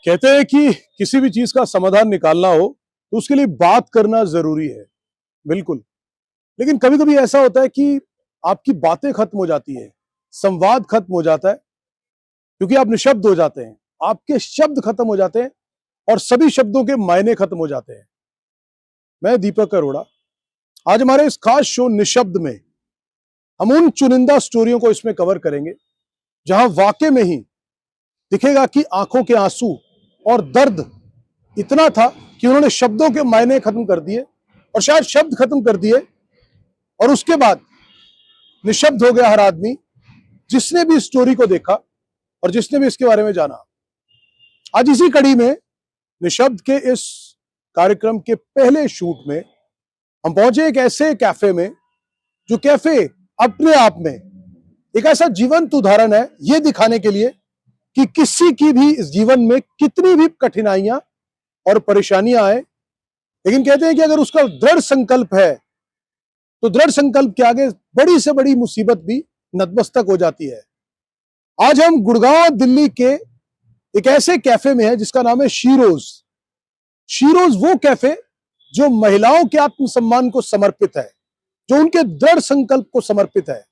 कहते हैं कि किसी भी चीज का समाधान निकालना हो तो उसके लिए बात करना जरूरी है। बिल्कुल। लेकिन कभी कभी ऐसा होता है कि आपकी बातें खत्म हो जाती है, संवाद खत्म हो जाता है, क्योंकि आप निशब्द हो जाते हैं, आपके शब्द खत्म हो जाते हैं और सभी शब्दों के मायने खत्म हो जाते हैं। मैं दीपक अरोड़ा। आज हमारे इस खास शो निशब्द में हम उन चुनिंदा स्टोरियों को इसमें कवर करेंगे जहां वाकई में ही दिखेगा कि आंखों के आंसू और दर्द इतना था कि उन्होंने शब्दों के मायने खत्म कर दिए और शायद शब्द खत्म कर दिए, और उसके बाद निशब्द हो गया हर आदमी जिसने भी स्टोरी को देखा और जिसने भी इसके बारे में जाना। आज इसी कड़ी में निशब्द के इस कार्यक्रम के पहले शूट में हम पहुंचे एक ऐसे कैफे में, जो कैफे अपने आप में एक ऐसा जीवंत उदाहरण है यह दिखाने के लिए कि किसी की भी इस जीवन में कितनी भी कठिनाइयां और परेशानियां आए, लेकिन कहते हैं कि अगर उसका दृढ़ संकल्प है तो दृढ़ संकल्प के आगे बड़ी से बड़ी मुसीबत भी नतमस्तक हो जाती है। आज हम गुड़गांव दिल्ली के एक ऐसे कैफे में है जिसका नाम है शीरोज। शीरोज वो कैफे जो महिलाओं के आत्मसम्मान को समर्पित है, जो उनके दृढ़ संकल्प को समर्पित है।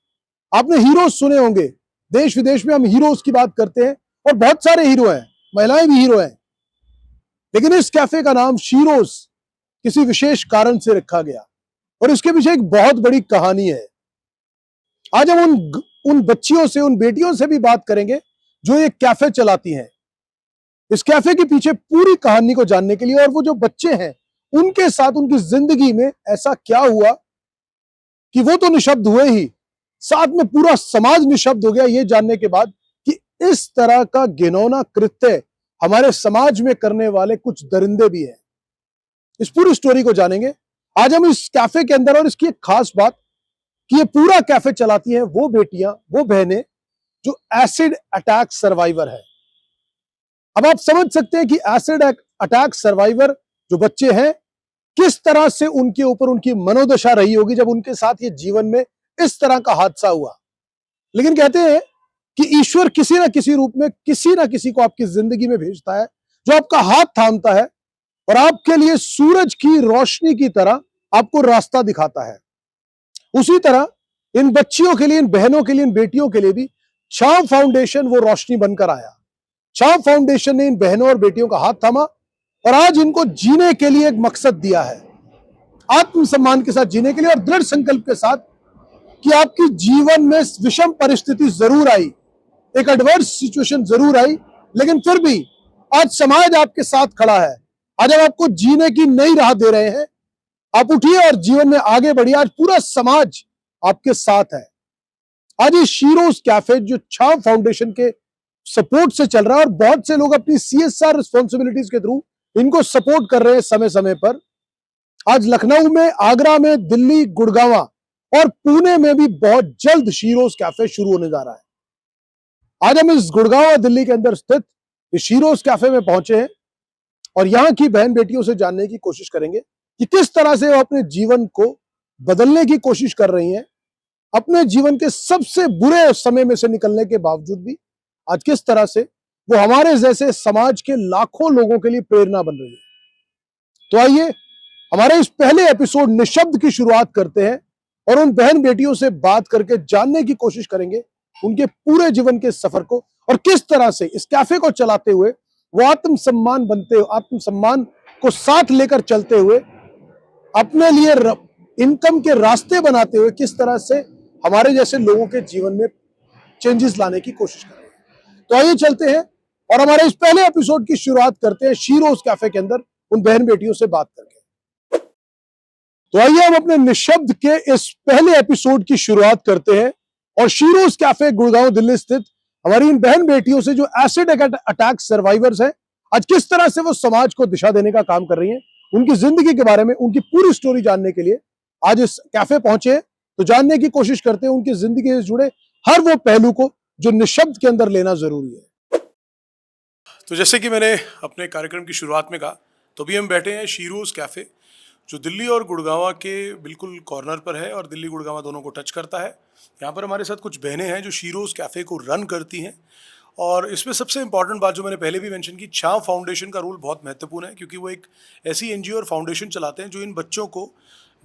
आपने हीरोज सुने होंगे, देश विदेश में हम हीरोज की बात करते हैं और बहुत सारे हीरो हैं, महिलाएं भी हीरो हैं, लेकिन इस कैफे का नाम शीरोज किसी विशेष कारण से रखा गया और इसके पीछे एक बहुत बड़ी कहानी है। आज हम उन बच्चियों से, उन बेटियों से भी बात करेंगे जो ये कैफे चलाती हैं, इस कैफे के पीछे पूरी कहानी को जानने के लिए, और वो जो बच्चे हैं उनके साथ उनकी जिंदगी में ऐसा क्या हुआ कि वो तो निशब्द हुए ही, साथ में पूरा समाज निशब्द हो गया, ये जानने के बाद कि इस तरह का घिनौना कृत्य हमारे समाज में करने वाले कुछ दरिंदे भी हैं। इस पूरी स्टोरी को जानेंगे आज हम इस कैफे के अंदर। और इसकी एक खास बात कि ये पूरा कैफे चलाती हैं वो बेटियां, वो बहनें जो एसिड अटैक सर्वाइवर है। अब आप समझ सकते हैं कि एसिड अटैक सर्वाइवर जो बच्चे हैं, किस तरह से उनके ऊपर उनकी मनोदशा रही होगी जब उनके साथ ये जीवन में इस तरह का हादसा हुआ। लेकिन कहते हैं कि ईश्वर किसी ना किसी रूप में किसी ना किसी को आपकी जिंदगी में भेजता है, जो आपका हाथ थामता है और आपके लिए सूरज की रोशनी की तरह आपको रास्ता दिखाता है। उसी तरह इन बच्चियों के लिए, इन बहनों के लिए, इन बेटियों के लिए भी छांव फाउंडेशन वो रोशनी बनकर आया। छांव फाउंडेशन ने इन बहनों और बेटियों का हाथ थामा और आज इनको जीने के लिए एक मकसद दिया है, आत्मसम्मान के साथ जीने के लिए और दृढ़ संकल्प के साथ कि आपकी जीवन में विषम परिस्थिति जरूर आई, एक एडवर्स सिचुएशन जरूर आई, लेकिन फिर भी आज समाज आपके साथ खड़ा है। आज हम आपको जीने की नई राह दे रहे हैं। आप उठिए और जीवन में आगे बढ़िए। आज पूरा समाज आपके साथ है। आज ये शीरोज कैफे जो छांव फाउंडेशन के सपोर्ट से चल रहा है और बहुत से लोग अपनी CSR रिस्पॉन्सिबिलिटीज के थ्रू इनको सपोर्ट कर रहे हैं समय समय पर। आज लखनऊ में, आगरा में, दिल्ली, गुड़गांव और पुणे में भी बहुत जल्द शीरोज कैफे शुरू होने जा रहा है। आज हम इस गुड़गांव और दिल्ली के अंदर स्थित इस शीरोज कैफे में पहुंचे हैं और यहां की बहन बेटियों से जानने की कोशिश करेंगे कि किस तरह से वो अपने जीवन को बदलने की कोशिश कर रही हैं, अपने जीवन के सबसे बुरे समय में से निकलने के बावजूद भी आज किस तरह से वो हमारे जैसे समाज के लाखों लोगों के लिए प्रेरणा बन रही है। तो आइए हमारे इस पहले एपिसोड निशब्द की शुरुआत करते हैं और उन बहन बेटियों से बात करके जानने की कोशिश करेंगे उनके पूरे जीवन के सफर को और किस तरह से इस कैफे को चलाते हुए वो आत्मसम्मान को साथ लेकर चलते हुए अपने लिए इनकम के रास्ते बनाते हुए किस तरह से हमारे जैसे लोगों के जीवन में चेंजेस लाने की कोशिश कर रहे हैं। तो आइए चलते हैं और हमारे इस पहले एपिसोड की शुरुआत करते हैं शीरोज कैफे के अंदर उन बहन बेटियों से बात करके। तो आइए हम अपने निशब्द के इस पहले एपिसोड की शुरुआत करते हैं और शीरोज कैफे गुड़गांव दिल्ली स्थित हमारी इन बहन बेटियों से जो एसिड अटैक सर्वाइवर्स हैं, आज किस तरह से वो समाज को दिशा देने का काम कर रही हैं, उनकी जिंदगी के बारे में, उनकी पूरी स्टोरी जानने के लिए आज इस कैफे पहुंचे। तो जानने की कोशिश करते हैं उनकी जिंदगी से जुड़े हर वो पहलू को जो निशब्द के अंदर लेना जरूरी है। तो जैसे कि मैंने अपने कार्यक्रम की शुरुआत में कहा, तो भी हम बैठे हैं शीरोज कैफे जो दिल्ली और गुड़गांव के बिल्कुल कॉर्नर पर है और दिल्ली गुड़गांव दोनों को टच करता है। यहाँ पर हमारे साथ कुछ बहनें हैं जो शीरोज कैफे को रन करती हैं और इसमें सबसे इम्पॉर्टेंट बात जो मैंने पहले भी मेंशन की, छांव फाउंडेशन का रोल बहुत महत्वपूर्ण है, क्योंकि वो एक ऐसी एनजीओ और फाउंडेशन चलाते हैं जो इन बच्चों को,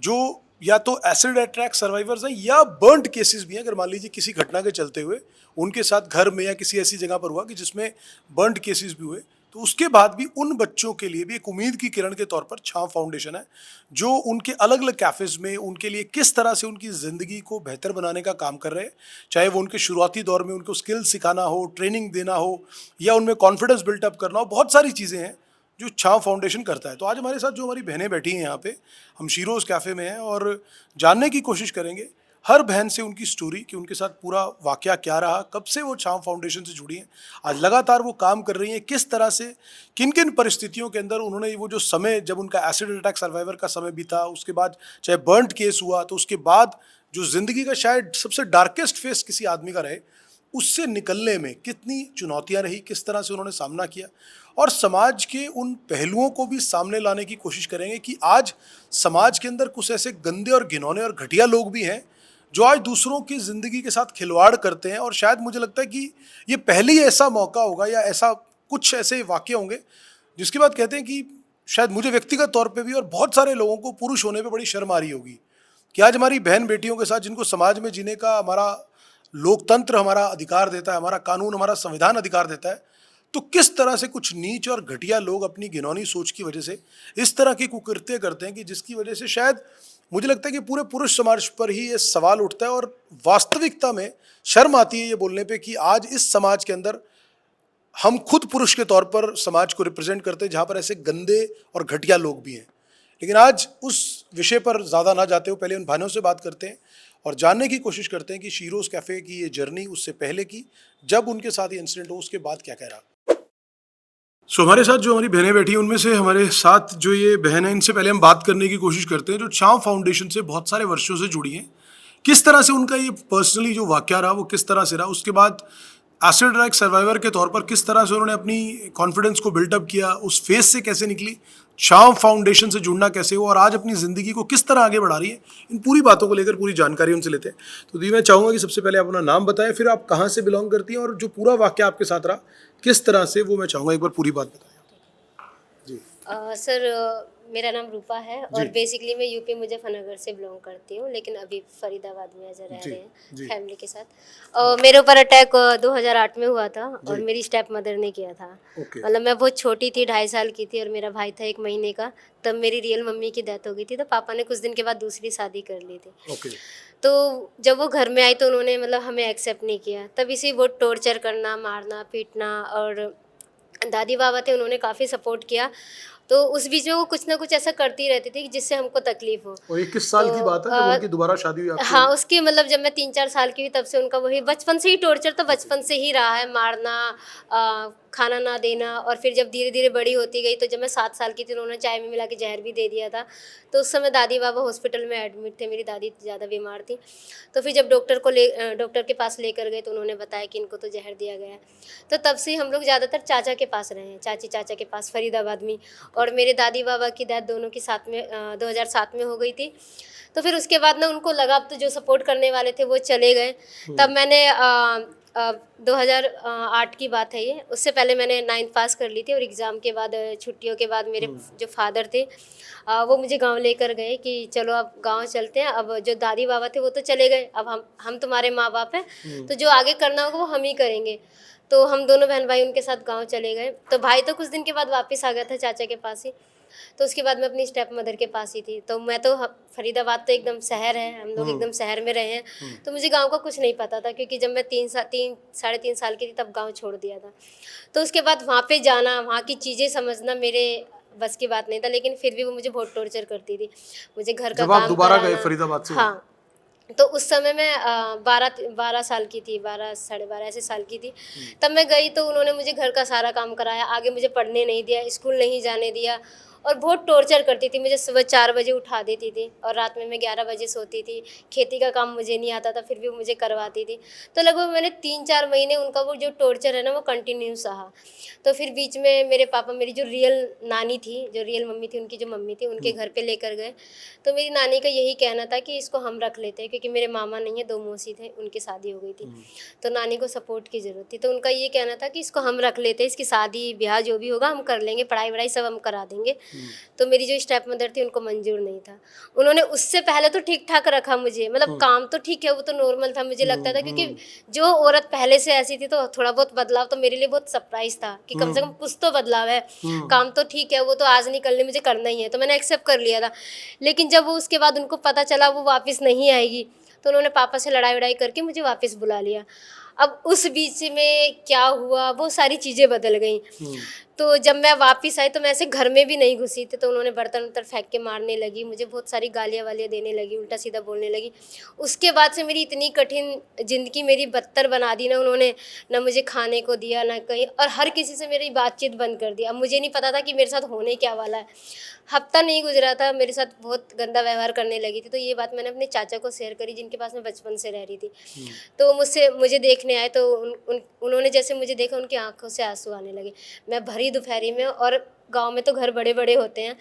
जो या तो एसिड अटैक सर्वाइवर्स हैं या बर्न्ड केसेस भी हैं, अगर मान लीजिए किसी घटना के चलते हुए उनके साथ घर में या किसी ऐसी जगह पर हुआ कि जिसमें बर्न्ड केसेस भी हुए, तो उसके बाद भी उन बच्चों के लिए भी एक उम्मीद की किरण के तौर पर छांव फाउंडेशन है, जो उनके अलग अलग कैफेज में उनके लिए किस तरह से उनकी ज़िंदगी को बेहतर बनाने का काम कर रहे हैं। चाहे वो उनके शुरुआती दौर में उनको स्किल सिखाना हो, ट्रेनिंग देना हो, या उनमें कॉन्फिडेंस बिल्टअप करना हो, बहुत सारी चीज़ें हैं जो छांव फाउंडेशन करता है। तो आज हमारे साथ जो हमारी बहनें बैठी हैं यहाँ पे, हम शीरोज़ कैफ़े में हैं और जानने की कोशिश करेंगे हर बहन से उनकी स्टोरी, कि उनके साथ पूरा वाकया क्या रहा, कब से वो छांव फाउंडेशन से जुड़ी हैं, आज लगातार वो काम कर रही हैं, किस तरह से, किन किन परिस्थितियों के अंदर उन्होंने वो जो समय, जब उनका एसिड अटैक सर्वाइवर का समय बीता, उसके बाद चाहे बर्न्ड केस हुआ, तो उसके बाद जो ज़िंदगी का शायद सबसे डार्केस्ट फेस किसी आदमी का रहे, उससे निकलने में कितनी चुनौतियां रही, किस तरह से उन्होंने सामना किया, और समाज के उन पहलुओं को भी सामने लाने की कोशिश करेंगे कि आज समाज के अंदर कुछ ऐसे गंदे और घिनौने और घटिया लोग भी हैं जो आज दूसरों की ज़िंदगी के साथ खिलवाड़ करते हैं। और शायद मुझे लगता है कि ये पहली ऐसा मौका होगा या ऐसा कुछ ऐसे वाक़ये होंगे जिसके बाद कहते हैं कि शायद मुझे व्यक्तिगत तौर पे भी और बहुत सारे लोगों को पुरुष होने पे बड़ी शर्म आ रही होगी कि आज हमारी बहन बेटियों के साथ, जिनको समाज में जीने का हमारा लोकतंत्र हमारा अधिकार देता है, हमारा कानून, हमारा संविधान अधिकार देता है, तो किस तरह से कुछ नीच और घटिया लोग अपनी घिनौनी सोच की वजह से इस तरह की कुकृत्य करते हैं कि जिसकी वजह से शायद मुझे लगता है कि पूरे पुरुष समाज पर ही ये सवाल उठता है। और वास्तविकता में शर्म आती है ये बोलने पे कि आज इस समाज के अंदर हम खुद पुरुष के तौर पर समाज को रिप्रेजेंट करते हैं, जहाँ पर ऐसे गंदे और घटिया लोग भी हैं। लेकिन आज उस विषय पर ज़्यादा ना जाते हुए पहले उन बहनों से बात करते हैं और जानने की कोशिश करते हैं कि शीरोज़ कैफ़े की ये जर्नी उससे पहले की, जब उनके साथ ये इंसिडेंट हो, उसके बाद क्या कह रहा। हमारे साथ जो हमारी बहनें बैठी हैं, उनमें से हमारे साथ जो ये बहन है, इनसे पहले हम बात करने की कोशिश करते हैं, जो छांव फाउंडेशन से बहुत सारे वर्षों से जुड़ी हैं, किस तरह से उनका ये पर्सनली जो वाकया रहा वो किस तरह से रहा, उसके बाद एसिड अटैक सर्वाइवर के तौर पर किस तरह से उन्होंने अपनी कॉन्फिडेंस को बिल्डअप किया, उस फेज से कैसे निकली, छांव फाउंडेशन से जुड़ना कैसे हुआ, और आज अपनी ज़िंदगी को किस तरह आगे बढ़ा रही है, इन पूरी बातों को लेकर पूरी जानकारी उनसे लेते हैं। तो दी, मैं चाहूँगा कि सबसे पहले आप अपना नाम बताएं, फिर आप कहाँ से बिलोंग करती हैं, और जो पूरा वाकया आपके साथ रहा किस तरह से, वो मैं चाहूँगा एक बार पूरी बात बताएं। जी। सर, मेरा नाम रूपा है और जी। बेसिकली मैं यूपी मुजफ्फरनगर से बिलोंग करती हूँ, लेकिन अभी फरीदाबाद में रह रहे जी। हैं फैमिली के साथ। मेरे ऊपर अटैक 2008 में हुआ था और जी। मेरी स्टेप मदर ने किया था। ओके। मतलब मैं बहुत छोटी थी, 2.5 साल की थी, और मेरा भाई था 1 महीने का। तब मेरी रियल मम्मी की डेथ हो गई थी, तो पापा ने कुछ दिन के बाद दूसरी शादी कर ली थी। ओके। तो जब वो घर में आई तो उन्होंने मतलब हमें एक्सेप्ट नहीं किया। तब इसी बहुत टॉर्चर करना, मारना, पीटना, और दादी बाबा थे, उन्होंने काफ़ी सपोर्ट किया। तो उस बीच में वो कुछ ना कुछ ऐसा करती रहती थी कि जिससे हमको तकलीफ हो। और ये किस साल की तो बात है जब उनकी दोबारा शादी हुई आपकी? हाँ, उसकी मतलब जब मैं 3-4 साल की हुई तब से उनका वही बचपन से ही टॉर्चर तो बचपन से ही रहा है, मारना, खाना ना देना। और फिर जब धीरे-धीरे बड़ी होती गई तो जब मैं 7 साल की थी, उन्होंने चाय में मिला के ज़हर भी दे दिया था। तो उस समय दादी बाबा हॉस्पिटल में एडमिट थे, मेरी दादी ज़्यादा बीमार थी। तो फिर जब डॉक्टर के पास लेकर गए तो उन्होंने बताया कि इनको तो ज़हर दिया गया है। तो तब से हम लोग ज़्यादातर चाचा के पास रहे हैं, चाची-चाचा के पास फरीदाबाद में। और मेरे दादी बाबा की डेथ दोनों की साथ में 2007 में हो गई थी। तो फिर उसके बाद ना उनको लगा अब तो जो सपोर्ट करने वाले थे वो चले गए। तब मैंने 2008 की बात है ये, उससे पहले मैंने 9th पास कर ली थी। और एग्ज़ाम के बाद छुट्टियों के बाद मेरे जो फादर थे वो मुझे गांव लेकर गए कि चलो अब गांव चलते हैं। अब जो दादी बाबा थे वो तो चले गए, अब हम तुम्हारे माँ बाप हैं, तो जो आगे करना होगा वो हम ही करेंगे। तो हम दोनों बहन भाई उनके साथ गांव चले गए। तो भाई तो कुछ दिन के बाद वापस आ गया था चाचा के पास ही। तो उसके बाद मैं अपनी स्टेप मदर के पास ही थी। तो मैं तो फरीदाबाद तो एकदम शहर है, हम लोग एकदम शहर में रहे हैं। तो मुझे गांव का कुछ नहीं पता था, क्योंकि जब मैं 3 साढ़े 3 साल की थी तब गांव छोड़ दिया था। तो उसके बाद वहाँ पे जाना, वहाँ की चीज़ें समझना मेरे बस की बात नहीं था। लेकिन फिर भी वो मुझे बहुत टॉर्चर करती थी, मुझे घर का जब आप काम दोबारा गए कराना। फरीदाबाद से? हाँ, तो उस समय मैं 12 साल की थी, 12 साढ़े 12 ऐसे साल की थी। तब मैं गई तो उन्होंने मुझे घर का सारा काम कराया, आगे मुझे पढ़ने नहीं दिया, स्कूल नहीं जाने दिया। और बहुत टॉर्चर करती थी। मुझे सुबह 4 बजे उठा देती थी और रात में मैं 11 बजे सोती थी। खेती का काम मुझे नहीं आता था, फिर भी वो मुझे करवाती थी। तो लगभग मैंने 3-4 महीने उनका वो जो टॉर्चर है ना वो कंटिन्यू सहा। तो फिर बीच में मेरे पापा मेरी जो रियल नानी थी, जो रियल मम्मी थी, उनकी जो मम्मी थी, उनके घर पे लेकर गए। तो मेरी नानी का यही कहना था कि इसको हम रख लेते हैं, क्योंकि मेरे मामा नहीं है, 2 मौसी थे, उनकी शादी हो गई थी। तो नानी को सपोर्ट की ज़रूरत थी। तो उनका ये कहना था कि इसको हम रख लेते हैं, इसकी शादी-ब्याह जो भी होगा हम कर लेंगे, पढ़ाई-वढ़ाई सब हम करा देंगे। तो मेरी जो स्टेप मदर थी उनको मंज़ूर नहीं था। उन्होंने उससे पहले तो ठीक-ठाक रखा मुझे, मतलब काम तो ठीक है, वो तो नॉर्मल था मुझे लगता था, क्योंकि जो औरत पहले से ऐसी थी तो थोड़ा बहुत बदलाव तो मेरे लिए बहुत सरप्राइज़ था कि कम से कम कुछ तो बदलाव है। काम तो ठीक है, वो तो आज नहीं कल नहीं मुझे करना ही है, तो मैंने एक्सेप्ट कर लिया था। लेकिन जब वो उसके बाद उनको पता चला वो वापस नहीं आएगी, तो उन्होंने पापा से लड़ाई-वड़ाई करके मुझे वापस बुला लिया। अब उस बीच में क्या हुआ, वो सारी चीज़ें बदल गईं। तो जब मैं वापस आई तो मैं ऐसे घर में भी नहीं घुसी थी, तो उन्होंने बर्तन-वर्तन फेंक के मारने लगी, मुझे बहुत सारी गालियाँ-वालियाँ देने लगी, उल्टा-सीधा बोलने लगी। उसके बाद से मेरी इतनी कठिन ज़िंदगी मेरी बदतर बना दी ना उन्होंने, ना मुझे खाने को दिया, ना कहीं, और हर किसी से मेरी बातचीत बंद कर दी। अब मुझे नहीं पता था कि मेरे साथ होने क्या वाला है। हफ्ता नहीं गुजरा था, मेरे साथ बहुत गंदा व्यवहार करने लगी थी। तो ये बात मैंने अपने चाचा को शेयर करी, जिनके पास मैं बचपन से रह रही थी। तो मुझे देखने आए, तो उन्होंने जैसे मुझे देखा, उनकी आँखों से आँसू आने लगे। मैं भरी दोपहरी में, और गाँव में तो घर बड़े-बड़े होते हैं,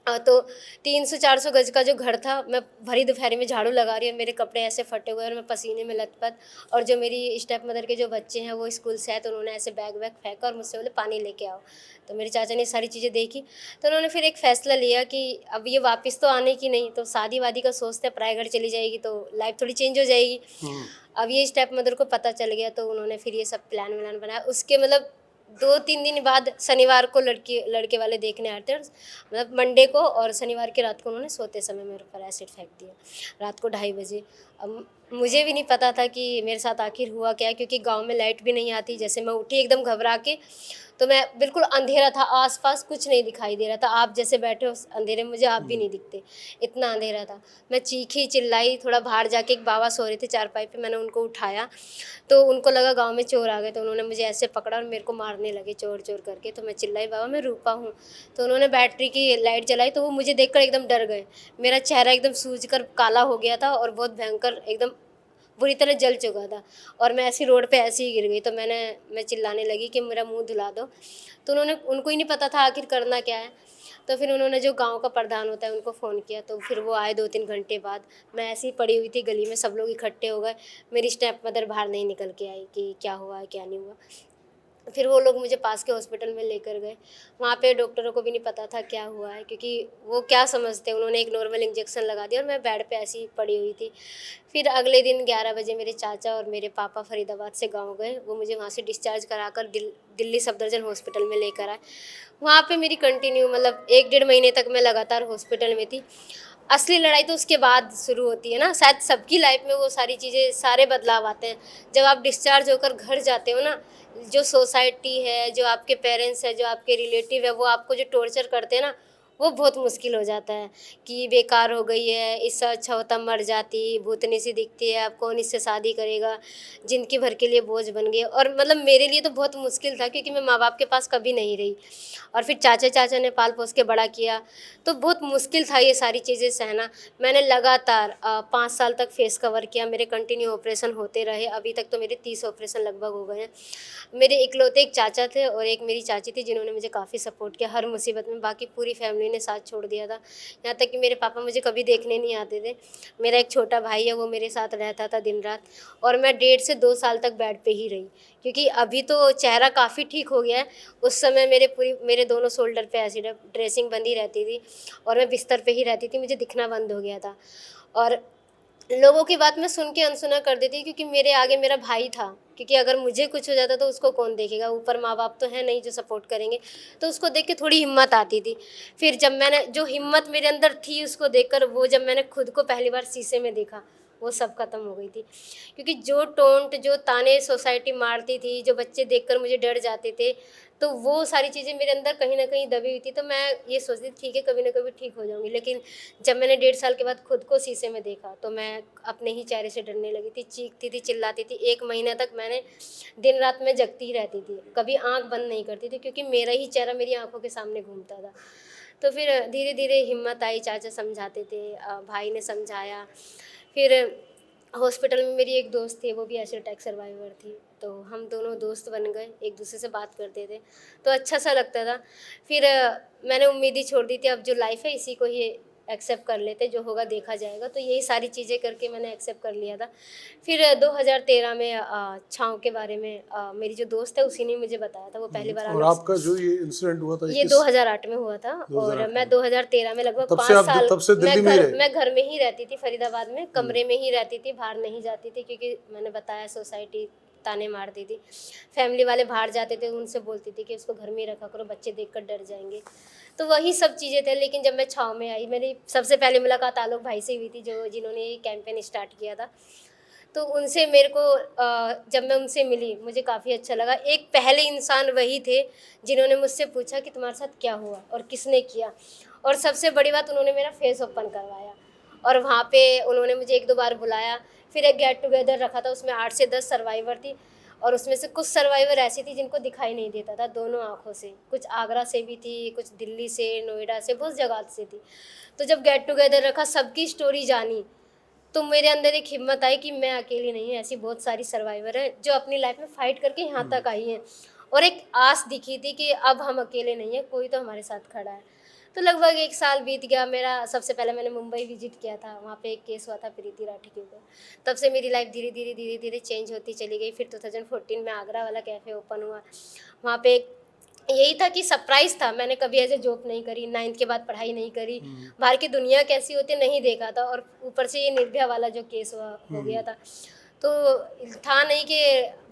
तो 300-400 गज का जो घर था, मैं भरी दोपहरी में झाड़ू लगा रही हूँ, मेरे कपड़े ऐसे फटे हुए और मैं पसीने में लथपथ, और जो मेरी स्टेप मदर के जो बच्चे हैं वो स्कूल से आए, तो उन्होंने ऐसे बैग वैग फेंका और मुझसे बोले पानी लेके आओ। तो मेरे चाचा ने सारी चीज़ें देखी, तो उन्होंने फिर एक फ़ैसला लिया कि अब ये वापस तो आने की नहीं, तो शादी-वादी का सोचते हैं, पराए घर चली जाएगी तो लाइफ़ थोड़ी चेंज हो जाएगी। अब ये स्टेप मदर को पता चल गया, तो उन्होंने फिर ये सब प्लान-व्लान बनाया। उसके मतलब 2-3 दिन बाद शनिवार को लड़के वाले देखने आए थे, और मतलब मंडे को, और शनिवार की रात को उन्होंने सोते समय मेरे ऊपर एसिड फेंक दिया, रात को 2:30 बजे। अब मुझे भी नहीं पता था कि मेरे साथ आखिर हुआ क्या है, क्योंकि गाँव में लाइट भी नहीं आती। जैसे मैं उठी एकदम घबरा के, तो मैं बिल्कुल अंधेरा था, आस-पास कुछ नहीं दिखाई दे रहा था। आप जैसे बैठे हो अंधेरे में, मुझे आप भी नहीं दिखते, इतना अंधेरा था। मैं चीखी, चिल्लाई, थोड़ा बाहर जाके एक बाबा सो रहे थे चारपाई पे, मैंने उनको उठाया, तो उनको लगा गाँव में चोर आ गए, तो उन्होंने मुझे ऐसे पकड़ा और मेरे को मारने लगे चोर-चोर करके। तो मैं चिल्लाई, बाबा मैं रूपा हूँ। तो उन्होंने बैटरी की लाइट जलाई, तो वो मुझे देखकर एकदम डर गए। मेरा चेहरा एकदम सूज कर काला हो गया था और बहुत भयंकर, एकदम बुरी तरह जल चुका था, और मैं ऐसी रोड पे ऐसे ही गिर गई। तो मैं चिल्लाने लगी कि मेरा मुँह धुला दो। तो उनको ही नहीं पता था आखिर करना क्या है। तो फिर उन्होंने जो गाँव का प्रधान होता है उनको फ़ोन किया, तो फिर वो आए 2-3 घंटे बाद। मैं ऐसे ही पड़ी हुई थी गली में, सब लोग इकट्ठे हो गए। मेरी स्टेप मदर बाहर नहीं निकल के आई कि क्या हुआ है, क्या नहीं हुआ। फिर वो लोग मुझे पास के हॉस्पिटल में लेकर गए। वहाँ पे डॉक्टरों को भी नहीं पता था क्या हुआ है, क्योंकि वो क्या समझते, उन्होंने एक नॉर्मल इंजेक्शन लगा दिया और मैं बेड पे ऐसी ही पड़ी हुई थी। फिर अगले दिन 11 बजे मेरे चाचा और मेरे पापा फरीदाबाद से गाँव गए। वो मुझे वहाँ से डिस्चार्ज कराकर दिल्ली सफदरजंग हॉस्पिटल में लेकर आए। वहाँ पे मेरी कंटिन्यू मतलब 1 डेढ़ महीने तक मैं लगातार हॉस्पिटल में थी। असली लड़ाई तो उसके बाद शुरू होती है ना, शायद सबकी लाइफ में वो सारी चीज़ें, सारे बदलाव आते हैं। जब आप डिस्चार्ज होकर घर जाते हो ना, जो सोसाइटी है, जो आपके पेरेंट्स हैं, जो आपके रिलेटिव है, वो आपको जो टॉर्चर करते हैं ना, वो बहुत मुश्किल हो जाता है कि बेकार हो गई है, इससे अच्छा होता मर जाती, भूतनी सी दिखती है, अब कौन इससे शादी करेगा, ज़िंदगी भर के लिए बोझ बन गई। और मतलब मेरे लिए तो बहुत मुश्किल था, क्योंकि मैं माँ-बाप के पास कभी नहीं रही, और फिर चाचा ने पाल-पोस के बड़ा किया, तो बहुत मुश्किल था ये सारी चीज़ें सहना। मैंने लगातार 5 साल तक फेस कवर किया, मेरे कंटिन्यू ऑपरेशन होते रहे, अभी तक तो मेरे 30 ऑपरेशन लगभग हो गए हैं। मेरे इकलौते एक चाचा थे और एक मेरी चाची थी, जिन्होंने मुझे काफ़ी सपोर्ट किया हर मुसीबत में, बाकी पूरी फैमिली ने साथ छोड़ दिया था। यहाँ तक कि मेरे पापा मुझे कभी देखने नहीं आते थे। मेरा एक छोटा भाई है, वो मेरे साथ रहता था दिन-रात, और मैं 1.5 से 2 साल तक बेड पे ही रही, क्योंकि अभी तो चेहरा काफ़ी ठीक हो गया है। उस समय मेरे दोनों शोल्डर पे एसिड है, ड्रेसिंग बंधी रहती थी और मैं बिस्तर पे ही रहती थी, मुझे दिखना बंद हो गया था। और लोगों की बात मैं सुन के अनसुना कर देती, क्योंकि मेरे आगे मेरा भाई था, क्योंकि अगर मुझे कुछ हो जाता तो उसको कौन देखेगा, ऊपर माँ-बाप तो हैं नहीं जो सपोर्ट करेंगे, तो उसको देख के थोड़ी हिम्मत आती थी। फिर जब मैंने जो हिम्मत मेरे अंदर थी उसको देखकर, वो जब मैंने खुद को पहली बार शीशे में देखा, वो सब खत्म हो गई थी। क्योंकि जो टोंट, जो ताने सोसाइटी मारती थी, जो बच्चे देखकर मुझे डर जाते थे, तो वो सारी चीज़ें मेरे अंदर कहीं न कहीं दबी हुई थी। तो मैं ये सोचती थी ठीक है, कभी न कभी ठीक हो जाऊँगी। लेकिन जब मैंने 1.5 साल के बाद खुद को शीशे में देखा, तो मैं अपने ही चेहरे से डरने लगी थी, चीखती थी, चिल्लाती थी। 1 महीना तक मैंने दिन-रात में जगती ही रहती थी, कभी आँख बंद नहीं करती थी, क्योंकि मेरा ही चेहरा मेरी आँखों के सामने घूमता था। तो फिर धीरे धीरे हिम्मत आई, चाचा समझाते थे, भाई ने समझाया। फिर हॉस्पिटल में मेरी एक दोस्त थी, वो भी एसिड अटैक सर्वाइवर थी, तो हम दोनों दोस्त बन गए, एक दूसरे से बात करते थे, तो अच्छा सा लगता था। फिर मैंने उम्मीद ही छोड़ दी थी, अब जो लाइफ है इसी को ही एक्सेप्ट कर लेते, जो होगा देखा जाएगा, तो यही सारी चीज़ें करके मैंने एक्सेप्ट कर लिया था। फिर 2013 में छाँव के बारे में मेरी जो दोस्त है उसी ने मुझे बताया था, वो पहली बार और आपका जो ये इंसिडेंट हुआ था ये 2008 में हुआ था, और 2008 मैं में 2013 में लगभग तब से 5 आप साल तब से दिल्ली में ही रहे? मैं घर में ही रहती थी, फरीदाबाद में कमरे में ही रहती थी, बाहर नहीं जाती थी, क्योंकि मैंने बताया सोसाइटी ताने मारती थी, फैमिली वाले बाहर जाते थे, उनसे बोलती थी कि उसको घर में ही रखा करो, बच्चे देखकर डर जाएंगे, तो वही सब चीज़ें थे। लेकिन जब मैं छाँव में आई, मेरी सबसे पहले मुलाकात आलोक भाई से हुई थी, जिन्होंने ये कैंपेन स्टार्ट किया था। तो उनसे मेरे को जब मैं उनसे मिली, मुझे काफ़ी अच्छा लगा। एक पहले इंसान वही थे जिन्होंने मुझसे पूछा कि तुम्हारे साथ क्या हुआ और किसने किया, और सबसे बड़ी बात, उन्होंने मेरा फेस ओपन करवाया, और वहाँ पे उन्होंने मुझे 1-2 बार बुलाया। फिर एक गेट टुगेदर रखा था, उसमें 8 से 10 सर्वाइवर थी, और उसमें से कुछ सर्वाइवर ऐसी थी जिनको दिखाई नहीं देता था दोनों आँखों से, कुछ आगरा से भी थी, कुछ दिल्ली से, नोएडा से, बहुत जगह से थी। तो जब गेट टुगेदर रखा, सबकी स्टोरी जानी, तो मेरे अंदर एक हिम्मत आई कि मैं अकेली नहीं हूँ, ऐसी बहुत सारी सर्वाइवर हैं जो अपनी लाइफ में फ़ाइट करके यहाँ तक आई हैं, और एक आस दिखी थी कि अब हम अकेले नहीं हैं, कोई तो हमारे साथ खड़ा है। तो लगभग 1 साल बीत गया मेरा। सबसे पहले मैंने मुंबई विज़िट किया था, वहाँ पे एक केस हुआ था प्रीति राठी के ऊपर। तब से मेरी लाइफ धीरे-धीरे चेंज होती चली गई। फिर 2014 में आगरा वाला कैफ़े ओपन हुआ, वहाँ पे यही था कि सरप्राइज़ था, मैंने कभी ऐसे जॉब नहीं करी, 9th के बाद पढ़ाई नहीं करी, बाहर की दुनिया कैसी होती है नहीं देखा था, और ऊपर से ये निर्भया वाला जो केस हो गया था, तो था नहीं कि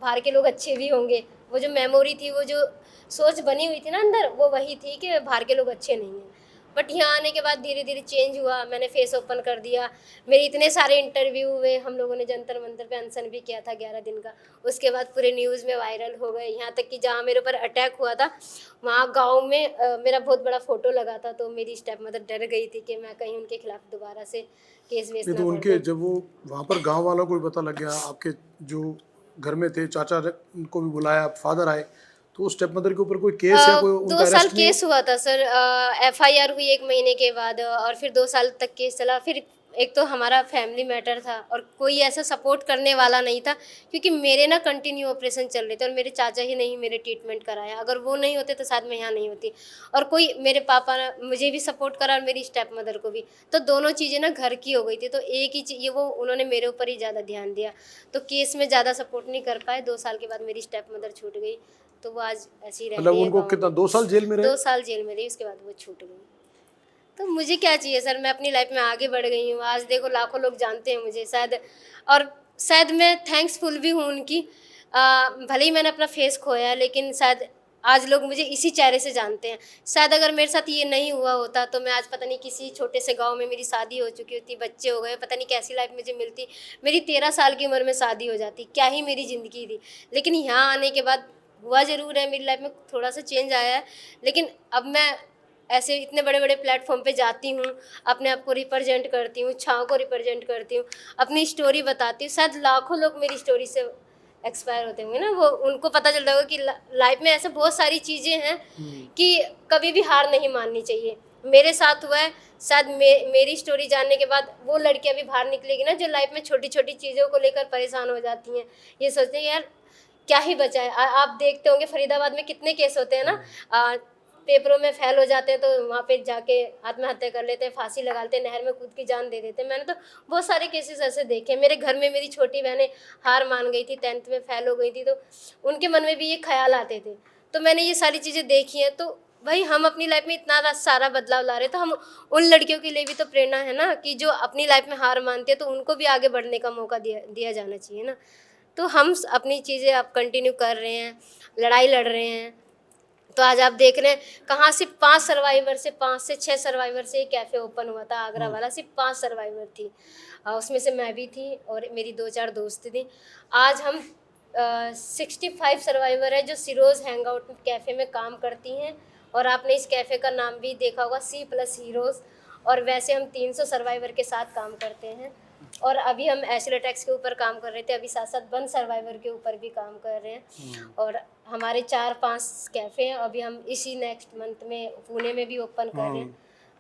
बाहर के लोग अच्छे भी होंगे। वो जो मेमोरी थी, वो जो सोच बनी हुई थी ना अंदर, वो वही थी कि बाहर के लोग अच्छे नहीं हैं। बट यहाँ आने के बाद धीरे धीरे चेंज हुआ, मैंने फेस ओपन कर दिया, मेरे इतने सारे इंटरव्यू हुए, हम लोगों ने जंतर मंतर पे अनशन भी किया था 11 दिन का, उसके बाद पूरे न्यूज़ में वायरल हो गए। यहाँ तक कि जहाँ मेरे ऊपर अटैक हुआ था, वहाँ गाँव में मेरा बहुत बड़ा फ़ोटो लगा था, तो मेरी स्टेप मदर डर गई थी कि मैं कहीं उनके खिलाफ दोबारा से केस वेस नहीं ना तो कर उनके दूँ। जब वो वहाँ पर गांव वालों को भी पता लग गया, आपके जो घर में थे चाचा उनको भी बुलाया, फादर आए, तो उस स्टेप मदर के ऊपर कोई केस या कोई 2 उनका साल अरेस्ट नहीं केस हुआ था सर, एफआईआर हुई 1 महीने के बाद, और फिर 2 साल तक केस चला। फिर एक तो हमारा फैमिली मैटर था, और कोई ऐसा सपोर्ट करने वाला नहीं था, क्योंकि मेरे ना कंटिन्यू ऑपरेशन चल रहे थे, और मेरे चाचा ही नहीं मेरे ट्रीटमेंट कराया, अगर वो नहीं होते तो शायद मैं यहाँ नहीं होती। और कोई, मेरे पापा ने मुझे भी सपोर्ट करा और मेरी स्टेप मदर को भी, तो दोनों चीज़ें ना घर की हो गई थी, तो एक ही ये वो उन्होंने मेरे ऊपर ही ज़्यादा ध्यान दिया, तो केस में ज़्यादा सपोर्ट नहीं कर पाए। 2 साल के बाद मेरी स्टेप मदर छूट गई, तो वो आज ऐसी ही रह मतलब रही है उनको गाँव कितना में। 2 साल जेल में रहे? 2 साल जेल में रही, उसके बाद वो छूट गई। तो मुझे क्या चाहिए सर, मैं अपनी लाइफ में आगे बढ़ गई हूँ, आज देखो लाखों लोग जानते हैं मुझे शायद, और शायद मैं थैंक्सफुल भी हूँ उनकी। भले ही मैंने अपना फेस खोया है, लेकिन शायद आज लोग मुझे इसी चेहरे से जानते हैं। शायद अगर मेरे साथ ये नहीं हुआ होता, तो मैं आज पता नहीं किसी छोटे से गाँव में, मेरी शादी हो चुकी होती, बच्चे हो गए, पता नहीं कैसी लाइफ मुझे मिलती, मेरी 13 साल की उम्र में शादी हो जाती, क्या ही मेरी ज़िंदगी थी। लेकिन यहाँ आने के बाद हुआ ज़रूर है, मेरी लाइफ में थोड़ा सा चेंज आया है, लेकिन अब मैं ऐसे इतने बड़े बड़े प्लेटफॉर्म पे जाती हूँ, अपने आप को रिप्रेजेंट करती हूँ, छाँव को रिप्रेजेंट करती हूँ, अपनी स्टोरी बताती हूँ। शायद लाखों लोग मेरी स्टोरी से एक्सपायर होते होंगे ना, वो उनको पता चलता होगा कि लाइफ में ऐसे बहुत सारी चीज़ें हैं कि कभी भी हार नहीं माननी चाहिए। मेरे साथ हुआ है, शायद मेरी स्टोरी जानने के बाद वो लड़कियां भी बाहर निकलेगी ना, जो लाइफ में छोटी छोटी चीज़ों को लेकर परेशान हो जाती हैं, ये सोचते हैं यार क्या ही बचा है। आप देखते होंगे फरीदाबाद में कितने केस होते हैं ना, पेपरों में फेल हो जाते हैं, तो वहाँ पे जाके आत्महत्या कर लेते हैं, फांसी लगा लेते हैं, नहर में कूद की जान दे देते हैं। मैंने तो बहुत सारे केसेस ऐसे देखे हैं। मेरे घर में मेरी छोटी बहनें हार मान गई थी, 10th में फेल हो गई थी, तो उनके मन में भी ये ख्याल आते थे। तो मैंने ये सारी चीज़ें देखी हैं, तो भाई हम अपनी लाइफ में इतना सारा बदलाव ला रहे हैं, तो हम उन लड़कियों के लिए भी तो प्रेरणा है ना, कि जो अपनी लाइफ में हार मानती है, तो उनको भी आगे बढ़ने का मौका दिया जाना चाहिए ना। तो हम अपनी चीज़ें अब कंटिन्यू कर रहे हैं, लड़ाई लड़ रहे हैं। तो आज आप देख रहे हैं कहाँ सिर्फ 5 सर्वाइवर से, 5 से 6 सर्वाइवर से ये कैफ़े ओपन हुआ था आगरा वाला, सिर्फ 5 सर्वाइवर थी। उसमें से मैं भी थी और मेरी 2-4 दोस्त थी। आज हम 65 सर्वाइवर है जो सिरोज़ हैंगआउट कैफ़े में काम करती हैं, और आपने इस कैफ़े का नाम भी देखा होगा, C+ हीरोज़। और वैसे हम 300 सर्वाइवर के साथ काम करते हैं। और अभी हम एसिड अटैक्स के ऊपर काम कर रहे थे, अभी साथ साथ वन सर्वाइवर के ऊपर भी काम कर रहे हैं। और हमारे 4-5 कैफ़े हैं, अभी हम इसी नेक्स्ट मंथ में पुणे में भी ओपन कर रहे हैं।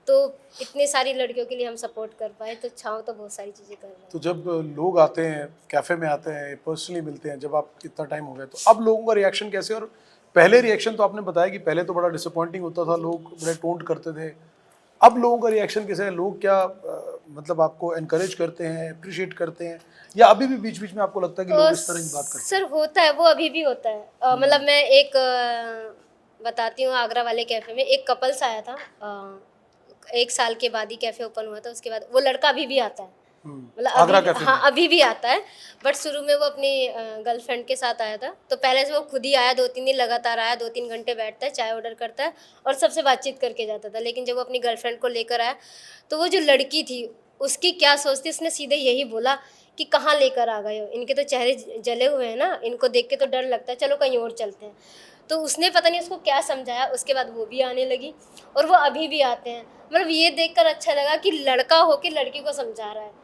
तो इतनी सारी लड़कियों के लिए हम सपोर्ट कर पाए, तो छाँव तो बहुत सारी चीज़ें कर रहे हैं। तो जब लोग आते हैं कैफ़े में आते हैं, पर्सनली मिलते हैं, जब आप इतना टाइम हो गया, तो अब लोगों का रिएक्शन कैसे? और पहले रिएक्शन तो आपने बताया कि पहले तो बड़ा डिसअपॉइंटिंग होता था, लोग बड़े टोंट करते थे। अब लोगों का रिएक्शन कैसे है? लोग क्या मतलब आपको एनकरेज करते हैं, अप्रिशिएट करते हैं, या अभी भी बीच बीच में आपको लगता है कि लोग इस तरह की बात करते हैं? सर होता है, वो अभी भी होता है। मतलब मैं एक बताती हूँ, आगरा वाले कैफ़े में एक कपल्स आया था। 1 साल के बाद ही कैफ़े ओपन हुआ था, उसके बाद वो लड़का अभी भी आता है। मतलब आगरा अभी, कैफ़े हाँ, में? अभी भी आता है। बट शुरू में वो अपनी गर्लफ्रेंड के साथ आया था, तो पहले से वो खुद ही आया, 2-3 दिन लगातार आया, 2-3 घंटे बैठता है, चाय ऑर्डर करता है और सबसे बातचीत करके जाता था। लेकिन जब वो अपनी गर्लफ्रेंड को लेकर आया, तो वो जो लड़की थी, उसकी क्या सोच थी, उसने सीधे यही बोला कि कहाँ लेकर आ गए हो? इनके तो चेहरे जले हुए हैं ना, इनको देख के तो डर लगता है, चलो कहीं और चलते हैं। तो उसने पता नहीं उसको क्या समझाया, उसके बाद वो भी आने लगी और वो अभी भी आते हैं। मतलब ये देखकर अच्छा लगा कि लड़का होके लड़की को समझा रहा है।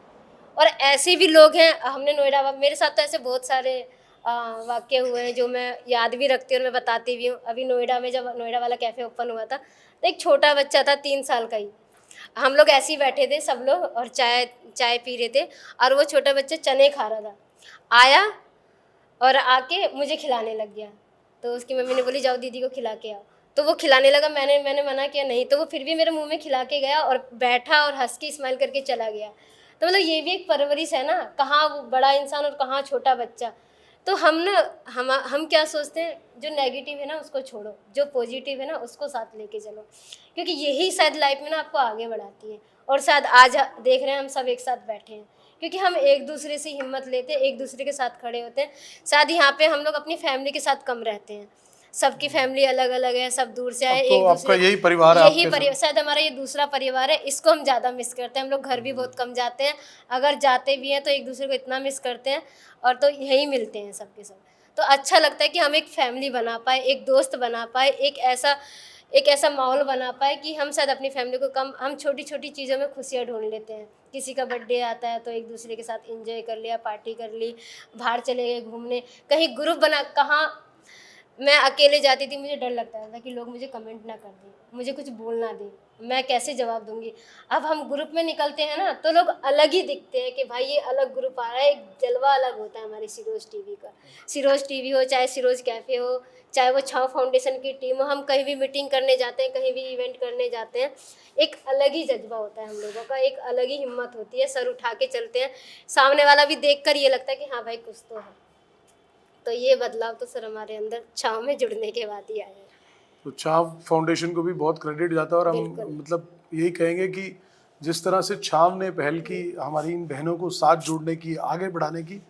और ऐसे भी लोग हैं, हमने नोएडा, मेरे साथ तो ऐसे बहुत सारे वाक़ये हुए हैं जो मैं याद भी रखती हूँ और मैं बताती भी हूँ। अभी नोएडा में जब नोएडा वाला कैफ़े ओपन हुआ था, तो एक छोटा बच्चा था 3 साल का ही। हम लोग ऐसे ही बैठे थे सब लोग और चाय चाय पी रहे थे और वो छोटा बच्चा चने खा रहा था। आया और आके मुझे खिलाने लग गया। तो उसकी मम्मी ने बोली जाओ दीदी को खिला के आओ। तो वो खिलाने लगा, मैंने मना किया नहीं, तो वो फिर भी मेरे मुँह में खिला के गया और बैठा और हँस के स्माइल करके चला गया। तो मतलब ये भी एक परवरिश है ना, कहाँ वो बड़ा इंसान और कहाँ छोटा बच्चा। तो हम ना हम क्या सोचते हैं, जो नेगेटिव है ना उसको छोड़ो, जो पॉजिटिव है ना उसको साथ लेके चलो, क्योंकि यही शायद लाइफ में ना आपको आगे बढ़ाती है। और शायद आज देख रहे हैं हम सब एक साथ बैठे हैं, क्योंकि हम एक दूसरे से हिम्मत लेते हैं, एक दूसरे के साथ खड़े होते हैं। शायद यहाँ पे हम लोग अपनी फैमिली के साथ कम रहते हैं, सबकी फैमिली अलग अलग है, सब दूर से अब आए, तो एक आपका दूसरे, यही परिवार है यही आपके परिवार, साथ। शायद हमारा ये दूसरा परिवार है, इसको हम ज़्यादा मिस करते हैं। हम लोग घर भी बहुत कम जाते हैं, अगर जाते भी हैं तो एक दूसरे को इतना मिस करते हैं, और तो यहीं मिलते हैं सबके सब। तो अच्छा लगता है कि हम एक फैमिली बना पाए, एक दोस्त बना पाए, एक ऐसा माहौल बना पाए कि हम शायद अपनी फैमिली को कम, हम छोटी छोटी चीज़ों में खुशियाँ ढूंढ लेते हैं। किसी का बर्थडे आता है तो एक दूसरे के साथ एंजॉय कर लिया, पार्टी कर ली, बाहर चले गए घूमने, कहीं ग्रुप बना, कहाँ मैं अकेले जाती थी, मुझे डर लगता था कि लोग मुझे कमेंट ना कर दें, मुझे कुछ बोल ना दें, मैं कैसे जवाब दूंगी। अब हम ग्रुप में निकलते हैं ना, तो लोग अलग ही दिखते हैं कि भाई ये अलग ग्रुप आ रहा है, एक जलवा अलग होता है हमारी सिरोज टीवी का। सिरोज टीवी हो, चाहे सिरोज कैफ़े हो, चाहे वो छाव फाउंडेशन की टीम हो, हम कहीं भी मीटिंग करने जाते हैं, कहीं भी इवेंट करने जाते हैं, एक अलग ही जज्बा होता है हम लोगों का, एक अलग ही हिम्मत होती है, सर उठा के चलते हैं। सामने वाला भी देख कर ये लगता है कि हाँ भाई कुछ तो है। तो ये बदलाव तो सर हमारे अंदर छाव में जुड़ने के बाद ही आया है। तो छाव फाउंडेशन को भी बहुत क्रेडिट जाता है, और हम बिल्कुल। मतलब यही कहेंगे कि जिस तरह से छाव ने पहल की हमारी इन बहनों को साथ जोड़ने की, आगे बढ़ाने की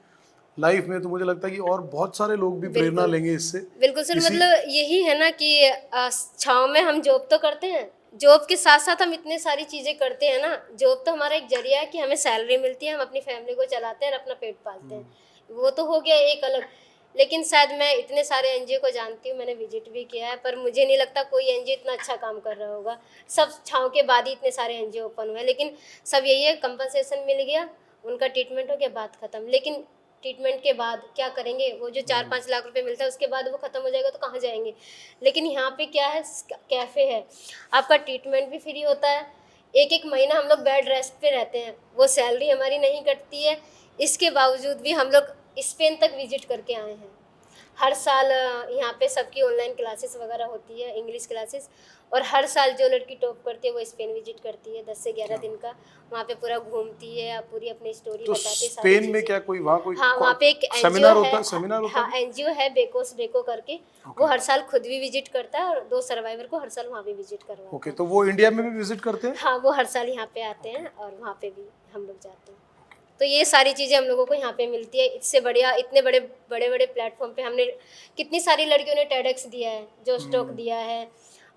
लाइफ में, तो मुझे लगता है कि और बहुत सारे लोग भी प्रेरणा बिल्कुल लेंगे इससे। बिल्कुल सर, इसी मतलब यही है ना कि छाव में हम जॉब तो करते हैं, जॉब के साथ साथ हम इतने सारी चीज़ें करते हैं ना। जॉब तो हमारा एक जरिया है कि हमें सैलरी मिलती है, हम अपनी फैमिली को चलाते हैं और अपना पेट पालते हैं, वो तो हो गया एक अलग। लेकिन शायद मैं इतने सारे एनजीओ को जानती हूँ, मैंने विजिट भी किया है, पर मुझे नहीं लगता कोई एनजीओ इतना अच्छा काम कर रहा होगा। सब छाव के बाद ही इतने सारे एनजीओ ओपन हुए हैं, लेकिन सब यही है, कंपनसेशन मिल गया, उनका ट्रीटमेंट हो गया, बात खत्म। लेकिन ट्रीटमेंट के बाद क्या करेंगे, वो जो 4-5 लाख रुपए मिलता है उसके बाद वो ख़त्म हो जाएगा तो कहाँ जाएंगे। लेकिन यहाँ पे क्या है, कैफ़े है, आपका ट्रीटमेंट भी फ्री होता है, एक एक महीना हम लोग बेड रेस्ट पे रहते हैं, वो सैलरी हमारी नहीं कटती है। इसके बावजूद भी हम लोग स्पेन तक विजिट करके आए हैं। हर साल यहाँ पे सबकी ऑनलाइन क्लासेस वगैरह होती है, इंग्लिश क्लासेस, और हर साल जो लड़की टॉप करती है वो स्पेन विजिट करती है 10 से 11 दिन का, वहाँ पे पूरा घूमती है, पूरी अपनी स्टोरी तो बताती है, सारी स्पेन में चीज़ें। क्या कोई वहाँ कोई हाँ, वहाँ पे एक एनजीओ सेमिनार है, होता है? सेमिनार होता हाँ है? एनजीओ है बेकोस बेको करके, वो हर साल खुद भी विजिट करता है और 2 सर्वाइवर को हर साल वहाँ पे विजिट करवाता ओके, है। तो वो इंडिया में भी विजिट करते हैं? हाँ, वो हर साल यहाँ पे आते हैं और वहाँ पे भी हम लोग जाते हैं। तो ये सारी चीज़ें हम लोगों को यहाँ पे मिलती है। इससे बढ़िया इतने बड़े बड़े प्लेटफॉर्म पे हमने कितनी सारी लड़कियों ने टेडेक्स दिया है, जो स्टॉक दिया है,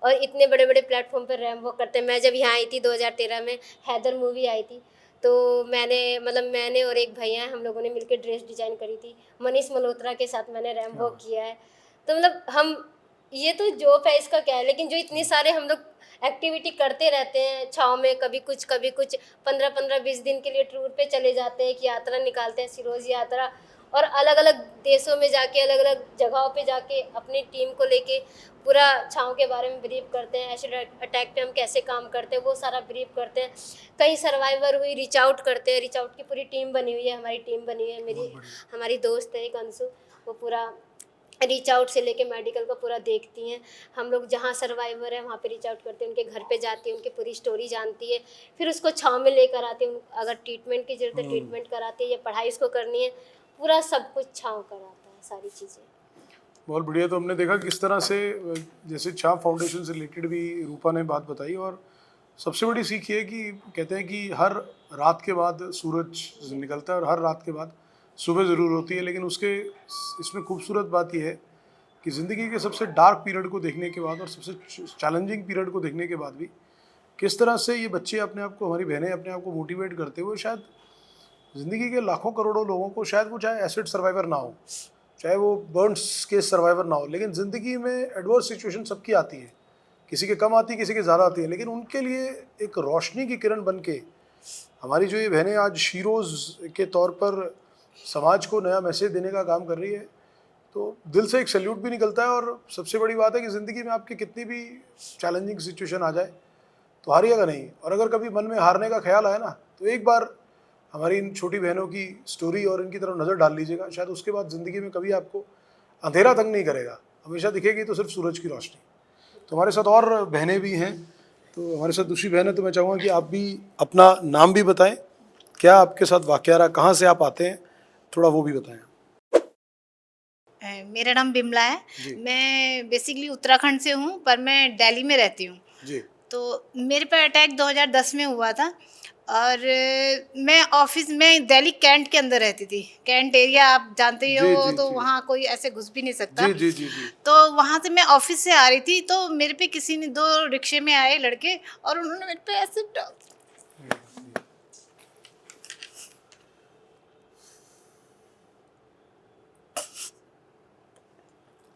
और इतने बड़े बड़े प्लेटफॉर्म पे रैम वॉक करते हैं। मैं जब यहाँ आई थी 2013 में, हैदर मूवी आई थी, तो मैंने और एक भैया हैं, हम लोगों ने मिलकर ड्रेस डिज़ाइन करी थी। मनीष मल्होत्रा के साथ मैंने रैम वॉक किया है। तो मतलब हम ये तो जॉब है, इसका क्या है, लेकिन जो इतने सारे हम लोग एक्टिविटी करते रहते हैं छाँव में, कभी कुछ 15-15 20 दिन के लिए टूर पे चले जाते हैं, कि यात्रा निकालते हैं, सिरोज यात्रा, और अलग अलग देशों में जाके, अलग अलग जगहों पे जाके अपनी टीम को लेके पूरा छाँव के बारे में ब्रीफ करते हैं, एसिड अटैक पे हम कैसे काम करते हैं वो सारा ब्रीफ करते हैं। कई सर्वाइवर हुई, रीच आउट करते हैं, रीच आउट की पूरी टीम बनी हुई है, हमारी टीम बनी हुई है, मेरी हमारी दोस्त है एक अंशु, वो पूरा रीच आउट से लेके मेडिकल का पूरा देखती हैं। हम लोग जहाँ सर्वाइवर है वहाँ पे रीच आउट करते हैं, उनके घर पे जाती है, उनकी पूरी स्टोरी जानती है, फिर उसको छाँव में लेकर आती है, अगर ट्रीटमेंट की जरूरत है ट्रीटमेंट कराती है, या पढ़ाई उसको करनी है, पूरा सब कुछ छाँव कराता है, सारी चीज़ें। बहुत बढ़िया। तो हमने देखा किस तरह से जैसे छाप फाउंडेशन से रिलेटेड भी रूपा ने बात बताई, और सबसे बड़ी सीख ये है कि कहते हैं कि हर रात के बाद सूरज निकलता है और हर रात के बाद सुबह ज़रूर होती है, लेकिन उसके इसमें खूबसूरत बात यह है कि ज़िंदगी के सबसे डार्क पीरियड को देखने के बाद और सबसे चैलेंजिंग पीरियड को देखने के बाद भी किस तरह से ये बच्चे अपने आप को, हमारी बहनें अपने आप को मोटिवेट करते हुए शायद ज़िंदगी के लाखों करोड़ों लोगों को, शायद वो चाहे एसिड सर्वाइवर ना हो, चाहे वो बर्न्स के सर्वाइवर ना हो, लेकिन ज़िंदगी में एडवर्स सिचुएशन सबकी आती है, किसी के कम आती है, किसी के ज़्यादा आती है, लेकिन उनके लिए एक रोशनी की किरण बन के हमारी जो ये बहनें आज हीरोज़ के तौर पर समाज को नया मैसेज देने का काम कर रही है, तो दिल से एक सैल्यूट भी निकलता है। और सबसे बड़ी बात है कि ज़िंदगी में आपकी कितनी भी चैलेंजिंग सिचुएशन आ जाए तो हारिएगा नहीं, और अगर कभी मन में हारने का ख्याल आए ना, तो एक बार हमारी इन छोटी बहनों की स्टोरी और इनकी तरफ नज़र डाल लीजिएगा, शायद उसके बाद ज़िंदगी में कभी आपको अंधेरा तंग नहीं करेगा, हमेशा दिखेगी तो सिर्फ सूरज की रोशनी। तो हमारे साथ और बहनें भी हैं, तो हमारे साथ दूसरी बहन है, तो मैं चाहूँगा कि आप भी अपना नाम भी बताएं, क्या आपके साथ वाक़या रहा, कहाँ से आप आते हैं, थोड़ा वो भी बताएं। मेरा नाम बिमला है। मैं बेसिकली उत्तराखंड से हूँ, पर मैं दिल्ली में रहती हूँ जी। तो मेरे पर अटैक 2010 में हुआ था, और मैं ऑफिस में दिल्ली कैंट के अंदर रहती थी। कैंट एरिया आप जानते ही जी, हो, जी, तो जी। वहाँ कोई ऐसे घुस भी नहीं सकता। जी जी जी जी। तो वहाँ से मैं ऑफिस से आ रही थी, तो मेरे पे किसी ने, 2 रिक्शे में आए लड़के, और उन्होंने मेरे पे ऐसे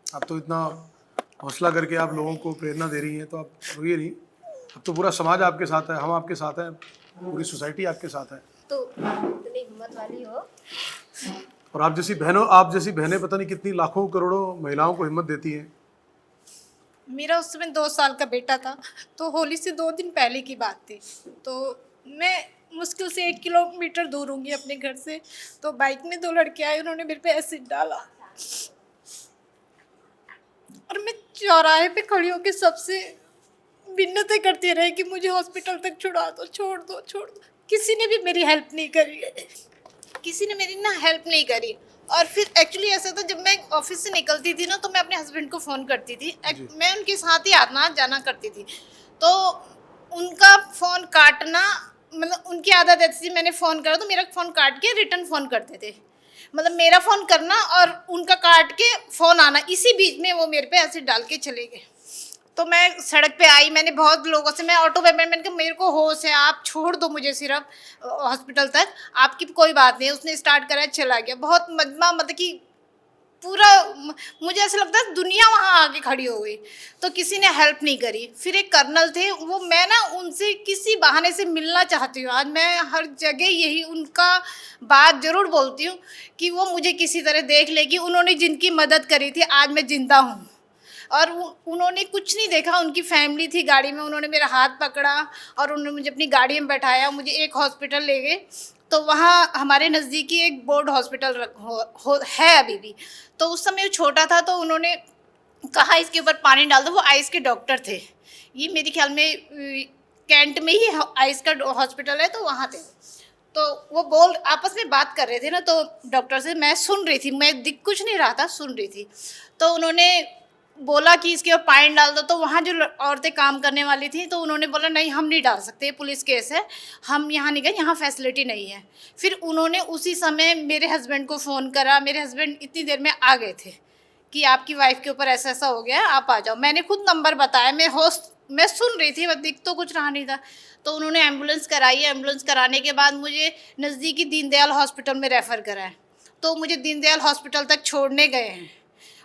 आप तो इतना हौसला करके आप लोगों को प्रेरणा दे रही हैं, तो आप रोइए नहीं, अब तो पूरा समाज आपके साथ है, हम आपके साथ हैं, पूरी सोसाइटी आपके साथ है। तो इतनी हिम्मत वाली हो। और आप जैसी बहनें पता नहीं कितनी लाखों करोड़ों महिलाओं को हिम्मत देती हैं। मेरा उस समय 2 साल का बेटा था, तो होली से 2 दिन पहले की बात थी। तो मैं मुश्किल से 1 किलोमीटर दूर होंगी अपने घर से, तो बाइक में 2 लड़के आए, उन्होंने मेरे पे एसिड डाला, और मैं चौराहे पे खड़ी होकर सबसे मिन्नतें करती रही कि मुझे हॉस्पिटल तक छुड़ा दो, छोड़ दो, छोड़ दो। किसी ने भी मेरी हेल्प नहीं करी, किसी ने मेरी ना हेल्प नहीं करी। और फिर एक्चुअली ऐसा था, जब मैं ऑफिस से निकलती थी ना, तो मैं अपने हस्बैंड को फ़ोन करती थी, मैं उनके साथ ही आना जाना करती थी, तो उनका फ़ोन काटना, मतलब उनकी आदत ऐसी थी, मैंने फ़ोन करा तो मेरा फ़ोन काट के रिटर्न फ़ोन करते थे, मतलब मेरा फ़ोन करना और उनका काट के फ़ोन आना, इसी बीच में वो मेरे पे ऐसे डाल के चले गए। तो मैं सड़क पे आई, मैंने बहुत लोगों से, मैं ऑटो पे, मैंने कहा मेरे को होश है, आप छोड़ दो मुझे सिर्फ हॉस्पिटल तक, आपकी कोई बात नहीं है। उसने स्टार्ट करा, चला गया। बहुत मजमा, मतलब कि पूरा मुझे ऐसा लगता है दुनिया वहाँ आके खड़ी हो गई, तो किसी ने हेल्प नहीं करी। फिर एक कर्नल थे, वो, मैं ना उनसे किसी बहाने से मिलना चाहती हूँ, आज मैं हर जगह यही उनका बात ज़रूर बोलती हूँ कि वो मुझे किसी तरह देख ले, कि उन्होंने जिनकी मदद करी थी आज मैं ज़िंदा हूँ। और उन्होंने कुछ नहीं देखा, उनकी फैमिली थी गाड़ी में, उन्होंने मेरा हाथ पकड़ा और उन्होंने मुझे अपनी गाड़ी में बैठाया, मुझे एक हॉस्पिटल ले गए। तो वहाँ हमारे नज़दीकी एक बोर्ड हॉस्पिटल है अभी भी। तो उस समय वो छोटा था, तो उन्होंने कहा इसके ऊपर पानी डाल दो। वो आइस के डॉक्टर थे, ये मेरे ख्याल में कैंट में ही आइस का हॉस्पिटल है, तो वहाँ थे। तो वो आपस में बात कर रहे थे ना, तो डॉक्टर से मैं सुन रही थी, मैं दिख कुछ नहीं रहा था, सुन रही थी। तो उन्होंने बोला कि इसके ऊपर पानी डाल दो, तो वहाँ जो औरतें काम करने वाली थी, तो उन्होंने बोला नहीं हम नहीं डाल सकते, पुलिस केस है, हम यहाँ नहीं गए, यहाँ फैसिलिटी नहीं है। फिर उन्होंने उसी समय मेरे हस्बैंड को फ़ोन करा, मेरे हस्बैंड इतनी देर में आ गए थे कि आपकी वाइफ के ऊपर ऐसा ऐसा हो गया, आप आ जाओ। मैंने खुद नंबर बताया, मैं सुन रही थी, मैं दिख तो कुछ रहा नहीं था। तो उन्होंने एम्बुलेंस कराई, एम्बुलेंस कराने के बाद मुझे नज़दीकी दीनदयाल हॉस्पिटल में रेफ़र करा है। तो मुझे दीनदयाल हॉस्पिटल तक छोड़ने गए हैं,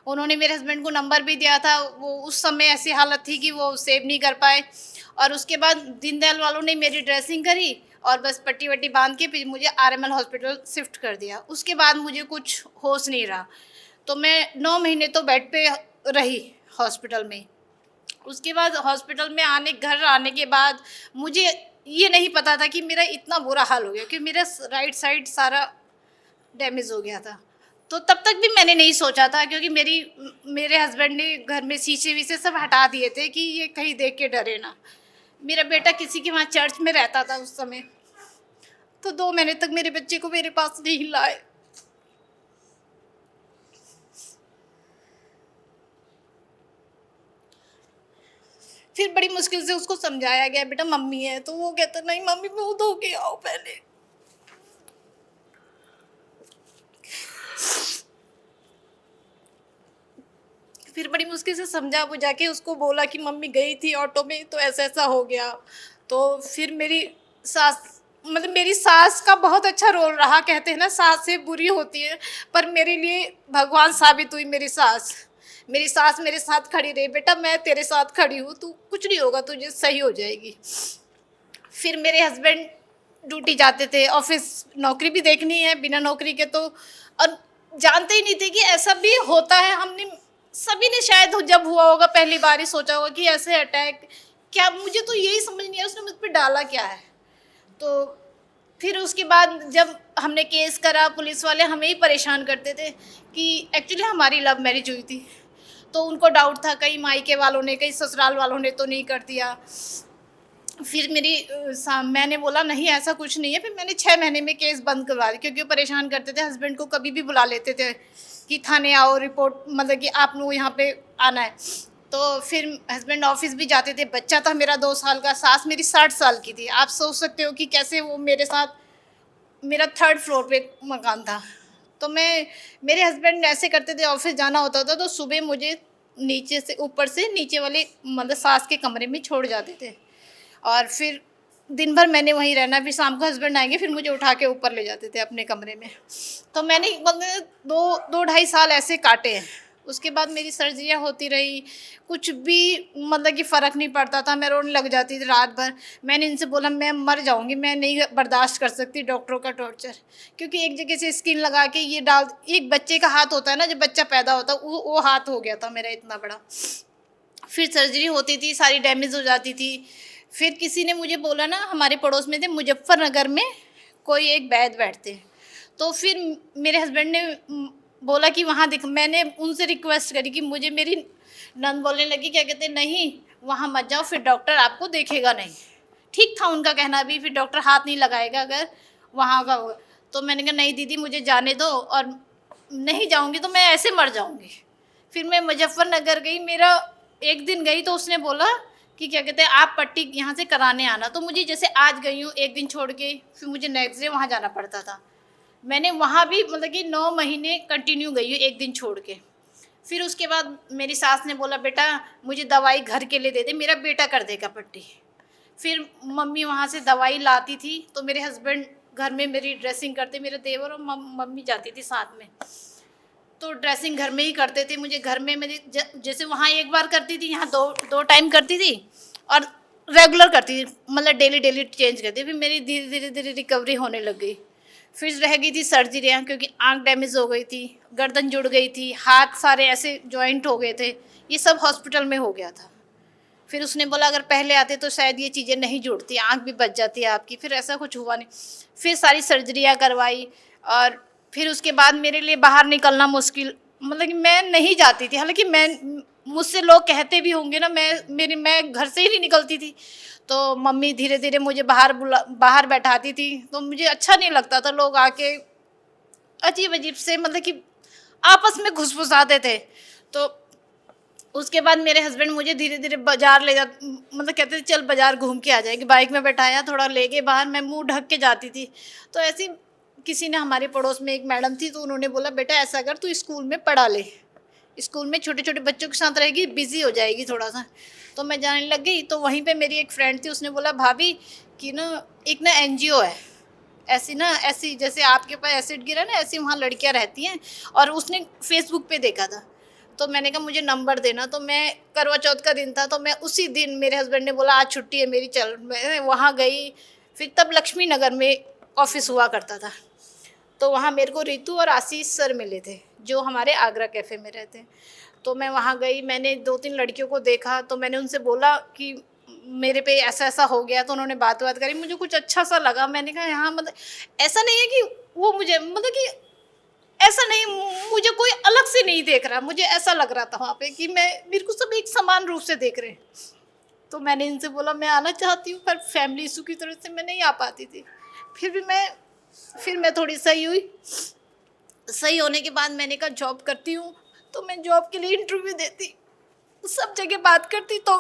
उन्होंने मेरे हस्बैंड को नंबर भी दिया था, वो उस समय ऐसी हालत थी कि वो सेव नहीं कर पाए। और उसके बाद दीनदयाल वालों ने मेरी ड्रेसिंग करी और बस पट्टी वट्टी बांध के फिर मुझे आरएमएल हॉस्पिटल शिफ्ट कर दिया। उसके बाद मुझे कुछ होश नहीं रहा, तो मैं 9 महीने तो बेड पे रही हॉस्पिटल में। उसके बाद हॉस्पिटल में घर आने के बाद मुझे ये नहीं पता था कि मेरा इतना बुरा हाल हो गया, कि मेरा राइट साइड सारा डैमेज हो गया था। तो तब तक भी मैंने नहीं सोचा था, क्योंकि मेरे हस्बैंड ने घर में शीशे वीशे सब हटा दिए थे कि ये कहीं देख के डरे ना। मेरा बेटा किसी के वहाँ चर्च में रहता था उस समय, तो 2 महीने तक मेरे बच्चे को मेरे पास नहीं लाए। फिर बड़ी मुश्किल से उसको समझाया गया, बेटा मम्मी है, तो वो कहता नहीं मम्मी मुँह धो के आओ पहले। फिर बड़ी मुश्किल से समझा बुझा के उसको बोला कि मम्मी गई थी ऑटो में तो ऐसा ऐसा हो गया। तो फिर मेरी सास का बहुत अच्छा रोल रहा। कहते हैं ना सास से बुरी होती है, पर मेरे लिए भगवान साबित हुई मेरी सास मेरे साथ खड़ी रही, बेटा मैं तेरे साथ खड़ी हूँ, तू कुछ नहीं होगा, तुझे सही हो जाएगी। फिर मेरे हस्बैंड ड्यूटी जाते थे, ऑफिस नौकरी भी देखनी है बिना नौकरी के, तो और जानते ही नहीं थे कि ऐसा भी होता है। सभी ने शायद जब हुआ होगा पहली बार ही सोचा होगा कि ऐसे अटैक क्या, मुझे तो यही समझ नहीं आया उसने मुझ पर डाला क्या है। तो फिर उसके बाद जब हमने केस करा, पुलिस वाले हमें ही परेशान करते थे कि एक्चुअली हमारी लव मैरिज हुई थी, तो उनको डाउट था कहीं मायके वालों ने, कहीं ससुराल वालों ने तो नहीं कर दिया। फिर मैंने बोला नहीं ऐसा कुछ नहीं है। फिर मैंने 6 महीने में केस बंद करवा दी, क्योंकि वो परेशान करते थे। हस्बैंड को कभी भी बुला लेते थे कि थाने आओ, रिपोर्ट मतलब कि आप लोग यहाँ पे आना है। तो फिर हस्बैंड ऑफिस भी जाते थे। बच्चा था मेरा 2 साल का, सास मेरी 60 साल की थी। आप सोच सकते हो कि कैसे वो मेरे साथ, मेरा 3rd फ्लोर पे मकान था। तो मेरे हस्बैंड ऐसे करते थे, ऑफिस जाना होता था तो सुबह मुझे ऊपर से नीचे वाले मतलब सास के कमरे में छोड़ जाते थे, और फिर दिन भर मैंने वहीं रहना। फिर शाम को हस्बैंड आएंगे, फिर मुझे उठा के ऊपर ले जाते थे अपने कमरे में। तो मैंने मतलब 2-2.5 साल ऐसे काटे हैं। उसके बाद मेरी सर्जरियाँ होती रही, कुछ भी मतलब कि फ़र्क नहीं पड़ता था। मैं रोने लग जाती थी रात भर। मैंने इनसे बोला मैं मर जाऊंगी, मैं नहीं बर्दाश्त कर सकती डॉक्टरों का टॉर्चर, क्योंकि एक जगह से स्किन लगा के ये डाल, एक बच्चे का हाथ होता है ना जब बच्चा पैदा होता है, वो हाथ हो गया था मेरा इतना बड़ा। फिर सर्जरी होती थी, सारी डैमेज हो जाती थी। फिर किसी ने मुझे बोला ना, हमारे पड़ोस में थे मुजफ्फरनगर में कोई एक वैद्य बैठते, तो फिर मेरे हस्बैंड ने बोला कि वहाँ दिख। मैंने उनसे रिक्वेस्ट करी कि मुझे, मेरी नंद बोलने लगी क्या कहते नहीं वहाँ मत जाओ, फिर डॉक्टर आपको देखेगा नहीं। ठीक था उनका कहना भी, फिर डॉक्टर हाथ नहीं लगाएगा अगर वहाँ का होगा। तो मैंने कहा नहीं दीदी मुझे जाने दो, और नहीं जाऊँगी तो मैं ऐसे मर जाऊँगी। फिर मैं मुजफ्फरनगर गई, मेरा एक दिन गई तो उसने बोला कि क्या कहते हैं आप पट्टी यहाँ से कराने आना। तो मुझे जैसे आज गई हूँ एक दिन छोड़ के, फिर मुझे नेक्स्ट डे वहाँ जाना पड़ता था। मैंने वहाँ भी मतलब कि 9 महीने कंटिन्यू गई हूँ एक दिन छोड़ के। फिर उसके बाद मेरी सास ने बोला बेटा मुझे दवाई घर के लिए दे दे, मेरा बेटा कर देगा पट्टी। फिर मम्मी वहाँ से दवाई लाती थी, तो मेरे हस्बैंड घर में मेरी ड्रेसिंग करते, मेरे देवर और मम्मी जाती थी साथ में, तो ड्रेसिंग घर में ही करते थे। मुझे घर में मेरी जैसे वहाँ एक बार करती थी, यहाँ दो टाइम करती थी, और रेगुलर करती थी, मतलब डेली चेंज करती। फिर मेरी धीरे धीरे रिकवरी होने लग गई। फिर रह गई थी सर्जरियाँ, क्योंकि आंख डैमेज हो गई थी, गर्दन जुड़ गई थी, हाथ सारे ऐसे जॉइंट हो गए थे, ये सब हॉस्पिटल में हो गया था। फिर उसने बोला अगर पहले आते तो शायद ये चीज़ें नहीं जुड़ती, आंख भी बच जाती है आपकी। फिर ऐसा कुछ हुआ नहीं। फिर सारी सर्जरियाँ करवाई, और फिर उसके बाद मेरे लिए बाहर निकलना मुश्किल, मतलब कि मैं नहीं जाती थी। हालांकि मुझसे लोग कहते भी होंगे ना, मैं घर से ही नहीं निकलती थी। तो मम्मी धीरे धीरे मुझे बाहर बैठाती थी, तो मुझे अच्छा नहीं लगता था। लोग आके अजीब से मतलब कि आपस में घुसफुसाते थे। तो उसके बाद मेरे हस्बैंड मुझे धीरे धीरे बाजार ले मतलब कहते थे चल बाजार घूम के आ जाएगी। बाइक में बैठाया, थोड़ा ले गए बाहर, मैं मुंह ढक के जाती थी। तो ऐसी किसी ने, हमारे पड़ोस में एक मैडम थी, तो उन्होंने बोला बेटा ऐसा कर तू स्कूल में पढ़ा ले, स्कूल में छोटे छोटे बच्चों के साथ रहेगी, बिजी हो जाएगी थोड़ा सा। तो मैं जाने लग गई। तो वहीं पे मेरी एक फ्रेंड थी, उसने बोला भाभी कि ना एक ना NGO है ऐसी जैसे आपके पास एसिड गिरा ना, ऐसी वहाँ लड़कियाँ रहती हैं। और उसने फेसबुक पे देखा था, तो मैंने कहा मुझे नंबर देना, तो मैं करवा चौथ का दिन था, तो मैं उसी दिन मेरे हस्बैंड ने बोला आज छुट्टी है मेरी, चल। मैं वहाँ गई। फिर तब लक्ष्मी नगर में ऑफिस हुआ करता था, तो वहाँ मेरे को रितु और आशीष सर मिले थे जो हमारे आगरा कैफ़े में रहते हैं। तो मैं वहाँ गई, मैंने 2-3 लड़कियों को देखा, तो मैंने उनसे बोला कि मेरे पे ऐसा ऐसा हो गया। तो उन्होंने बात करी, मुझे कुछ अच्छा सा लगा। मैंने कहा यहाँ मतलब ऐसा नहीं है कि वो मुझे मतलब कि ऐसा नहीं, मुझे कोई अलग से नहीं देख रहा, मुझे ऐसा लग रहा था वहाँ पे कि मेरे को सब एक समान रूप से देख रहे हैं। तो मैंने इनसे बोला मैं आना चाहती हूँ, पर फैमिली इशू की तरह से मैं नहीं आ पाती थी। फिर मैं थोड़ी सही हुई। सही होने के बाद मैंने कहा जॉब करती हूँ, तो मैं जॉब के लिए इंटरव्यू देती, सब जगह बात करती, तो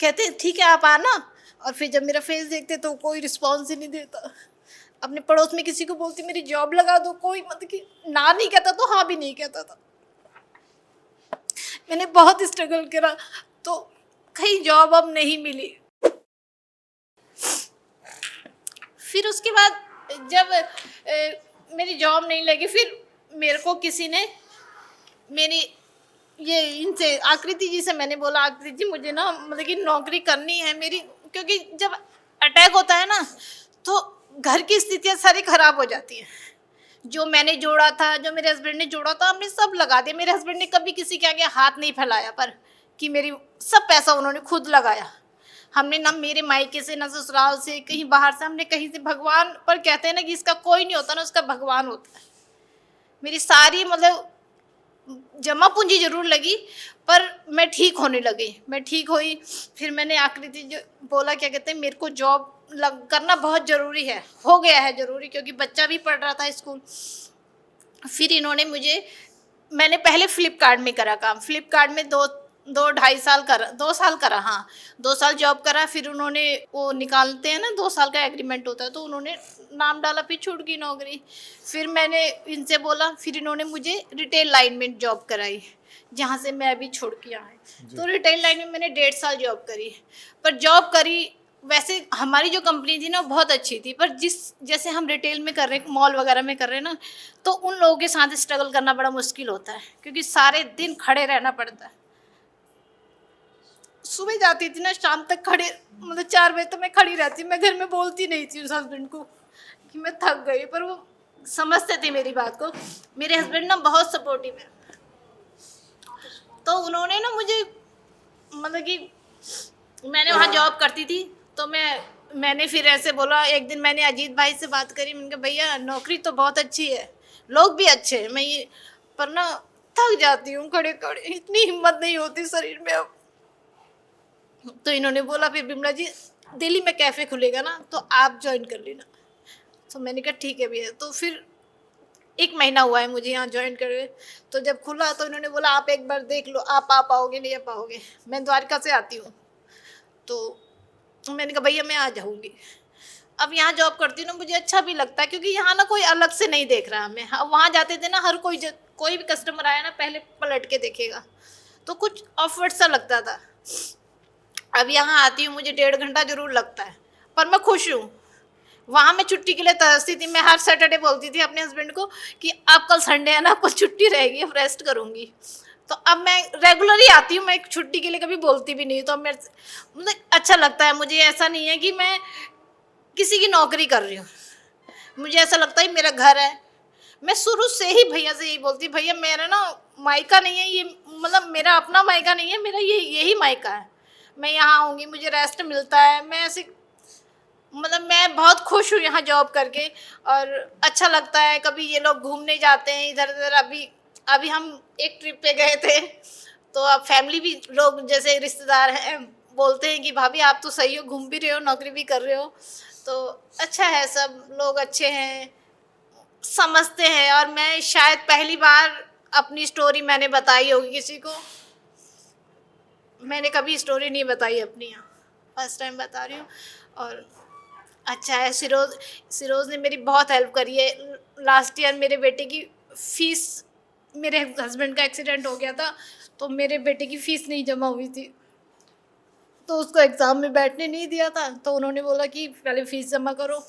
कहते ठीक है आप आना। और फिर जब मेरा फेस देखते तो कोई रिस्पॉन्स ही नहीं देता। अपने पड़ोस में किसी को बोलती मेरी जॉब लगा दो, कोई मतलब कि ना नहीं कहता तो हाँ भी नहीं कहता था। मैंने बहुत स्ट्रगल करा, तो कहीं जॉब अब नहीं मिली। फिर उसके बाद जब मेरी जॉब नहीं लगी, फिर मेरे को किसी ने मेरी ये इनसे आकृति जी से मैंने बोला आकृति जी मुझे ना मतलब कि नौकरी करनी है मेरी, क्योंकि जब अटैक होता है ना तो घर की स्थितियाँ सारी खराब हो जाती हैं। जो मैंने जोड़ा था, जो मेरे हस्बैंड ने जोड़ा था, हमने सब लगा दिया। मेरे हस्बैंड ने कभी किसी के आगे हाथ नहीं फैलाया, पर कि मेरी सब पैसा उन्होंने खुद लगाया। हमने ना मेरे मायके से ना ससुराल से कहीं बाहर से, हमने कहीं से, भगवान पर कहते हैं ना कि इसका कोई नहीं होता ना, उसका भगवान होता है। मेरी सारी मतलब जमा पूंजी जरूर लगी, पर मैं ठीक होने लगी, मैं ठीक हुई। फिर मैंने आकृति जो बोला क्या कहते हैं मेरे को जॉब करना बहुत ज़रूरी है, हो गया है ज़रूरी, क्योंकि बच्चा भी पढ़ रहा था स्कूल। फिर इन्होंने मैंने पहले फ्लिपकार्ट में करा काम, फ्लिपकार्ट में 2 साल करा, हाँ 2 साल जॉब करा। फिर उन्होंने वो निकालते हैं ना 2 साल का एग्रीमेंट होता है, तो उन्होंने नाम डाला, फिर छूट गई नौकरी। फिर मैंने इनसे बोला, फिर इन्होंने मुझे रिटेल लाइन में जॉब कराई, जहाँ से मैं अभी छोड़ के आई। तो रिटेल लाइन में मैंने 1.5 साल जॉब करी। पर जॉब करी वैसे हमारी जो कंपनी थी ना बहुत अच्छी थी, पर जैसे हम रिटेल में कर रहे हैं, मॉल वगैरह में कर रहे हैं ना, तो उन लोगों के साथ स्ट्रगल करना बड़ा मुश्किल होता है, क्योंकि सारे दिन खड़े रहना पड़ता है। सुबह जाती थी ना शाम तक खड़े, मतलब 4 बजे तक मैं खड़ी रहती। मैं घर में बोलती नहीं थी उस हस्बैंड को कि मैं थक गई, पर वो समझते थे मेरी बात को। मेरे हस्बैंड ना बहुत सपोर्टिव है, तो उन्होंने ना मुझे मतलब कि मैंने वहाँ जॉब करती थी, तो मैंने फिर ऐसे बोला। एक दिन मैंने अजीत भाई से बात करी, मैंने कहा भैया नौकरी तो बहुत अच्छी है, लोग भी अच्छे हैं, मैं ये पर ना थक जाती हूँ खड़े खड़े, इतनी हिम्मत नहीं होती शरीर में अब। तो इन्होंने बोला फिर बिमला जी दिल्ली में कैफ़े खुलेगा ना तो आप ज्वाइन कर लेना। तो मैंने कहा ठीक है भैया। तो फिर 1 महीना हुआ है मुझे यहाँ ज्वाइन करे। तो जब खुला तो इन्होंने बोला आप एक बार देख लो, आप आ पाओगे नहीं आ पाओगे। मैं द्वारका से आती हूँ, तो मैंने कहा भैया मैं आ जाऊँगी। अब यहाँ जॉब करती हूँ ना मुझे अच्छा भी लगता है, क्योंकि यहाँ ना कोई अलग से नहीं देख रहा हमें। वहाँ जाते थे ना हर कोई भी कस्टमर आया ना पहले पलट के देखेगा, तो कुछ ऑफवर्ड सा लगता था। अब यहाँ आती हूँ मुझे 1.5 घंटा जरूर लगता है, पर मैं खुश हूँ। वहाँ मैं छुट्टी के लिए तरसती थी। मैं हर सैटरडे बोलती थी अपने हस्बैंड को कि आप कल संडे है ना, आपको छुट्टी रहेगी, अब रेस्ट करूँगी। तो अब मैं रेगुलर ही आती हूँ, मैं छुट्टी के लिए कभी बोलती भी नहीं। तो अब मेरे मतलब अच्छा लगता है मुझे। ऐसा नहीं है कि मैं किसी की नौकरी कर रही हूँ, मुझे ऐसा लगता है मेरा घर है। मैं शुरू से ही भैया से यही बोलती, भैया मेरा ना मायका नहीं है ये, मतलब मेरा अपना मायका नहीं है, मेरा यही मायका है। मैं यहाँ आऊँगी, मुझे रेस्ट मिलता है। मैं ऐसे मतलब मैं बहुत खुश हूँ यहाँ जॉब करके, और अच्छा लगता है। कभी ये लोग घूमने जाते हैं इधर उधर। अभी हम एक ट्रिप पे गए थे, तो अब फैमिली भी लोग जैसे रिश्तेदार हैं बोलते हैं कि भाभी आप तो सही हो, घूम भी रहे हो, नौकरी भी कर रहे हो, तो अच्छा है। सब लोग अच्छे हैं, समझते हैं। और मैं शायद पहली बार अपनी स्टोरी मैंने बताई होगी किसी को, मैंने कभी स्टोरी नहीं बताई अपनी, यहाँ फर्स्ट टाइम बता रही हूँ। और अच्छा है, सिरोज ने मेरी बहुत हेल्प करी है। लास्ट ईयर मेरे बेटे की फ़ीस, मेरे हस्बैंड का एक्सीडेंट हो गया था, तो मेरे बेटे की फ़ीस नहीं जमा हुई थी, तो उसको एग्ज़ाम में बैठने नहीं दिया था। तो उन्होंने बोला कि पहले फ़ीस जमा करो,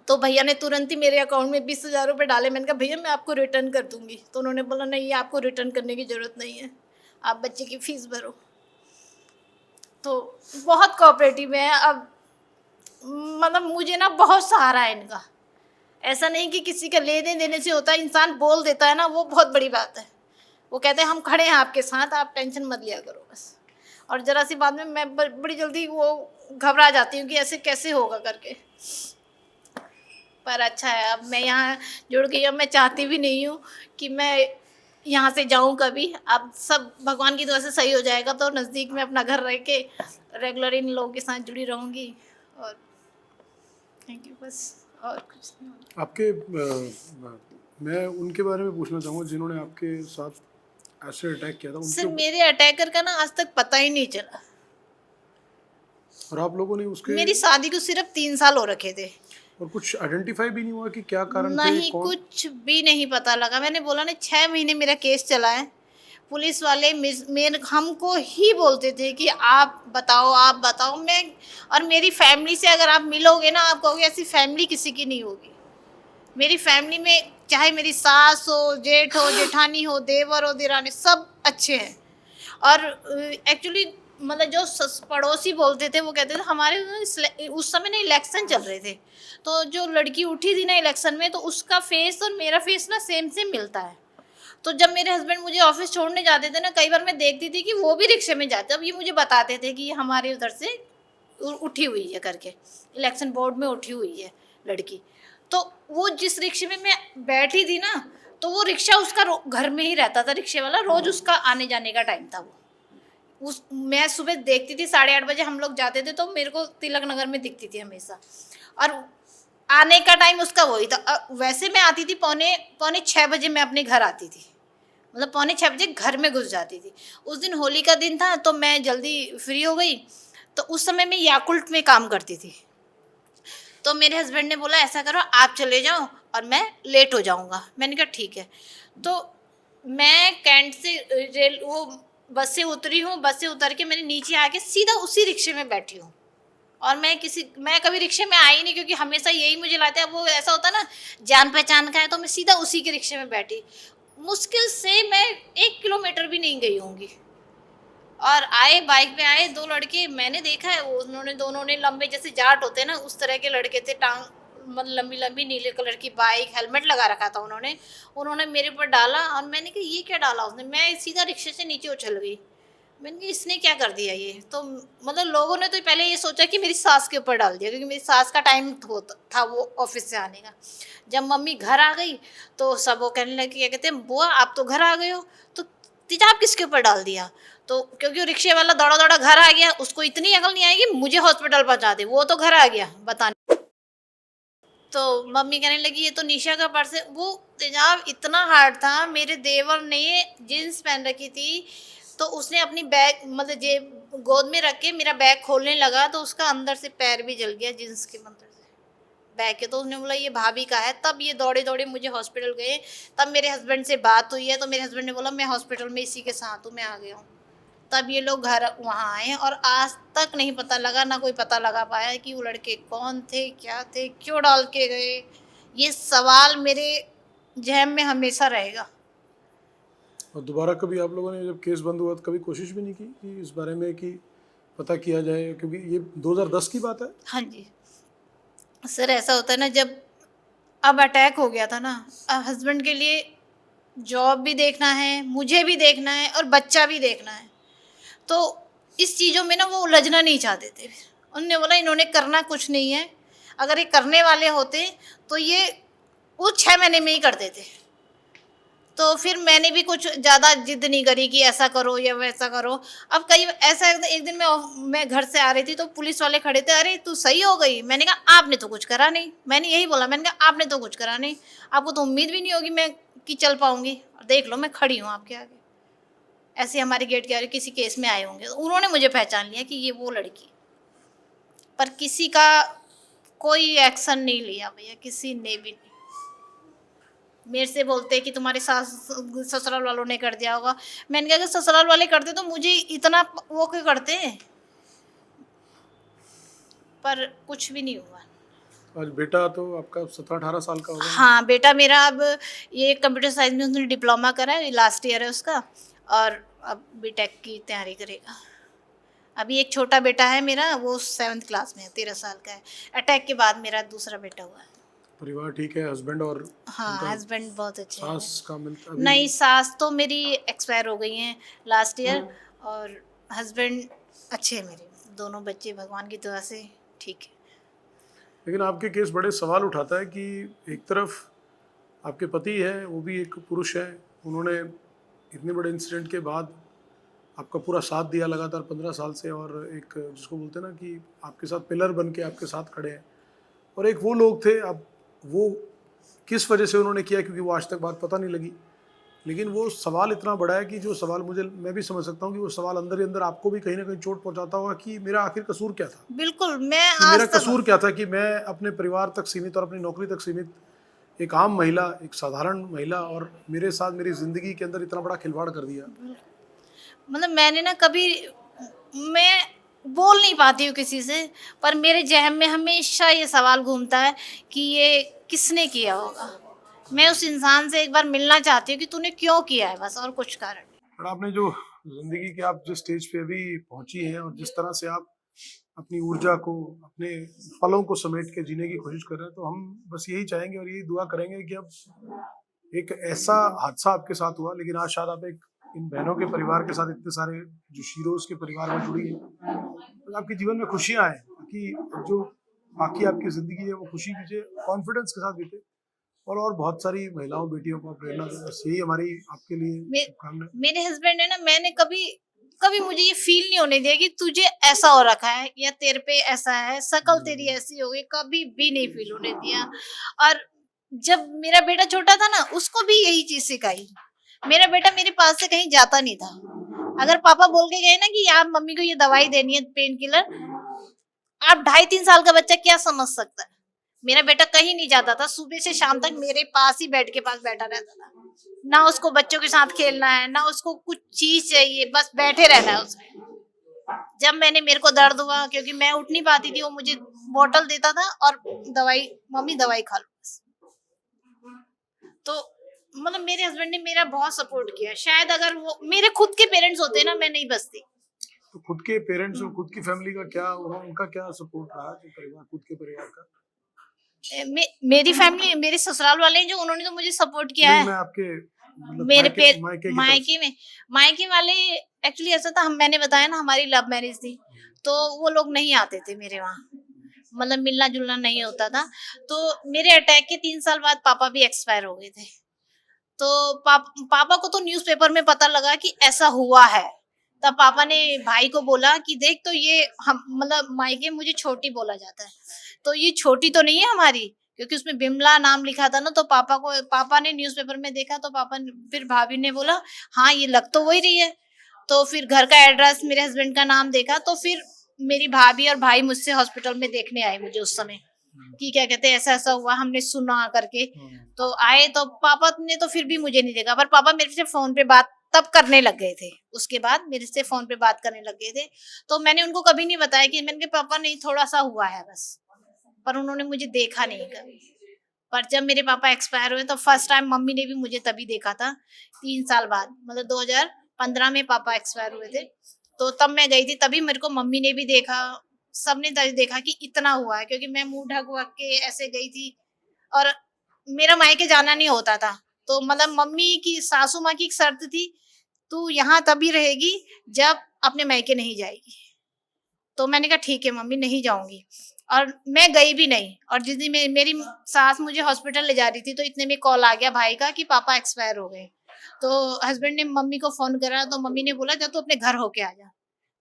तो तो भैया ने तुरंत ही मेरे अकाउंट में 20,000 रुपये डाले। मैंने कहा भैया मैं आपको रिटर्न कर दूंगी, तो उन्होंने बोला नहीं आपको रिटर्न करने की ज़रूरत नहीं है, आप बच्चे की फ़ीस भरो। तो बहुत कोऑपरेटिव है। अब मतलब मुझे ना बहुत सहारा है इनका। ऐसा नहीं कि किसी का लेने देने से होता है, इंसान बोल देता है ना, वो बहुत बड़ी बात है। वो कहते हैं हम खड़े हैं आपके साथ, आप टेंशन मत लिया करो बस। और ज़रा सी बात में मैं बड़ी जल्दी वो घबरा जाती हूँ कि ऐसे कैसे होगा करके। पर अच्छा है, अब मैं यहाँ जुड़ गई। अब मैं चाहती भी नहीं हूँ कि मैं यहाँ से जाऊँ कभी। अब सब भगवान की दुआ से सही हो जाएगा तो नज़दीक में अपना घर रह के रेगुलर इन लोगों के साथ जुड़ी रहूँगी। और थैंक यू, बस और कुछ नहीं। आपके मैं उनके बारे में पूछना चाहूँगा जिन्होंने आपके साथ एसिड अटैक किया था, सर उनके मेरे अटैकर का ना आज तक पता ही नहीं चला। और आप लोगों ने उसके मेरी शादी को सिर्फ 3 साल हो रखे थे। और कुछ आइडेंटिफाई भी नहीं हुआ कि क्या कारण थे, नहीं, कौन? कुछ भी नहीं पता लगा। मैंने बोला ना 6 महीने मेरा केस चला है। पुलिस वाले मेरे हमको ही बोलते थे कि आप बताओ आप बताओ। मैं और मेरी फैमिली से अगर आप मिलोगे ना, आप कहोगे ऐसी फैमिली किसी की नहीं होगी। मेरी फैमिली में चाहे मेरी सास हो, जेठ हो, जेठानी हो, देवर हो, देरानी, सब अच्छे हैं। और एक्चुअली मतलब जो पड़ोसी बोलते थे वो कहते थे हमारे उस समय ना इलेक्शन चल रहे थे, तो जो लड़की उठी थी ना इलेक्शन में, तो उसका फेस और मेरा फेस ना सेम सेम मिलता है। तो जब मेरे हस्बैंड मुझे ऑफिस छोड़ने जाते थे ना, कई बार मैं देखती थी कि वो भी रिक्शे में जाते। अब ये मुझे बताते थे कि ये हमारे उधर से उठी हुई है करके, इलेक्शन बोर्ड में उठी हुई है लड़की। तो वो जिस रिक्शे में मैं बैठी थी ना, तो वो रिक्शा उसका घर में ही रहता था, रिक्शे वाला रोज उसका आने जाने का टाइम था। वो उस मैं सुबह देखती थी 8:30 बजे हम लोग जाते थे, तो मेरे को तिलक नगर में दिखती थी हमेशा। और आने का टाइम उसका वही था। वैसे मैं आती थी पौने 6 बजे मैं अपने घर आती थी, मतलब पौने 6 बजे घर में घुस जाती थी। उस दिन होली का दिन था तो मैं जल्दी फ्री हो गई। तो उस समय मैं याकुल्ट में काम करती थी। तो मेरे हस्बैंड ने बोला ऐसा करो आप चले जाओ और मैं लेट हो जाऊंगा। मैंने कहा ठीक है। तो मैं कैंट से रेल वो बस से उतरी हूँ, बस से उतर के मैंने नीचे आके सीधा उसी रिक्शे में बैठी हूँ। और मैं कभी रिक्शे में आई नहीं, क्योंकि हमेशा यही मुझे लगता है, वो ऐसा होता है ना जान पहचान का है, तो मैं सीधा उसी के रिक्शे में बैठी। मुश्किल से मैं 1 किलोमीटर भी नहीं गई होंगी। और आए बाइक पे आए 2 लड़के, मैंने देखा है वो दोनों ने लंबे जैसे जाट होते हैं ना उस तरह के लड़के थे, टांग मतलब लंबी लंबी नीले कलर की बाइक, हेलमेट लगा रखा था उन्होंने मेरे ऊपर डाला। और मैंने कहा ये क्या डाला उसने। मैं सीधा रिक्शे से नीचे उछल गई। मैंने कहा इसने क्या कर दिया ये। तो मतलब लोगों ने तो पहले ये सोचा कि मेरी सास के ऊपर डाल दिया, क्योंकि मेरी सास का टाइम था वो ऑफिस से आने का। जब मम्मी घर आ गई तो सब वो कहने लगे, क्या कहते हैं बुआ आप तो घर आ गए हो, तो तेजाब किसके ऊपर डाल दिया। तो क्योंकि वो रिक्शे वाला दौड़ा दौड़ा घर आ गया, उसको इतनी अकल नहीं आएगी मुझे हॉस्पिटल पहुंचा दे, वो तो घर आ गया बताने। तो मम्मी कहने लगी ये तो निशा का पर्स है। वो तेजाब इतना हार्ड था, मेरे देवर ने जीन्स पहन रखी थी, तो उसने अपनी बैग मतलब जेब गोद में रख के मेरा बैग खोलने लगा, तो उसका अंदर से पैर भी जल गया जीन्स के अंदर से बैग के। तो उसने बोला ये भाभी का है। तब ये दौड़े दौड़े मुझे हॉस्पिटल गए। तब मेरे हस्बैंड से बात हुई है, तो मेरे हस्बैंड ने बोला मैं हॉस्पिटल में इसी के साथ हूँ, मैं आ गया हूँ। तब ये लोग घर वहाँ आए और आज तक नहीं पता लगा, ना कोई पता लगा पाया कि वो लड़के कौन थे, क्या थे, क्यों डाल के गए। ये सवाल मेरे जहन में हमेशा रहेगा। और दोबारा कभी आप लोगों ने जब केस बंद हुआ तो कभी कोशिश भी नहीं की कि इस बारे में कि पता किया जाए, क्योंकि ये 2010 की बात है? हाँ जी सर, ऐसा होता है ना, जब अब अटैक हो गया था ना, हस्बैंड के लिए जॉब भी देखना है, मुझे भी देखना है और बच्चा भी देखना है। तो इस चीज़ों में ना वो उलझना नहीं चाहते थे। उन्होंने बोला इन्होंने करना कुछ नहीं है, अगर ये करने वाले होते तो ये वो 6 महीने में ही कर देते। तो फिर मैंने भी कुछ ज़्यादा जिद नहीं करी कि ऐसा करो या वैसा करो। अब कई ऐसा एक दिन मैं घर से आ रही थी तो पुलिस वाले खड़े थे, अरे तू सही हो गई। मैंने कहा आपने तो कुछ करा नहीं। मैंने यही बोला, मैंने कहा आपने तो कुछ करा नहीं, आपको तो उम्मीद भी नहीं होगी मैं कि चल पाऊंगी। देख लो मैं खड़ी हूँ आपके आगे, ऐसे हमारे गेट के आगे किसी केस में आए होंगे। तो उन्होंने मुझे पहचान लिया कि ये वो लड़की। पर किसी का कोई एक्शन नहीं लिया भैया, किसी ने भी नहीं। मेरे से बोलते कि तुम्हारे ससुराल वालों ने कर दिया होगा। मैंने कहा अगर ससुराल वाले करते तो मुझे इतना वो क्यों करते। पर कुछ भी नहीं हुआ। आज बेटा तो आपका 17-18 साल का होगा। हाँ, बेटा मेरा अब ये कंप्यूटर साइंस में उसने डिप्लोमा करा है, लास्ट ईयर है उसका, और अब बीटेक की तैयारी करेगा। अभी एक छोटा बेटा है मेरा, वो 7th क्लास में है, 13 साल का है। अटैक के बाद मेरा दूसरा बेटा हुआ है। परिवार ठीक है, हस्बैंड और हाँ, उनका हस्बैंड बहुत अच्छे हैं। सास का मिलता अभी? नहीं, सास तो मेरी एक्सपायर हो गई हैं लास्ट ईयर, और हस्बैंड अच्छे हैं मेरे। दोनों बच्चे भगवान की दुआ से ठीक है। लेकिन आपके केस बड़े सवाल उठाता है कि एक तरफ आपके पति है, वो भी एक पुरुष है, उन्होंने इतने बड़े इंसिडेंट के बाद आपका पूरा साथ दिया लगातार 15 साल से, और एक जिसको बोलते हैं ना कि आपके साथ पिलर बन के आपके साथ खड़े हैं, और एक वो लोग थे, अब वो किस वजह से उन्होंने किया, क्योंकि वो आज तक बात पता नहीं लगी। लेकिन वो सवाल इतना बड़ा है कि जो सवाल मैं भी समझ सकता हूँ कि वो सवाल अंदर ही अंदर आपको भी कहीं ना कहीं चोट पहुंचाता होगा कि मेरा आखिर कसूर क्या था, बिल्कुल, मैं कि मेरा आज तक कसूर क्या था कि मैं अपने परिवार तक सीमित और अपनी नौकरी तक सीमित एक आम महिला, एक साधारण महिला, और मेरे साथ मेरी ज़िंदगी के अंदर इतना बड़ा खिलवाड़ कर दिया। मतलब मैंने ना कभी, मैं बोल नहीं पाती हूँ किसी से, पर मेरे ज़हन में हमेशा ये सवाल घूमता है कि ये किसने किया होगा। मैं उस इंसान से एक बार मिलना चाहती हूँ कि तूने क्यों किया है, बस, और कुछ कारण नहीं। और आपने जो ज़िंदगी के आप जिस स्टेज पे अभी पहुंची हैं, और जिस तरह से आप अपनी ऊर्जा को, अपने पलों को समेट के जीने की कोशिश कर रहे हैं, तो हम बस यही चाहेंगे और यही दुआ करेंगे कि अब एक ऐसा हादसा आपके साथ हुआ, लेकिन आज शायद आप एक इन बहनों के परिवार के साथ, इतने सारे जो शीरोज के परिवार में जुड़ी है, तो आपके जीवन में खुशियां आए, कि जो बाकी आपकी ज़िंदगी है वो खुशी बीते, कॉन्फिडेंस के साथ बीते, और बहुत सारी महिलाओं बेटियों को प्रेरणा दें। बस यही हमारी आपके लिए मे, शुभकामनाएं। मेरे हस्बैंड है ना, मैंने कभी कभी मुझे ये फील नहीं होने दिया कि तुझे ऐसा हो रखा है या तेरे पे ऐसा है, शक्ल तेरी ऐसी हो गई, कभी भी नहीं फील होने दिया। और जब मेरा बेटा छोटा था ना, उसको भी यही चीज सिखाई। मेरा बेटा मेरे पास से कहीं जाता नहीं था। अगर पापा बोल के गए ना कि यार मम्मी को ये दवाई देनी है, पेन किलर, आप 2.5-3 साल का बच्चा क्या समझ सकता है। मेरा बेटा कहीं नहीं जाता था, सुबह से शाम तक मेरे पास ही, बेड के पास बैठा रहता था। ना उसको बच्चों के साथ खेलना है, ना उसको कुछ चीज चाहिए, बस बैठे रहना है उसने। जब मेरे को दर्द हुआ, क्योंकि मैं उठ नहीं पाती थी, वो मुझे बोतल देता था और दवाई, मम्मी दवाई खा लो बस। तो मतलब मेरे हस्बैंड ने मेरा बहुत सपोर्ट किया। शायद अगर वो मेरे खुद के पेरेंट्स होते ना, मैं नहीं बचती। तो खुद के पेरेंट्स और खुद की फैमिली का क्या, उनका क्या सपोर्ट रहा, जो परिवार, खुद के परिवार का? मेरी फैमिली, मेरे ससुराल वाले हैं जो, उन्होंने तो मुझे सपोर्ट किया नहीं, है। मैं आपके मतलब मेरे पे मायके की तरफ मायके में, मायके वाले, एक्चुअली ऐसा था, मैंने बताया ना हमारी लव मैरिज थी, तो वो लोग नहीं आते थे मेरे वहाँ, मतलब मिलना जुलना नहीं होता था। तो मेरे अटैक के 3 साल बाद पापा भी एक्सपायर हो गए थे। तो पापा को तो न्यूज़पेपर में पता लगा कि ऐसा हुआ है। तब पापा ने भाई को बोला कि देख, तो ये हम, मतलब मायके मुझे छोटी बोला जाता है, तो ये छोटी तो नहीं है हमारी, क्योंकि उसमें बिमला नाम लिखा था ना। तो पापा ने न्यूज़पेपर में देखा, तो फिर भाभी ने बोला हाँ ये लग तो वही रही है। तो फिर घर का एड्रेस, मेरे हस्बैंड का नाम देखा, तो फिर मेरी भाभी और भाई मुझसे हॉस्पिटल में देखने आए मुझे उस समय, कि क्या कहते हैं ऐसा ऐसा हुआ, हमने सुना करके। तो आए, तो पापा ने तो फिर भी मुझे नहीं देखा, पर पापा मेरे से फोन पे बात तब करने लग गए थे। उसके बाद मेरे से फोन पे बात करने लग गए थे। तो मैंने उनको कभी नहीं बताया कि मैंने कहा पापा नहीं, थोड़ा सा हुआ है बस, पर उन्होंने मुझे देखा नहीं कभी। पर जब मेरे पापा एक्सपायर हुए, तो फर्स्ट टाइम मम्मी ने भी मुझे तभी देखा था, 3 साल बाद, मतलब 2015 में पापा एक्सपायर हुए थे। तो तब मैं गई थी, तभी मेरे को मम्मी ने भी देखा, सबने तभी देखा कि इतना हुआ है, क्योंकि मैं मुंह ढक वक के ऐसे गई थी, और मेरा मायके जाना नहीं होता था। तो मतलब मम्मी की, सासू माँ की एक शर्त थी, तू यहाँ तभी रहेगी जब अपने मायके नहीं जाएगी। तो मैंने कहा ठीक है मम्मी, नहीं जाऊंगी, और मैं गई भी नहीं। और जिस दिन मेरी सास मुझे हॉस्पिटल ले जा रही थी, तो इतने में कॉल आ गया भाई का कि पापा एक्सपायर हो गए। तो हस्बैंड ने मम्मी को फोन करा, तो मम्मी ने बोला जा तू अपने घर होके आ जा।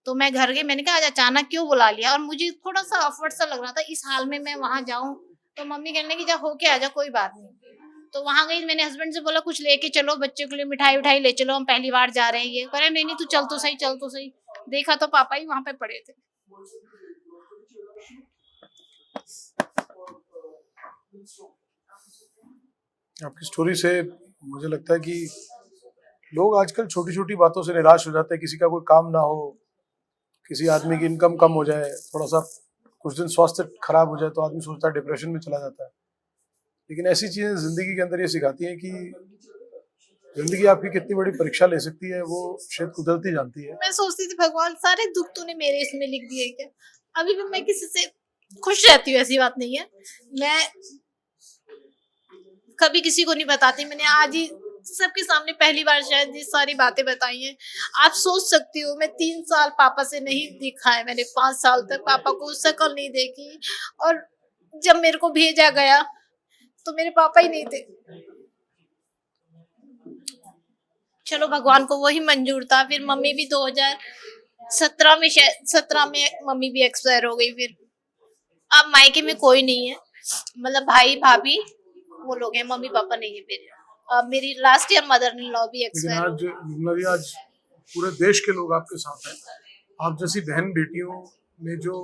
तो मैं घर गई, मैंने कहा आज अचानक क्यों बुला लिया, और मुझे थोड़ा सा ऑफवर्ड सा लग रहा था इस हाल में मैं वहां जाऊं। तो मम्मी कहने की जा होके आ जा, कोई बात नहीं। तो वहां गई, मैंने हस्बैंड से बोला कुछ लेके चलो, बच्चों के लिए मिठाई उठाई ले चलो, हम पहली बार जा रहे हैं। ये करे नहीं नहीं तू चल तो सही, चल तो सही। देखा तो पापा ही वहां पे पड़े थे। आपकी स्टोरी से मुझे लगता है कि लोग आजकल छोटी छोटी बातों से निराश हो जाते हैं। किसी का कोई काम ना हो, किसी आदमी की इनकम कम हो जाए, थोड़ा सा कुछ दिन स्वास्थ्य खराब हो जाए तो आदमी सोचता है डिप्रेशन में चला जाता है। लेकिन ऐसी चीजें जिंदगी के अंदर ये सिखाती हैं कि जिंदगी आपकी कितनी बड़ी परीक्षा ले सकती है, वो शायद कुदरत ही जानती है। मैं सोचती थी भगवान सारे दुख तूने मेरे इसमें लिख दिए क्या। अभी भी मैं किसी से खुश रहती हूँ, ऐसी बात नहीं है। मैं कभी किसी को नहीं बताती। मैंने आज ही सबके सामने पहली बार शायद ये सारी बातें बताई हैं। आप सोच सकती हो मैं 3 साल पापा से नहीं दिखा है, मैंने 5 साल तक पापा को शक्ल नहीं देखी। और जब मेरे को भेजा गया तो मेरे पापा ही नहीं थे। चलो भगवान को वही मंजूर था। फिर मम्मी भी 2017 में, शायद 17 में मम्मी भी एक्सपायर हो गई। फिर अब मायके में कोई नहीं है, मतलब भाई भाभी वो लोग हैं, मम्मी पापा नहीं है मेरे। अब मेरी last year mother in law भी लेकिन एक्सपायर हो आज निर्मला जी, आज पूरे देश के लोग आपके साथ हैं। आप जैसी बहन बेटियों ने जो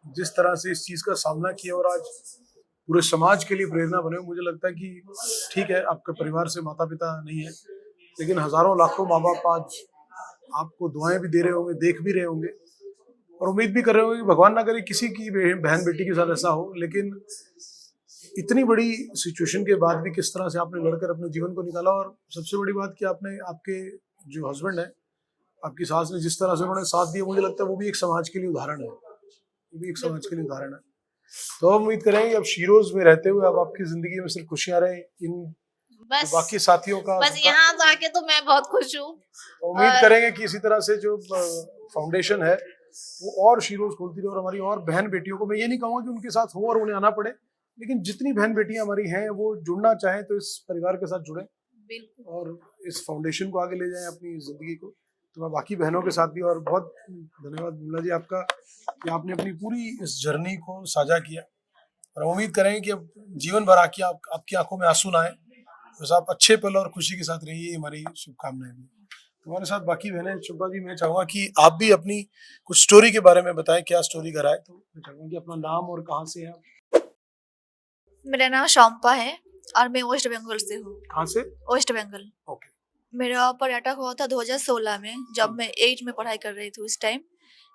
जिस तरह से इस चीज का सामना किया और आज पूरे समाज के लिए प्रेरणा बने, मुझे लगता है कि ठीक है आपके परिवार से माता पिता नहीं है, लेकिन हजारों लाखों माँ बाप आज आपको दुआएं भी दे रहे होंगे, देख भी रहे होंगे और उम्मीद भी कर रहे होंगे कि भगवान ना करे किसी की बहन बेटी के साथ ऐसा हो। लेकिन इतनी बड़ी सिचुएशन के बाद भी किस तरह से आपने लड़कर अपने जीवन को निकाला, और सबसे बड़ी बात कि आपने, आपके जो हस्बैंड है, आपकी सास ने जिस तरह से उन्होंने साथ दिया, मुझे लगता है वो भी एक समाज के लिए उदाहरण है, वो भी एक समाज के लिए उदाहरण है। तो हम उम्मीद करेंगे अब शीरोज में रहते हुए अब आपकी जिंदगी में सिर्फ खुशियां रहे। इन बस बाकी साथियों का बस यहाँ जाके तो मैं बहुत खुश हूँ। तो उम्मीद करेंगे कि इसी तरह से जो फाउंडेशन है वो और शीरोज खोलती रहे और हमारी और बहन बेटियों को, मैं ये नहीं कहूँगा कि उनके साथ हो और उन्हें आना पड़े, लेकिन जितनी बहन बेटियां हमारी हैं वो जुड़ना चाहें तो इस परिवार के साथ जुड़ें और इस फाउंडेशन को आगे ले जाएं अपनी जिंदगी को। तो मैं बाकी बहनों के साथ भी, और बहुत धन्यवाद निर्मला जी आपका कि आपने अपनी पूरी इस जर्नी को साझा किया, और हम उम्मीद करेंगे कि अब जीवन भर आपकी आंखों में आंसू ना आए, बस आप अच्छे पल और खुशी के साथ रहिए, हमारी शुभकामनाएं भी। हमारे साथ बाकी बहनें, चंपा जी मैं चाहूंगा कि आप भी अपनी कुछ स्टोरी के बारे में बताएं, क्या स्टोरी घर आए, तो मैं चाहूंगा कि अपना नाम और कहाँ से हैं आप। मेरा नाम शम्पा है और मैं वेस्ट बंगाल से हूँ। कहाँ से? वेस्ट बंगाल। ओके। मेरा पर अटैक हुआ था 2016 में, जब मैं 8 में पढ़ाई कर रही थी उस टाइम।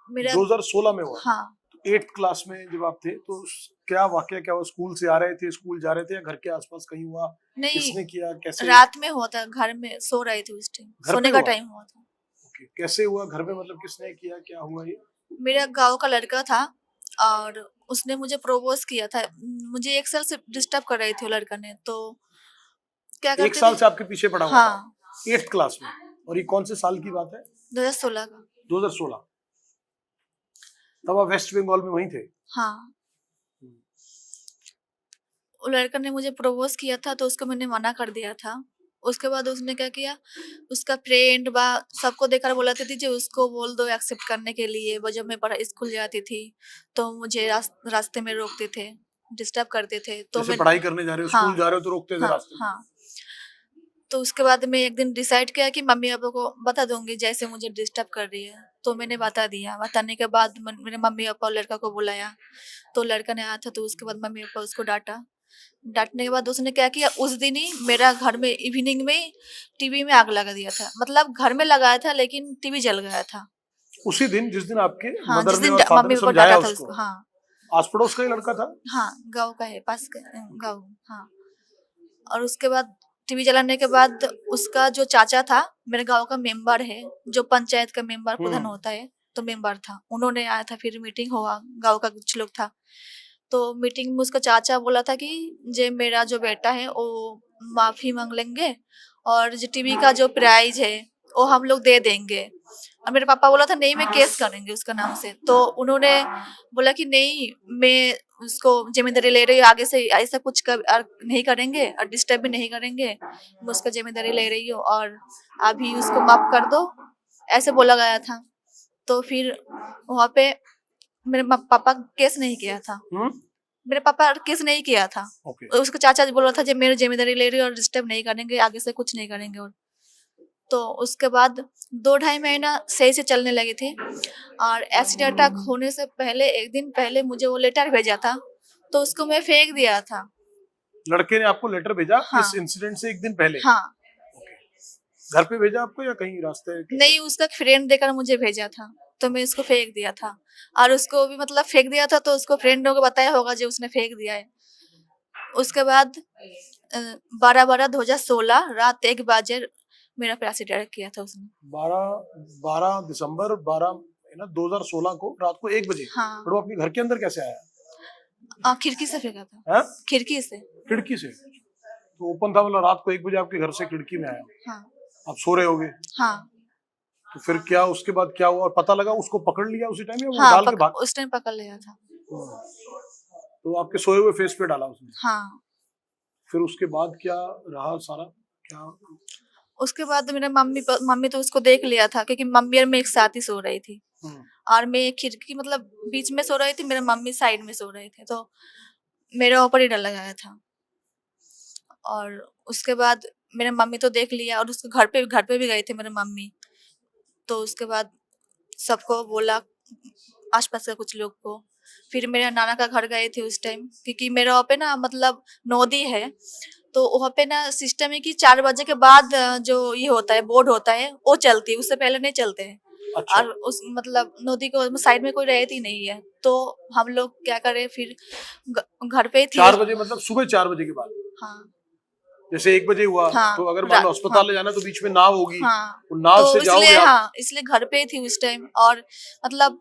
मेरा 2016 में हुआ? हाँ। 8th क्लास में जब आप थे तो क्या वाकया क्या हुआ? स्कूल से आ रहे थे, स्कूल जा रहे थे, या घर के आसपास कहीं हुआ? नहीं, किसने किया, कैसे? रात में हुआ था, घर में सो रही थी उस टाइम, सोने का टाइम हुआ था। ओके, कैसे हुआ घर में, मतलब किसने किया, क्या हुआ ये? मेरा गाँव का लड़का था और उसने मुझे प्रपोज किया था। मुझे 1 साल से डिस्टर्ब कर रही थी वो लड़का ने, तो क्या करते 1 साल से आपके पीछे पड़ा हुआ? हाँ। 8th क्लास में? और ये कौन से साल की बात है? 2016 का। 2016। तब आप वेस्ट बंगाल में वहीं थे? हाँ। वो लड़का ने मुझे प्रपोज किया था तो उसको मैंने मना कर दिया था। उसके बाद उसने क्या किया, उसका फ्रेंड बा सबको देखकर बोलाती थी जो उसको बोल दो एक्सेप्ट करने के लिए। वो जब मैं स्कूल जाती थी तो मुझे रास्ते में रोकते थे, डिस्टर्ब करते थे। तो मैं पढ़ाई करने जा रहे हो, स्कूल जा रहे हो तो रोकते थे रास्ते में? हाँ। तो उसके बाद मैं एक दिन डिसाइड किया कि मम्मी पापा को बता दूंगी जैसे मुझे डिस्टर्ब कर रही है। तो मैंने बता दिया। बताने के बाद मेरे मम्मी पापा और लड़का को बुलाया, तो लड़का ने आया था। तो उसके बाद मम्मी पापा उसको डांटने के बाद उसने क्या किया, उस दिन ही मेरा घर में इवनिंग में टीवी में आग लगा दिया था। मतलब घर में लगाया था लेकिन टीवी जल गया था उसी दिन जिस दिन आपके हाँ, मदर जिस ने दिन और फादर मम्मी ने पापा समझाया डांटा था उसको? उसको। हाँ, आस पड़ोस का ही लड़का था? हाँ, गाँव का है, पास का गाँव। हाँ। और उसके बाद टीवी जलाने के बाद उसका जो चाचा था, मेरे गांव का मेंबर है, जो पंचायत का मेंबर प्रधान होता है, तो मेंबर था। उन्होंने आया था, फिर मीटिंग हुआ, गांव का कुछ लोग था। तो मीटिंग में उसका चाचा बोला था कि जे मेरा जो बेटा है वो माफी मांग लेंगे और जो टीवी का जो प्राइज है वो हम लोग दे देंगे। और मेरे पापा बोला था नहीं मैं केस करेंगे उसका नाम से। तो उन्होंने बोला कि नहीं, मैं उसको जिम्मेदारी ले रही हूँ, आगे से ऐसा कुछ नहीं करेंगे और डिस्टर्ब भी नहीं करेंगे। मैं उसका जिम्मेदारी ले रही हूँ और अभी उसको माफ कर दो, ऐसे बोला गया था। तो फिर वहाँ पे मेरे पापा केस नहीं किया था। मेरे पापा केस नहीं किया था। उसका चाचा बोला था जब मेरी जिम्मेदारी ले रही हूँ और डिस्टर्ब नहीं करेंगे, आगे से कुछ नहीं करेंगे। और तो उसके बाद 2-2.5 महीना सही से चलने लगी थी। और एसिड अटैक होने से पहले, एक दिन पहले मुझे वो लेटर भेजा था, तो उसको मैं फेंक दिया था। लड़के ने आपको लेटर भेजा? हाँ। इस इंसिडेंट से एक दिन पहले? हाँ। घर पे भेजा आपको या कहीं रास्ते? नहीं, उसका फ्रेंड देकर मुझे भेजा था। तो मैं उसको फेंक दिया था, और उसको भी मतलब फेंक दिया था तो उसको फ्रेंडों को बताया होगा जो उसने फेंक दिया है। उसके बाद 12/12/2016 रात 1 बजे मेरा पैरासिट अटैक किया था उसने। 12 दिसंबर 2016 को रात को 1 बजे। हाँ। और वो अपने घर के अंदर कैसे आया? खिड़की से फेंका था, हैं? खिड़की से। खिड़की से? तो ओपन था, मतलब रात को 1 बजे आपके घर से खिड़की में आया। हाँ आप सो रहे होगे, हाँ तो फिर क्या उसके बाद क्या हुआ? और पता लगा उसको पकड़ लिया उसी टाइम, या वो हाँ, डाल के भाग? उस टाइम पकड़ लिया था। तो आपके सोए हुए फेस पे डाला उसने? हाँ। फिर उसके बाद क्या रहा सारा क्या? उसके बाद मेरे मम्मी तो उसको देख लिया था, क्योंकि मम्मी और मैं एक साथ ही सो रही थी, और मैं खिड़की मतलब बीच में सो रही थी, मेरे मम्मी साइड में सो रहे थे, तो मेरे ऊपर ही डर लगाया था। और उसके बाद मेरे मम्मी तो देख लिया, और उसके घर पे भी गए थे मेरे मम्मी। तो उसके बाद सबको बोला, आसपास के कुछ लोग को। फिर मेरे नाना का घर गए थे उस टाइम, क्योंकि मेरे वहाँ पे ना मतलब नदी है, तो वहाँ पे ना सिस्टम है कि 4 बजे के बाद जो ये होता है बोर्ड होता है वो चलती है, उससे पहले नहीं चलते हैं। अच्छा। और उस मतलब नदी को साइड में कोई रहती नहीं है, तो हम लोग क्या करे फिर घर पे ही थे। 4 बजे मतलब सुबह 4 बजे के बाद? हाँ जैसे 1 बजे हुआ, हाँ, तो अगर मान लो अस्पताल हाँ, ले जाना तो बीच में नाव होगी, हाँ, वो नाव तो से जाओगे इसलिए आप? हाँ, इसलिए घर पे ही थी उस टाइम। और मतलब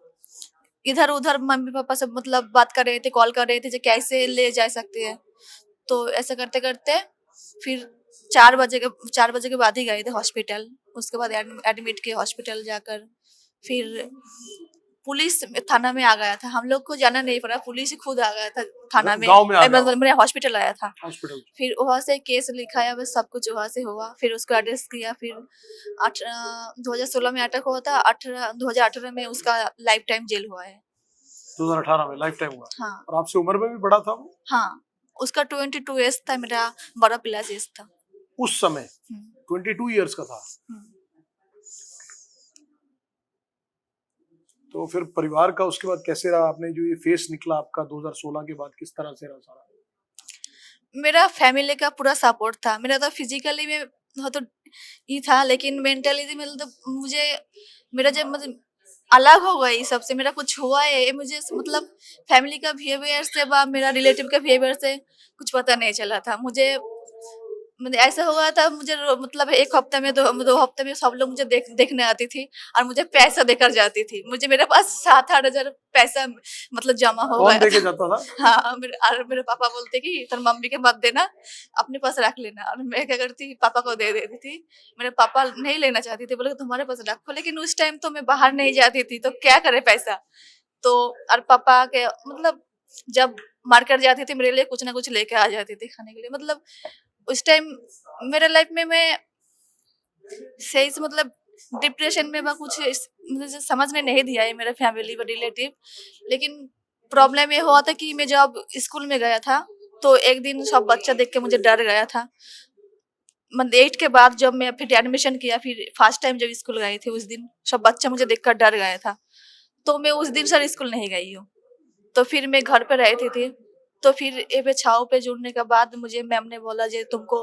इधर उधर मम्मी पापा सब मतलब बात कर रहे थे, कॉल कर रहे थे जो कैसे ले जा सकते हैं। तो ऐसा करते करते फिर 4 बजे के बाद ही गए थे हॉस्पिटल। उसके बाद एडमिट किए हॉस्पिटल जाकर। फिर पुलिस थाना में आ गया था, हम लोग को जाना नहीं पड़ा, पुलिस ही खुद आ गया था थाना में। गाँव में आ गया? मेरे हॉस्पिटल आया था। हॉस्पिटल। फिर वहाँ से केस लिखाया, बस सब कुछ वहाँ से हुआ। फिर उसको एड्रेस किया। फिर 2016 में अटैक हुआ था, 2018 में उसका लाइफ टाइम जेल हुआ है। 2018 में लाइफ टाइम हुआ? हाँ और आपसे उम्र में भी बड़ा था वो? हाँ, उसका 22 एज था, मेरा 12 प्लस एज था। उस समय 22 इयर्स का था? तो फिर परिवार का उसके बाद कैसे रहा? आपने जो ये फेस निकला आपका 2016 के बाद, किस तरह से रहा सारा? मेरा फैमिली का पूरा सपोर्ट था। मेरा तो फिजिकली में तो ही था, लेकिन मेंटली मतलब मुझे मेरा जब मतलब अलग हो गई सबसे, मेरा कुछ हुआ है ये मुझे मतलब फैमिली का बिहेवियर से मेरा रिलेटिव का बिहेवियर से कुछ पता नहीं चला था मुझे। मतलब ऐसा हो गया था मुझे मतलब 1 हफ्ते में 2 हफ्ते में सब लोग मुझे देखने आती थी, और मुझे पैसा देकर जाती थी। मुझे मेरे पास 7-8 हजार पैसा मतलब जमा हो कौन गया देके था। जाता था? हाँ, मेरे पापा बोलते कि तेरे मम्मी के मत देना, अपने पास रख लेना। और मैं क्या करती, पापा को दे देती थी। मेरे पापा नहीं लेना चाहते थे, बोले तुम्हारे पास रखो। लेकिन उस टाइम तो मैं बाहर नहीं जाती थी, तो क्या करे पैसा। तो और पापा के मतलब जब मार्केट जाती थी मेरे लिए कुछ ना कुछ लेके आ जाती थी खाने के लिए। मतलब उस टाइम मेरे लाइफ में मैं सही से मतलब डिप्रेशन में कुछ मुझे समझ में नहीं दिया है मेरा फैमिली व रिलेटिव। लेकिन प्रॉब्लम ये हुआ था कि मैं जब स्कूल में गया था, तो एक दिन सब बच्चा देख के मुझे डर गया था। मतलब 8 के बाद जब मैं फिर एडमिशन किया, फिर फर्स्ट टाइम जब स्कूल गई थी, उस दिन सब बच्चा मुझे देखकर डर गया था। तो मैं उस दिन सर स्कूल नहीं गई हूँ। तो फिर मैं घर पे रहती थी। तो फिर ये पे छाव पे जुड़ने के बाद मुझे मैम ने बोला जे तुमको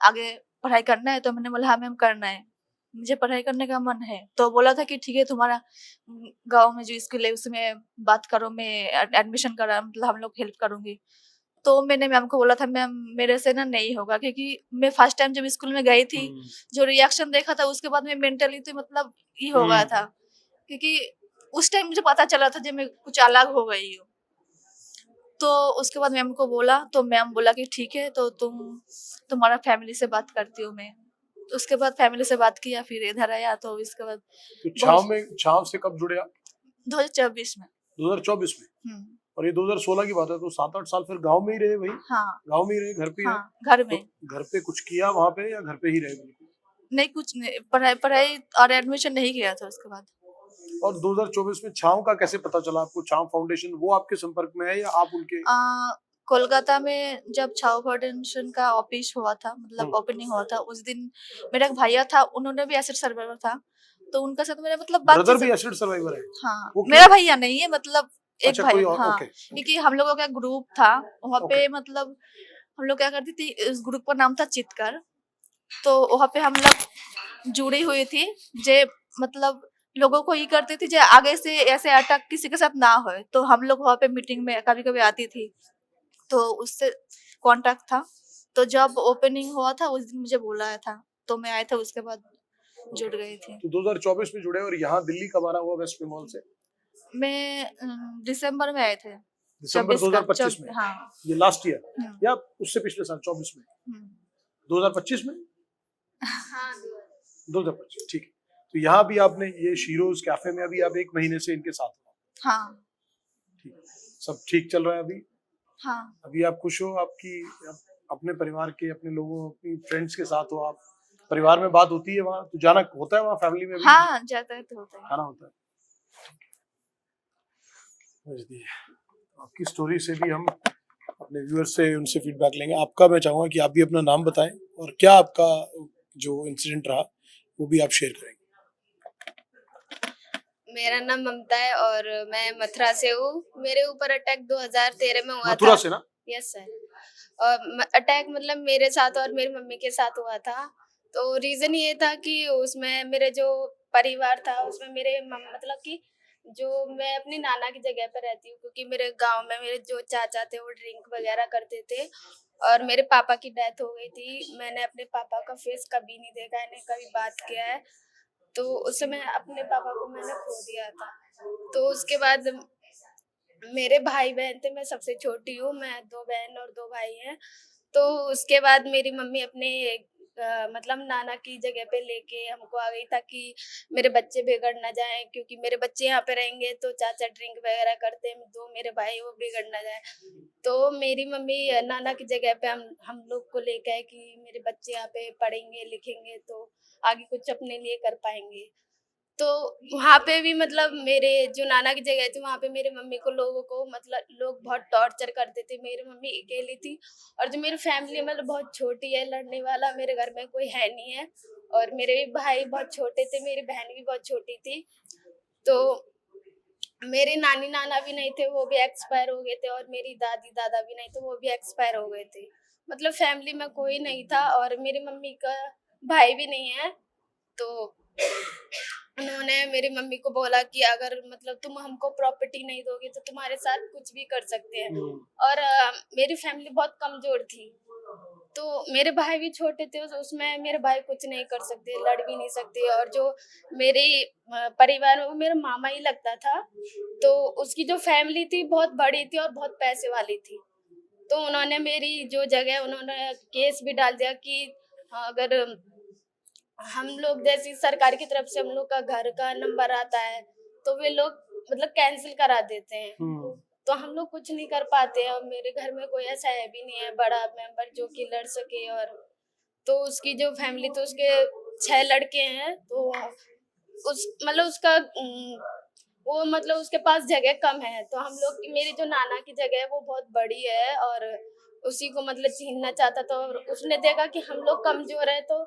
आगे पढ़ाई करना है। तो मैंने बोला हाँ मैम करना है, मुझे पढ़ाई करने का मन है। तो बोला था कि ठीक है, तुम्हारा गांव में जो स्कूल है उसमें बात करो, मैं एडमिशन करा मतलब हम लोग हेल्प करूंगी। तो मैंने मैम को बोला था मैम मेरे से ना नहीं होगा, क्योंकि मैं फर्स्ट टाइम जब स्कूल में गई थी जो रिएक्शन देखा था उसके बाद में मेंटली तो मतलब ये हो गया था, क्योंकि उस टाइम मुझे पता चला था जब मैं कुछ अलग हो गई हूँ। तो उसके बाद मैम को बोला, तो मैम बोला कि ठीक है, तो तुम्हारा फैमिली से बात करती हूँ मैं। तो उसके बाद फैमिली से बात किया, फिर इधर आया। तो इसके बाद तो छाव से कब जुड़े आप? 2024 में। 2024 में? और ये 2016 की बात है, तो 7-8 साल फिर गांव में ही रहे भाई? हाँ, गांव में ही रहे, घर पे ही हाँ, रहे? घर में। तो घर पे कुछ किया वहां पे, या घर पे ही रहे बिल्कुल? नहीं, कुछ नहीं, पढ़ाई और एडमिशन नहीं किया था उसके बाद। और 2024 में छाव का कैसे पता चला आपको? छाव फाउंडेशन वो आपके संपर्क में है या आप उनके? कोलकाता में जब छाव फाउंडेशन का ऑफिस हुआ था, मतलब ओपनिंग हुआ था, उस दिन मेरा एक भैया था, उन्होंने भी एसिड सर्वाइवर था। तो उनके साथ मेरा मतलब ब्रदर भी एसिड सर्वाइवर है? हाँ, मेरा भैया नहीं है, मतलब एक अच्छा, भाई। कोई और? हाँ, ओके। क्योंकि हम लोगों का ग्रुप था वहाँ पे, ओके। मतलब हम लोग क्या करती थी, इस ग्रुप का नाम था चितकर। तो वहाँ पे हम लोग जुड़ी हुई थी जे मतलब लोगों को ये करती थी जो आगे से ऐसे अटैक किसी के साथ ना हो। तो हम लोग वहाँ पे मीटिंग में कभी-कभी आती थी, तो उससे कॉन्टैक्ट था। तो जब ओपनिंग हुआ था उस दिन मुझे बुलाया था, तो मैं आई थी, उसके बाद जुड़ गई थी। तो 2024 में जुड़े और यहाँ दिल्ली कब आना हुआ वेस्ट बंगाल से? मैं दिसंबर में आए थे, दिसंबर 24 का 2025 में? हाँ। ये लास्ट ईयर हुँ, या उससे पिछले साल 24 में? हुँ। 2025 में? हाँ 2025, ठीक है। तो यहाँ भी आपने ये शीरोज कैफे में अभी आप 1 महीने से इनके साथ हो? हाँ, ठीक है। सब ठीक चल रहा है अभी? हाँ। अभी आप खुश हो? अपने परिवार के, अपने लोगों, अपनी फ्रेंड्स के साथ हो आप? परिवार में बात होती है वहाँ? तो जाना होता है वहाँ फैमिली में अभी? हाँ, जाता तो होता है। खाना होता है? समझ दिए। आपकी स्टोरी से भी हम अपने व्यूअर्स से उनसे फीडबैक लेंगे। आपका मैं चाहूँगा कि आप भी अपना नाम बताएं और क्या आपका जो इंसिडेंट रहा वो भी आप शेयर करेंगे। मेरा नाम ममता है और मैं मथुरा से हूँ। मेरे ऊपर अटैक 2013 में हुआ मथुरा था। से ना? Yes sir. और अटैक मतलब मेरे साथ और मेरी मम्मी के साथ हुआ था। तो रीजन ये था कि उसमें मेरे जो परिवार था उसमें मतलब कि जो मैं अपनी नाना की जगह पर रहती हूँ, क्योंकि मेरे गांव में मेरे जो चाचा थे वो ड्रिंक वगैरह करते थे और मेरे पापा की डेथ हो गई थी। मैंने अपने पापा का फेस कभी नहीं देखा है, नहीं कभी बात किया है। तो उस समय अपने पापा को मैंने खो दिया था। तो उसके बाद मेरे भाई बहन थे, मैं सबसे छोटी हूँ, मैं 2 बहन और 2 भाई हैं। तो उसके बाद मेरी मम्मी अपने मतलब नाना की जगह पे लेके हमको आ गई ताकि मेरे बच्चे बिगड़ ना जाएँ, क्योंकि मेरे बच्चे यहाँ पे रहेंगे तो चाचा ड्रिंक वगैरह करते हैं, 2 मेरे भाई वो बिगड़ ना जाएँ। तो मेरी मम्मी नाना की जगह पे हम लोग को लेके आए कि मेरे बच्चे यहाँ पे पढ़ेंगे, लिखेंगे तो आगे कुछ अपने लिए कर पाएँगे। तो वहाँ पे भी मतलब मेरे जो नाना की जगह थी वहाँ पे मेरी मम्मी को लोगों को मतलब लोग बहुत टॉर्चर करते थे। मेरी मम्मी अकेली थी और जो मेरी फैमिली मतलब बहुत छोटी है, लड़ने वाला मेरे घर में कोई है नहीं है और मेरे भाई बहुत छोटे थे, मेरी बहन भी बहुत छोटी थी। तो मेरे नानी नाना भी नहीं थे, वो भी एक्सपायर हो गए थे और मेरी दादी दादा भी नहीं थे, वो भी एक्सपायर हो गए थे। मतलब फैमिली में कोई नहीं था और मेरी मम्मी का भाई भी नहीं है। तो उन्होंने मेरी मम्मी को बोला कि अगर मतलब तुम हमको प्रॉपर्टी नहीं दोगे तो तुम्हारे साथ कुछ भी कर सकते हैं। और मेरी फैमिली बहुत कमजोर थी, तो मेरे भाई भी छोटे थे, उसमें मेरे भाई कुछ नहीं कर सकते, लड़ भी नहीं सकते। और जो मेरे परिवार में वो मेरा मामा ही लगता था, तो उसकी जो फैमिली थी बहुत बड़ी थी और बहुत पैसे वाली थी। तो उन्होंने मेरी जो जगह उन्होंने केस भी डाल दिया कि अगर हम लोग जैसे सरकार की तरफ से हम लोग का घर का नंबर आता है तो वे लोग मतलब कैंसिल करा देते हैं। तो हम लोग कुछ नहीं कर पाते और मेरे घर में कोई ऐसा है भी नहीं है बड़ा मेंबर जो कि लड़ सके। और तो उसकी जो फैमिली तो उसके 6 लड़के हैं, तो उस मतलब उसका वो मतलब उसके पास जगह कम है, तो हम लोग मेरी जो नाना की जगह है वो बहुत बड़ी है और उसी को मतलब छीनना चाहता था। और उसने देखा कि हम लोग कमजोर है तो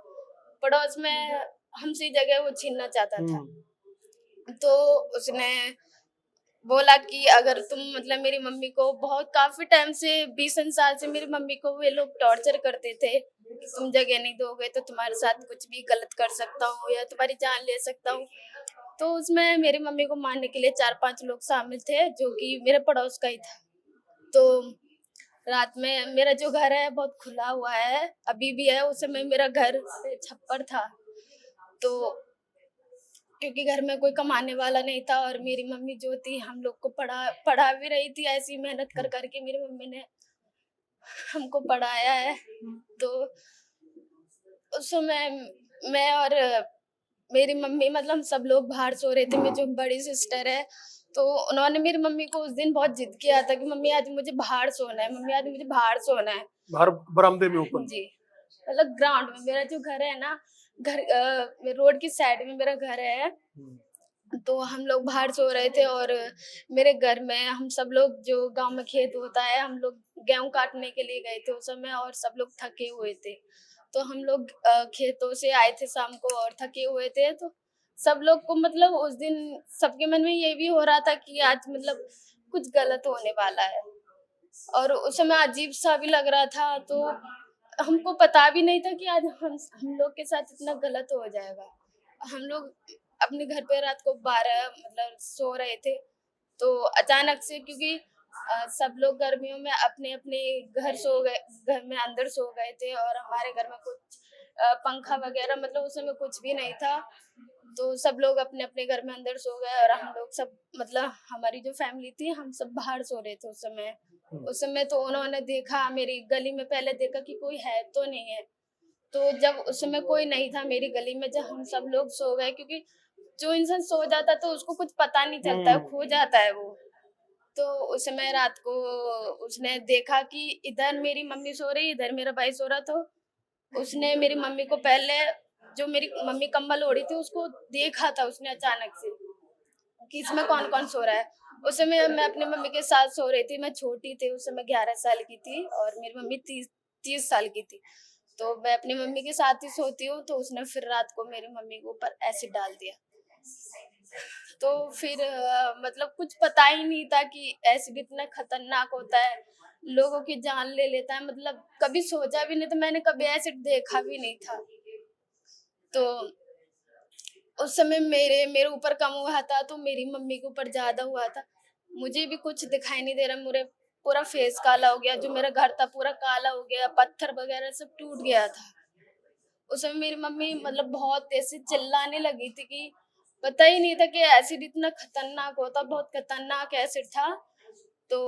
पड़ोस में हमसे जगह वो छीनना चाहता था। तो उसने बोला कि अगर तुम मतलब मेरी मम्मी को बहुत काफी टाइम से 20 साल से मेरी मम्मी को वे लोग टॉर्चर करते थे कि तुम जगह नहीं दोगे तो तुम्हारे साथ कुछ भी गलत कर सकता हूँ या तुम्हारी जान ले सकता हूँ। तो उसमें मेरी मम्मी को मारने के लिए 4-5 लोग शामिल थे जो कि मेरे पड़ोस का ही था। तो रात में मेरा जो घर है बहुत खुला हुआ है, अभी भी है, उस समय मेरा घर पे छप्पर था। तो क्योंकि घर में कोई कमाने वाला नहीं था और मेरी मम्मी जो थी हम लोग को पढ़ा भी रही थी, ऐसी मेहनत कर करके मेरी मम्मी ने हमको पढ़ाया है। तो उस समय मैं और मेरी मम्मी मतलब हम सब लोग बाहर सो रहे थे। मेरी जो बड़ी सिस्टर है तो उन्होंने मेरी मम्मी को उस दिन बहुत जिद किया था कि मम्मी आज मुझे बाहर सोना है, मम्मी आज मुझे बाहर सोना है। बाहर बरामदे में ओपन? जी, मतलब ग्राउंड में मेरा जो घर है ना, रोड की साइड में मेरा घर है। तो हम लोग बाहर सो रहे थे और मेरे घर में हम सब लोग जो गांव में खेत होता है हम लोग गेहूं काटने के लिए गए थे उस समय और सब लोग थके हुए थे। तो हम लोग खेतों से आए थे शाम को और थके हुए थे। तो सब लोग को मतलब उस दिन सबके मन में ये भी हो रहा था कि आज मतलब कुछ गलत होने वाला है और उस समय अजीब सा भी लग रहा था। तो हमको पता भी नहीं था कि आज हम लोग के साथ इतना गलत हो जाएगा। हम लोग अपने घर पे रात को 12 मतलब सो रहे थे, तो अचानक से क्योंकि सब लोग गर्मियों में अपने अपने घर सो गए, घर में अंदर सो गए थे और हमारे घर में कुछ पंखा वगैरह मतलब उस समय कुछ भी नहीं था, तो सब लोग अपने अपने घर में अंदर सो गए और हम लोग सब मतलब हमारी जो फैमिली थी हम सब बाहर सो रहे थे उस समय तो उन्होंने देखा मेरी गली में, पहले देखा कि कोई है तो नहीं है, तो जब उस समय कोई नहीं था मेरी गली में, जब हम सब लोग सो गए, क्योंकि जो इंसान सो जाता तो उसको कुछ पता नहीं चलता है, खो जाता है वो, तो उस समय रात को उसने देखा कि इधर मेरी मम्मी सो रही, इधर मेरा भाई सो रहा, तो उसने मेरी मम्मी को पहले, जो मेरी मम्मी कंबल ओढ़ी थी उसको देखा था उसने अचानक से कि इसमें कौन कौन सो रहा है। उस समय मैं अपनी मम्मी के साथ सो रही थी, मैं छोटी थी उस समय 11 साल की थी और मेरी मम्मी 30 साल की थी, तो मैं अपनी मम्मी के साथ ही सोती हूँ, तो उसने फिर रात को मेरी मम्मी के ऊपर एसिड डाल दिया। तो फिर मतलब कुछ पता ही नहीं था कि एसिड इतना खतरनाक होता है, लोगों की जान ले लेता है, मतलब कभी सोचा भी नहीं था, मैंने कभी एसिड देखा भी नहीं था। तो उस समय मेरे मेरे ऊपर कम हुआ था तो मेरी मम्मी के ऊपर ज्यादा हुआ था, मुझे भी कुछ दिखाई नहीं दे रहा, मेरे पूरा फेस काला हो गया, जो मेरा घर था पूरा काला हो गया, पत्थर वगैरह सब टूट गया था। उस समय मेरी मम्मी मतलब बहुत तेज से चिल्लाने लगी थी कि पता ही नहीं था कि एसिड इतना खतरनाक होता, बहुत खतरनाक एसिड था। तो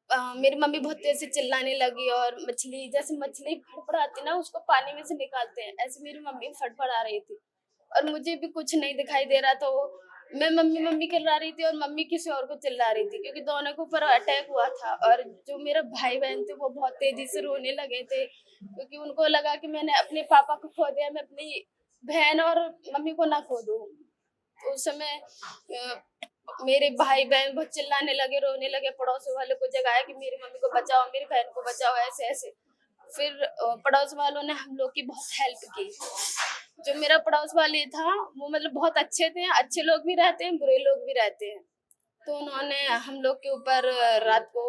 मेरी मम्मी बहुत तेज से चिल्लाने लगी और मछली, जैसे मछली फड़फड़ाती ना उसको पानी में से निकालते हैं, ऐसे मेरी मम्मी फड़फड़ा रही थी और मुझे भी कुछ नहीं दिखाई दे रहा, तो मैं मम्मी मम्मी चिल्ला रही थी और मम्मी किसी और को चिल्ला रही थी, क्योंकि दोनों के ऊपर अटैक हुआ था। और जो मेरा भाई बहन थे वो बहुत तेजी से रोने लगे थे, क्योंकि उनको लगा कि मैंने अपने पापा को खो दिया, मैं अपनी बहन और मम्मी को ना खो दूं। तो उस समय मेरे भाई बहन बहुत चिल्लाने लगे, रोने लगे, पड़ोस वाले को जगाया कि मेरी मम्मी को बचाओ, मेरी बहन को बचाओ, ऐसे ऐसे। फिर पड़ोस वालों ने हम लोग की बहुत हेल्प की। जो मेरा पड़ोस वाले था वो मतलब बहुत अच्छे थे, अच्छे लोग भी रहते हैं, बुरे लोग भी रहते हैं, तो उन्होंने हम लोग के ऊपर रात को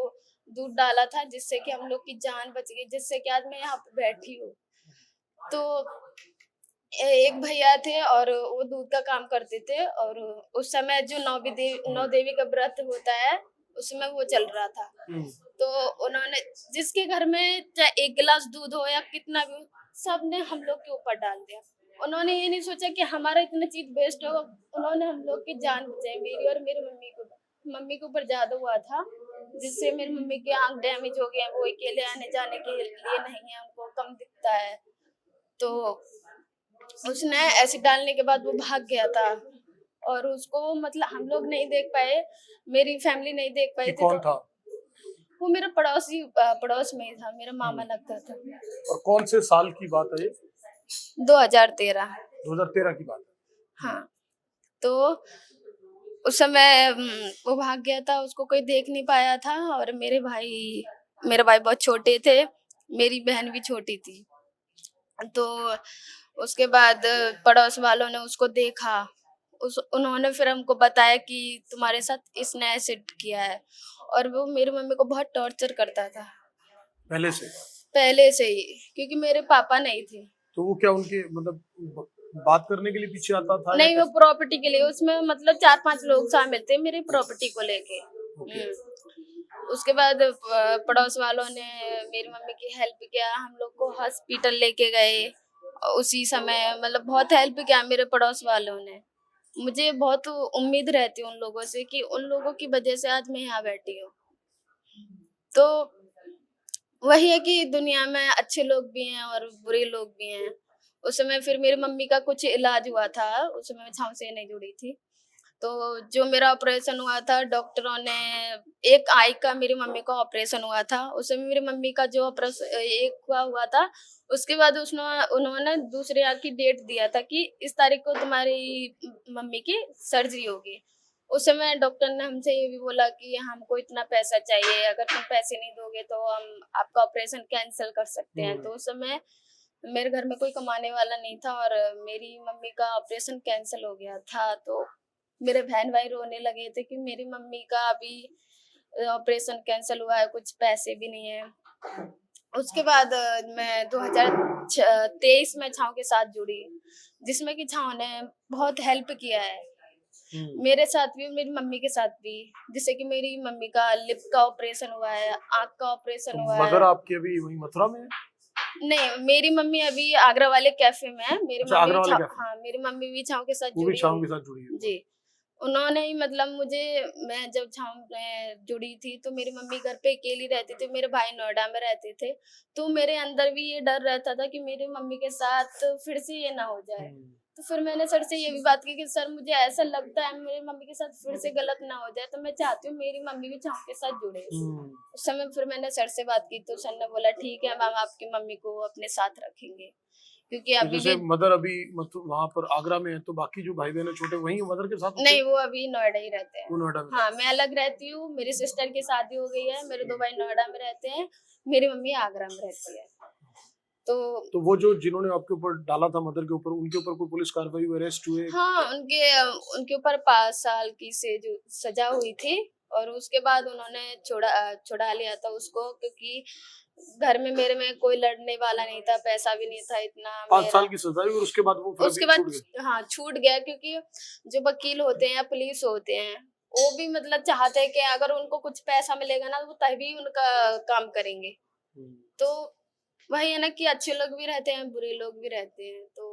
दूध डाला था, जिससे कि हम लोग की जान बच गई, जिससे कि आज मैं यहाँ पे बैठी हूँ। तो एक भैया थे और वो दूध का काम करते थे, और उस समय जो नौ देवी का व्रत होता है उसमें वो चल रहा था, तो उन्होंने जिसके घर में चाहे 1 गिलास दूध हो या कितना भी हो, सबने हम लोग के ऊपर डाल दिया। उन्होंने ये नहीं सोचा कि हमारा इतना चीज वेस्ट होगा, उन्होंने हम लोग की जान बचाई, मेरी और मेरी मम्मी के ऊपर ज्यादा हुआ था, जिससे मेरी मम्मी के आंख डैमेज हो गए हैं, वो अकेले आने जाने के लिए नहीं है, उनको कम दिखता है। तो उसने एसिड डालने के बाद वो भाग गया था और उसको मतलब हम लोग नहीं देख पाए, मेरी फैमिली नहीं देख पाई ये थी। कौन तो था? वो मेरा पड़ोसी पड़ोस में ही था, मेरा मामा लगता था। और कौन से साल की बात है ये? 2013। 2013 की बात है। हाँ, तो उस समय वो भाग गया था, उसको कोई देख नहीं पाया था, और मेरे भाई बहुत छोटे थे, मेरी बहन भी छोटी थी। तो उसके बाद पड़ोस वालों ने उसको देखा, उन्होंने फिर हमको बताया कि तुम्हारे साथ इसने एसिड किया है, और वो मेरी मम्मी को बहुत टॉर्चर करता था पहले से ही, क्योंकि मेरे पापा नहीं थे। तो वो क्या उनके मतलब बात करने के लिए पीछे आता था? नहीं, वो प्रॉपर्टी के लिए, उसमें मतलब 4-5 लोग शामिल थे मेरी प्रॉपर्टी को लेके। उसके बाद पड़ोस वालों ने मेरी मम्मी की हेल्प किया, हम लोग को हॉस्पिटल लेके गए, उसी समय मतलब बहुत हेल्प किया मेरे पड़ोस वालों ने। मुझे बहुत उम्मीद रहती है उन लोगों से कि उन लोगों की वजह से आज मैं यहाँ बैठी हूँ। तो वही है कि दुनिया में अच्छे लोग भी हैं और बुरे लोग भी हैं। उस समय फिर मेरी मम्मी का कुछ इलाज हुआ था, उस समय मैं छांव से नहीं जुड़ी थी, तो जो मेरा ऑपरेशन हुआ था, डॉक्टरों ने एक आई का मेरी मम्मी का ऑपरेशन हुआ था, उस समय मेरी मम्मी का जो ऑपरेशन एक हुआ था, उसके बाद उन्होंने दूसरे आँख की डेट दिया था कि इस तारीख को तुम्हारी मम्मी की सर्जरी होगी। उस समय डॉक्टर ने हमसे ये भी बोला कि हमको इतना पैसा चाहिए, अगर तुम पैसे नहीं दोगे तो हम आपका ऑपरेशन कैंसिल कर सकते हैं। तो उस समय मेरे घर में कोई कमाने वाला नहीं था और मेरी मम्मी का ऑपरेशन कैंसिल हो गया था, तो मेरे बहन भाई रोने लगे थे कि मेरी मम्मी का अभी ऑपरेशन कैंसिल हुआ है, कुछ पैसे भी नहीं है। उसके बाद मैं 2023 में छाँव के साथ जुड़ी, जिसमें कि छाँव ने बहुत हेल्प किया है मेरे साथ भी और मेरी मम्मी के साथ भी। जैसे कि मेरी मम्मी का लिप का ऑपरेशन हुआ है, आँख का ऑपरेशन हुआ मदर है। आपकी अभी वही मथुरा में है? नहीं, मेरी मम्मी अभी आगरा वाले कैफे में है। मेरी अच्छा, मम्मी आगरा भी वाले कैफे। हाँ, मेरी मम्मी भी छाँव के साथ वो भी जुड़ी छाँव है। के साथ जुड़ी है। जी, उन्होंने ही मतलब मुझे, मैं जब छाँव में जुड़ी थी तो मेरी मम्मी घर पे अकेली रहती थी, मेरे भाई नोएडा में रहते थे। तो मेरे अंदर भी ये डर रहता था कि मेरी मम्मी के साथ फिर से ये ना हो जाए। तो फिर मैंने सर से ये भी बात की कि सर मुझे ऐसा लगता है मेरी मम्मी के साथ फिर से गलत ना हो जाए, तो मैं चाहती हूँ मेरी मम्मी भी छाँव के साथ जुड़े। उस समय फिर मैंने सर से बात की तो सर ने बोला ठीक है मैम, आपकी मम्मी को अपने साथ रखेंगे, क्योंकि तो अभी जैसे भी मदर अभी वहां पर आगरा में है, तो बाकी जो भाई बहन है छोटे वही मदर के साथ होते नहीं, हैं? वो अभी नोएडा ही रहते वो हैं। नोएडा में। हाँ, मैं अलग रहती हूँ, मेरी सिस्टर की शादी हो गई है, मेरे 2 भाई नोएडा में रहते हैं, मेरी मम्मी आगरा में रहती है। तो तो वो जो जिन्होंने आपके ऊपर डाला था मदर के ऊपर, उनके ऊपर कोई पुलिस कार्रवाई हुई, अरेस्ट हुए? हाँ, उनके ऊपर 5 साल की सजा हुई थी और उसके बाद उन्होंने छुड़ा लिया था उसको, क्योंकि घर में मेरे में कोई लड़ने वाला नहीं था, पैसा भी नहीं था इतना 5 मेरा। साल की सजा हुई और उसके बाद वो फिर उसके अभी बाद छूट गए? हाँ, छूट गया, क्योंकि जो वकील होते हैं या पुलिस होते हैं वो भी मतलब चाहते हैं कि अगर उनको कुछ पैसा मिलेगा ना, वो तभी उनका काम करेंगे। तो वही है ना कि अच्छे लोग भी रहते हैं, बुरे लोग भी रहते हैं। तो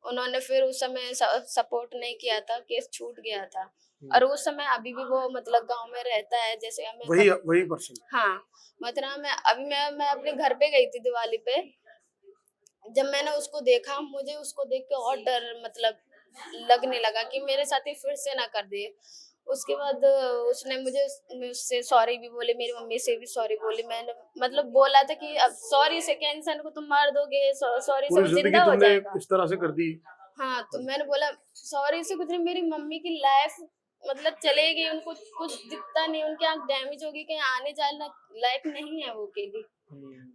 उन्होंने फिर उस समय सपोर्ट नहीं किया था, केस छूट गया था। और उस समय अभी भी वो मतलब गांव में रहता है, जैसे हमें वही पर्सन? हाँ, मथुरा में। अभी मैं अपने घर पे गई थी दिवाली पे, जब मैंने उसको देखा, मुझे उसको देख के और डर मतलब लगने लगा कि मेरे साथ ये फिर से ना कर दे। उसके बाद उसने मुझसे सॉरी भी बोली, मेरी मम्मी से भी सॉरी बोली। मैंने मतलब बोला था कि अब सॉरी से क्या इंसान को तुम मार दोगे, सॉरी से पूरी वो जिंदगी जिंदा हो तुमने जाएगा। इस तरह से कर दी? हाँ, तो मैंने बोला सॉरी से कुछ नहीं, मेरी मम्मी की लाइफ मतलब चलेगी, उनको कुछ दिखता नहीं, उनकी आंख डैमेज होगी, कहीं आने जाने लायक नहीं है वो अकेली।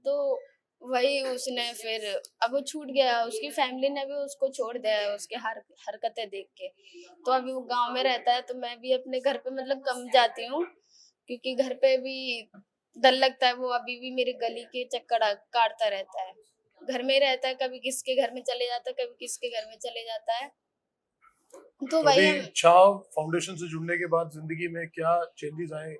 तो वही उसने फिर, अब वो छूट गया, उसकी फैमिली ने भी उसको छोड़ दिया है उसके हरकतें देख के। तो अभी वो गांव में रहता है, तो मैं भी अपने घर पे मतलब कम जाती हूँ, क्योंकि घर पे भी डर लगता है। वो अभी भी मेरी गली के चक्कर काटता रहता है, घर में ही रहता है, कभी किसके घर में चले जाता है, कभी किसके घर में चले जाता है। तो तो वही अभी हम छाव फाउंडेशन से जुड़ने के बाद जिंदगी में क्या चेंजेस आए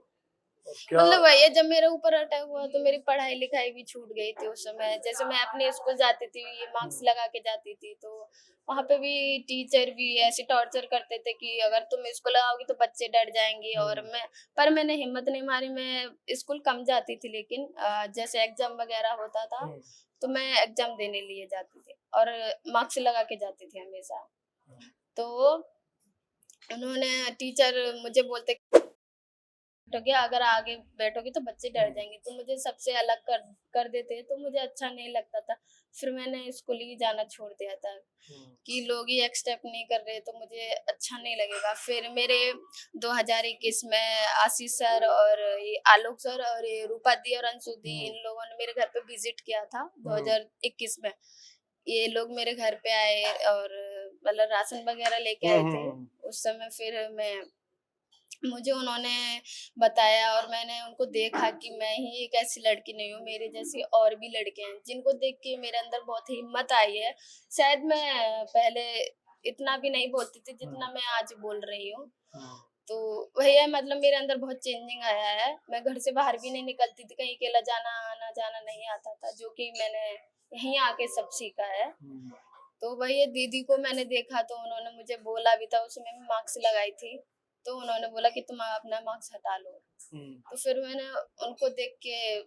और क्या? मतलब वही है, जब मेरे ऊपर अटैक हुआ तो मेरी पढ़ाई लिखाई भी छूट गई थी उस समय। जैसे मैं अपने स्कूल जाती थी, ये मार्क्स लगा के जाती थी, तो वहां पे भी टीचर भी ऐसे टॉर्चर करते थे कि अगर तुम स्कूल आओगी तो बच्चे डर जाएंगे। और पर मैंने हिम्मत नहीं मारी, मैं स्कूल कम जाती थी, लेकिन जैसे एग्जाम वगैरह होता था तो मैं एग्जाम देने लिए जाती थी और मार्क्स लगा के जाती थी हमेशा। तो उन्होंने टीचर मुझे बोलते बैठोगे, अगर आगे बैठोगे तो बच्चे डर जाएंगे, तो मुझे सबसे अलग कर देते, तो मुझे अच्छा नहीं लगता था। फिर मैंने स्कूल ही जाना छोड़ दिया था कि लोग ही एक स्टेप नहीं कर रहे तो मुझे अच्छा नहीं लगेगा। फिर मेरे 2021 में आशीष सर और ये आलोक सर और ये रूपा दी और अंशु दी, इन लोगों ने मेरे घर पे विजिट किया था 2021 में। ये लोग मेरे घर पे आए और मतलब राशन वगैरह लेके आए थे उस समय। फिर मुझे उन्होंने बताया और मैंने उनको देखा कि मैं ही एक ऐसी लड़की नहीं हूँ, मेरे जैसी और भी लड़के हैं, जिनको देख के मेरे अंदर बहुत हिम्मत आई है। शायद मैं पहले इतना भी नहीं बोलती थी जितना मैं आज बोल रही हूँ। तो वही है, मतलब मेरे अंदर बहुत चेंजिंग आया है। मैं घर से बाहर भी नहीं निकलती थी, कहीं अकेला जाना आना जाना नहीं आता था, जो कि मैंने यहीं आके सब सीखा है। तो वही है, दीदी को मैंने देखा तो उन्होंने मुझे बोला भी था, उसमें मैं मार्क्स लगाई थी, तो उन्होंने बोला कि तुम अपना मार्क्स हटा लो। तो फिर मैंने उनको देख के,